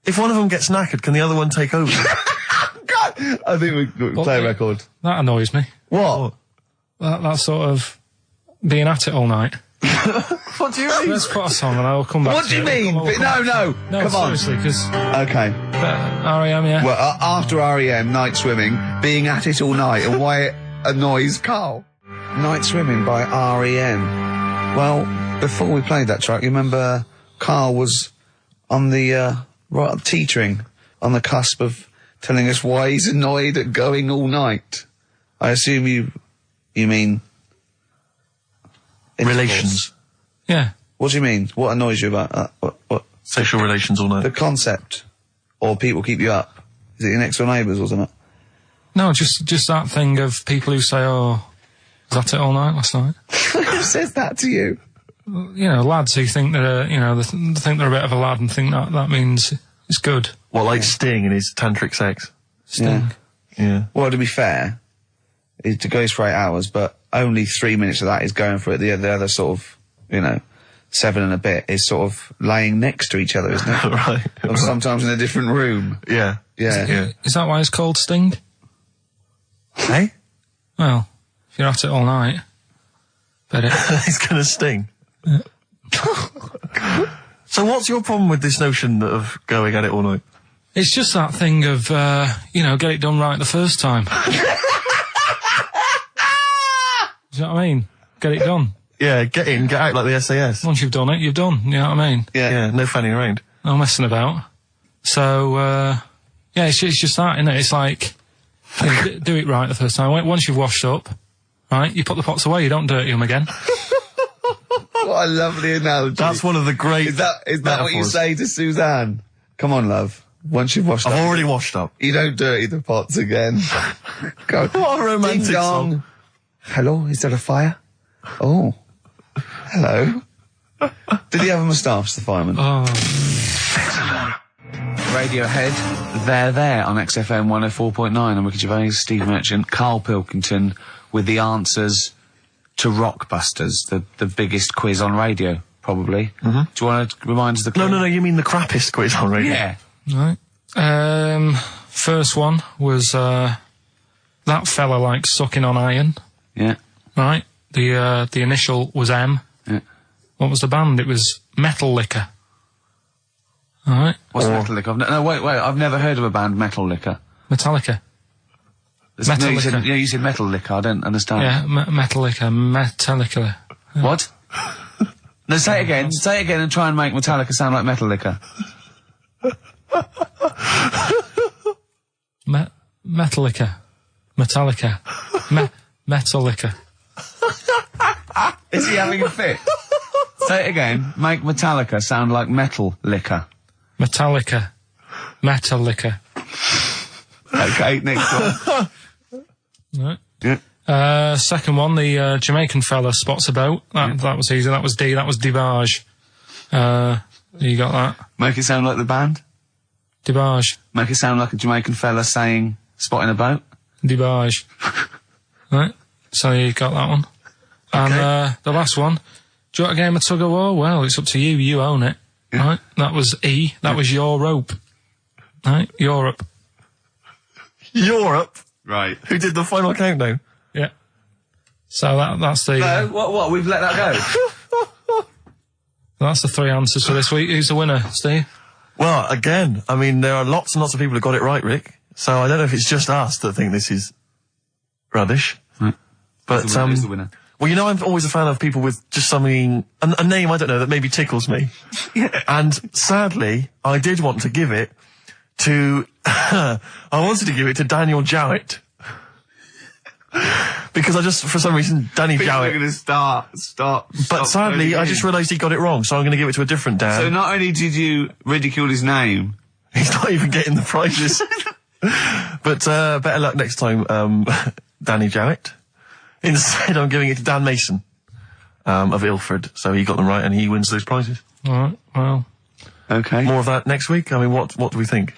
If one of them gets knackered, can the other one take over? God, I think we play a record. That annoys me. What? That sort of being at it all night. What do you mean? Let's put a song and I'll come back. What do you mean? No, come on. Seriously, because Okay. R.E.M. Yeah. Well, after REM, Night Swimming, being at it all night, and why it annoys Karl. Night Swimming by REM. Well, before we played that track, you remember Karl was on the, teetering, on the cusp of telling us why he's annoyed at going all night. I assume you mean... Relations. Yeah. What do you mean? What annoys you about that? What? Sexual relations all night. The concept. Or people keep you up. Is it your next door neighbours or something? No, just that thing of people who say, was that it all night last night? Who says that to you? You know, lads who think they're, they think they're a bit of a lad and think that means it's good. What, like Sting in his tantric sex? Sting. Yeah. Well, to be fair, it goes for 8 hours, but only 3 minutes of that is going for it. The other sort of, 7 and a bit is sort of laying next to each other, isn't it? Right. Or sometimes in a different room. Yeah. Yeah. Is that why it's called Sting? Hey? Well, if you're at it all night, bet it. It's gonna sting. Yeah. So what's your problem with this notion of going at it all night? It's just that thing of, get it done right the first time. Do you know what I mean? Get it done. Yeah, get in, get out like the SAS. Once you've done it, you've done. You know what I mean? Yeah, no fanning around. No messing about. So, it's just that, isn't it? It's like, do it right the first time. Once you've washed up, right, you put the pots away, you don't dirty them again. What a lovely analogy. That's one of the great Is that what you say to Suzanne? Come on, love. Once you've washed up. I've already washed up. You don't dirty the pots again. Go. What a romantic Ding dong. song. Hello, is there a fire? Oh. Hello. Did he have a moustache, the fireman? Oh. Radiohead, they're there on XFM 104.9. I'm Ricky Gervais, Steve Merchant, Karl Pilkington with the answers to Rockbusters, the biggest quiz on radio, probably. Mm-hmm. Do you want to remind us the quiz? No, you mean the crappiest quiz on radio? Yeah. Right. First one was, that fella likes sucking on iron. Yeah. Right. The initial was M. Yeah. What was the band? It was Metal Liquor. Alright. What's Metal Liquor? Wait, I've never heard of a band, Metal Liquor. Metallica. No, you said Metal Liquor, I don't understand. Yeah, Metal Liquor, Metallica. What? No, say it again and try and make Metallica sound like Metal Liquor. Metallica. Metallica. Metallica. Is he having a fit? Say it again. Make Metallica sound like Metal Liquor. Metallica. Metallica. Okay, next one. Right. Yeah. Second one, the Jamaican fella spots a boat. That was easy. That was D. That was Debage. You got that? Make it sound like the band. Debage. Make it sound like a Jamaican fella saying, spotting a boat. Debage. Right. So you got that one. And the last one, do you want a game of tug of war? Well, it's up to you. You own it. Yeah. Right. That was E. That was your rope. Right. Europe. Europe? Right. Who did the final countdown? Yeah. So that's the... No, what? We've let that go? That's the 3 answers for this week. Who's the winner, Steve? Well, again, I mean, there are lots and lots of people who got it right, Rick. So I don't know if it's just us that think this is rubbish. Right. But, who's the winner? Well, I'm always a fan of people with just something, a name, I don't know, that maybe tickles me. Yeah. And sadly, I did want to give it to, I wanted to give it to Daniel Jowett. Because I just, for some reason, Danny People are Jowett. going to stop. But sadly, I just realised he got it wrong, so I'm going to give it to a different Dan. So not only did you ridicule his name, He's not even getting the prizes. But better luck next time, Danny Jowett. Instead, I'm giving it to Dan Mason of Ilford. So he got them right, and he wins those prizes. All right, well. okay. More of that next week. I mean, what do we think?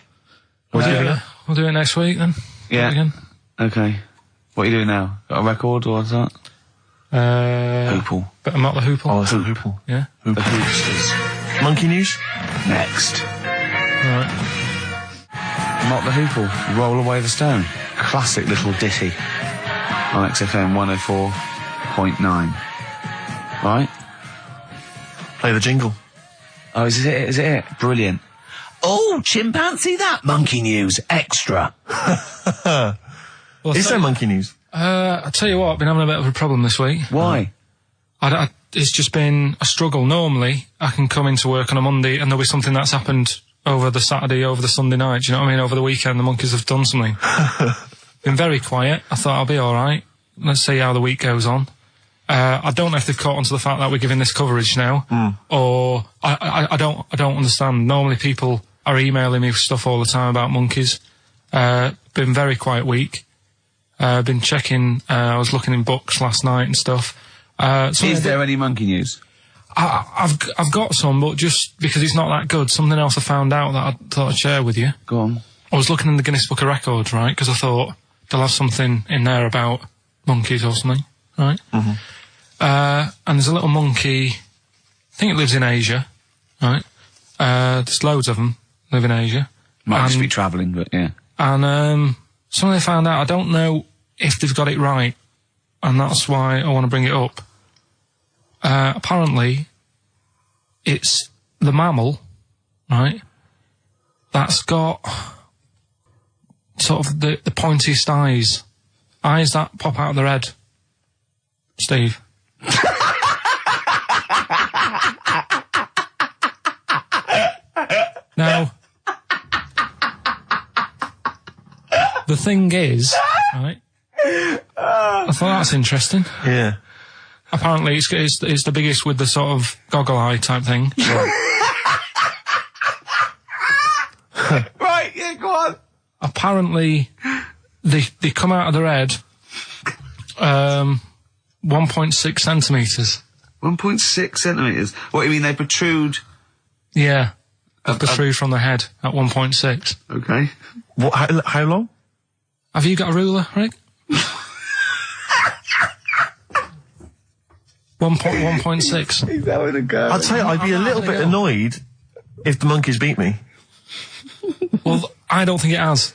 We'll do it next week then. Yeah. Again. Okay. What are you doing now? Got a record or what's that? Hoople. But I'm not the Hoople. Oh, it's a Hoople. Yeah. The Hoopsters. Monkey News? Next. Right. Not the Hoople. Roll Away the Stone. Classic little ditty on XFM 104.9. Right? Play the jingle. Oh, is it? Is it? Brilliant. Oh, chimpanzee that Monkey News extra. Well, Is there Monkey News? I tell you what, I've been having a bit of a problem this week. Why? It's just been a struggle. Normally, I can come into work on a Monday and there'll be something that's happened over the Saturday, over the Sunday night. Do you know what I mean? Over the weekend, the monkeys have done something. Been very quiet. I thought I'll be all right. Let's see how the week goes on. I don't know if they've caught on to the fact that we're giving this coverage now, or I don't understand. Normally, people are emailing me stuff all the time about monkeys. Been very quiet week. Been checking. I was looking in books last night and stuff. Is there any monkey news? I've got some, but just because it's not that good, something else I found out that I thought I'd share with you. Go on. I was looking in the Guinness Book of Records, right, because I thought they'll have something in there about monkeys or something, right? Mm-hmm. And there's a little monkey, I think it lives in Asia, right? There's loads of them live in Asia. Might just be travelling, but yeah. And something I found out, I don't know if they've got it right, and that's why I want to bring it up. Apparently, it's the mammal, right, that's got sort of the pointiest eyes that pop out of their head. Steve. Now, the thing is, right, I thought that's interesting. Yeah. Apparently, it's the biggest with the sort of goggle eye type thing. Right, yeah, go on. Apparently, they come out of their head 1.6 centimetres. 1.6 centimetres? What, you mean they protrude? Yeah. They protrude from the head at 1.6. Okay. What? How long? Have you got a ruler, Rick? 1.6. He's having a go. I'd say I'd be a little bit annoyed if the monkeys beat me. Well, I don't think it has.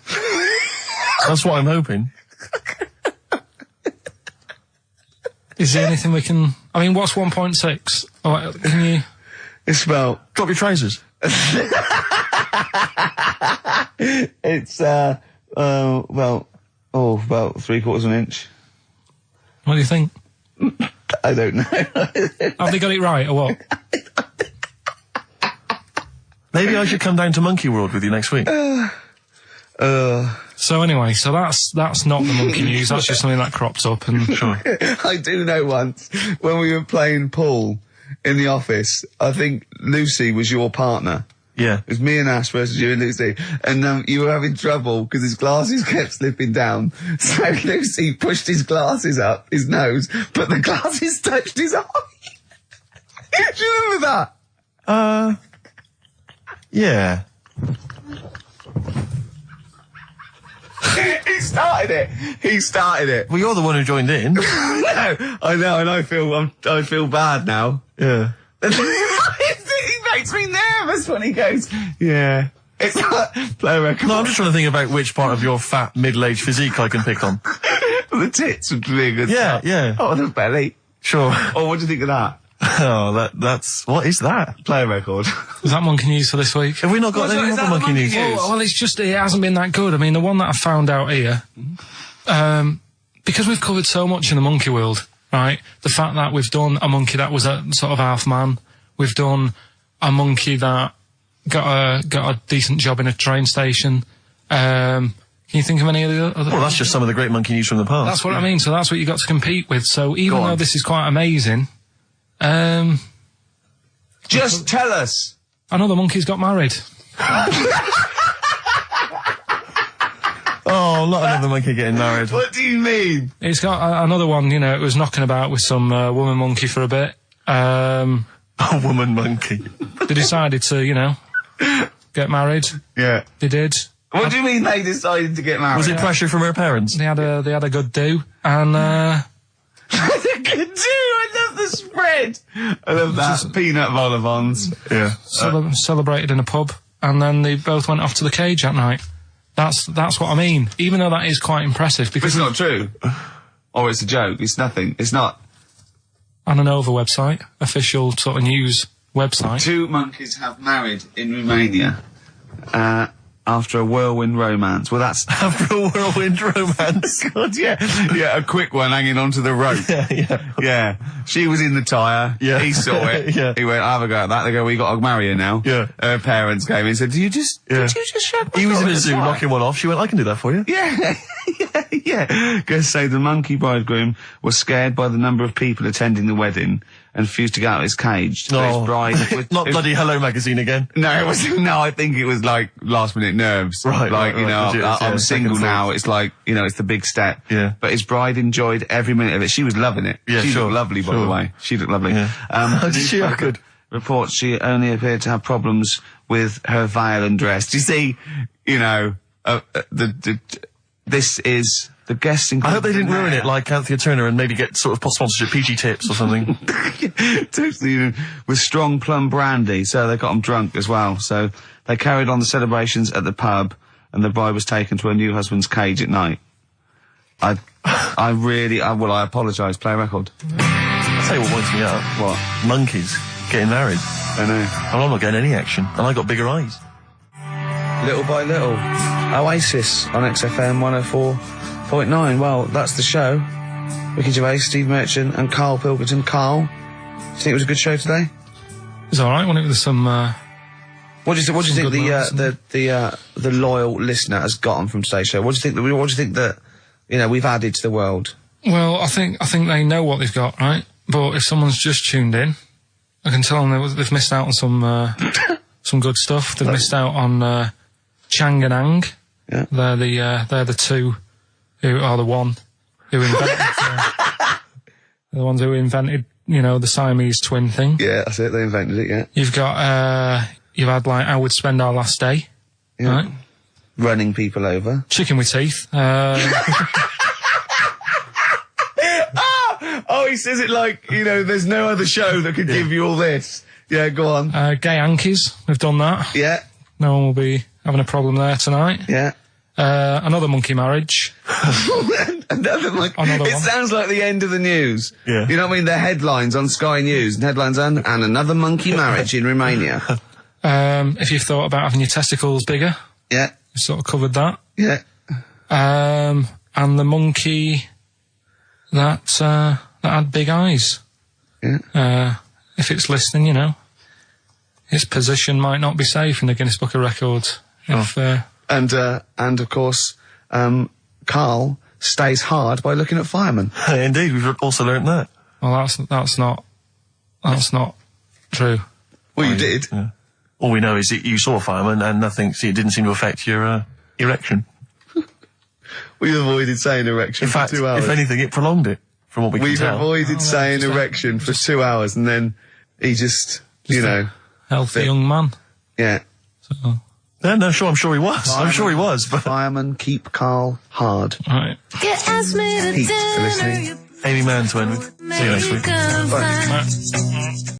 That's what I'm hoping. Is there anything we can... I mean, what's 1.6? Oh, can you... It's about... Drop your trousers. It's, about 3/4 of an inch. What do you think? I don't know. Have they got it right, or what? Maybe I should come down to Monkey World with you next week. So anyway, so that's not the monkey news. That's just something that cropped up. And Sure. I do know once, when we were playing pool in the office, I think Lucy was your partner. Yeah. It was me and Ash versus you and Lucy. And you were having trouble because his glasses kept slipping down. So Lucy pushed his glasses up his nose, but the glasses touched his eye. Do you remember that? Yeah. He started it. Well, you're the one who joined in. No, I know, and I feel bad now. Yeah. He makes me nervous when he goes, yeah. It's not, play a record. No, I'm just trying to think about which part of your fat, middle-aged physique I can pick on. The tits would be good. Yeah, yeah. Oh, the belly. Sure. Oh, what do you think of that? Oh, that's... What is that? Play a record. is that monkey news for this week? Have we not got any other monkey news? Well, it's just, it hasn't been that good. I mean, the one that I found out here, because we've covered so much in the monkey world, right? The fact that we've done a monkey that was a sort of half man, we've done a monkey that got a decent job in a train station, Can you think of any of the other? Well, that's just some of the great monkey news from the past. That's what I mean. So that's what you got to compete with. So even though this is quite amazing, just tell us. Another monkey's got married. Oh, not another monkey getting married. What do you mean? It's got another one, you know, it was knocking about with some woman monkey for a bit. A woman monkey. They decided to, you know, get married. Yeah. They did. What do you mean they decided to get married? Was it pressure from her parents? They had a good do, and Good do. I love the spread. I love that. Peanut vol-au-vents. Yeah. Celebrated in a pub, and then they both went off to the cage that night. That's what I mean. Even though that is quite impressive, But because it's not true. Or it's a joke. It's nothing. It's not. on an Nova website, official sort of news website. 2 monkeys have married in Romania after a whirlwind romance. Well, that's... After a whirlwind romance. God, yeah. Yeah, a quick one hanging onto the rope. Yeah. She was in the tyre. Yeah. He saw it. Yeah. He went, have a go at that. They go, we got to marry her now. Yeah. Her parents came in and said, did you just shut He was in a zoo knocking one off. She went, I can do that for you. Yeah. Yeah. Guests say the monkey bridegroom was scared by the number of people attending the wedding and refused to get out of his cage. So his bride was, Not bloody Hello Magazine again. No, it was, no, I think it was like last minute nerves. Right, like, you know, legit, I'm yeah, single second now. thoughts. It's like, you know, it's the big step. Yeah. But his bride enjoyed every minute of it. She was loving it. Yeah, she sure, looked lovely, by sure. the way. She looked lovely. Yeah. Did she? Oh, good. Reports she only appeared to have problems with her veil and dress. Do you see, you know, this is the guests included. I hope they didn't ruin it like Anthea Turner and maybe get sort of sponsorship PG tips or something. Totally, with strong plum brandy, so they got them drunk as well. So they carried on the celebrations at the pub, and the bride was taken to her new husband's cage at night. I apologise, play a record. I'll tell you what winds me up. What? Monkeys getting married. I know. And I'm not getting any action. And I got bigger eyes. Little by little. Oasis on XFM 104.9. Well, that's the show. Ricky Gervais, Steve Merchant and Karl Pilkington. Karl, do you think it was a good show today? It's alright, wasn't it, with some, What do you think good the loyal listener has gotten from today's show? What do you think that, you know, we've added to the world? well, I think they know what they've got, right? But if someone's just tuned in, I can tell them they've missed out on some good stuff. They've missed out on, Chang and Ang. Yeah. They're the two who are the one who invented, the ones who invented, you know, the Siamese twin thing. Yeah, that's it. They invented it, yeah. You've got, you've had like How We'd Spend Our Last Day. Yeah. Right? Running people over. Chicken with teeth. Oh, he says it like, you know, there's no other show that could give you all this. Yeah, go on. Gay Yankees. We've done that. Yeah, No one will be having a problem there tonight. yeah. Another monkey marriage. Another Another it one. sounds like the end of the news. Yeah. You know what I mean? The headlines on Sky News and headlines and another monkey marriage in Romania. If you've thought about having your testicles bigger, Yeah, we've sort of covered that. yeah. And the monkey that had big eyes. Yeah. If it's listening, you know, its position might not be safe in the Guinness Book of Records. If, And of course, Karl stays hard by looking at firemen. Indeed, we've also learnt that. well, that's not true. Well, you did. Yeah. All we know is that you saw a fireman and nothing, see, it didn't seem to affect your erection. We avoided saying erection In fact, for 2 hours. if anything, it prolonged it, from what we can We've tell. avoided saying erection for 2 hours, and then he just you know, Healthy young man. yeah. So, Yeah, no, sure, I'm sure he was. I'm sure he was, but Firemen keep Karl hard. right. Get asked me to Pete for dinner, listening. you Amy Mann to end with. See you next week. can find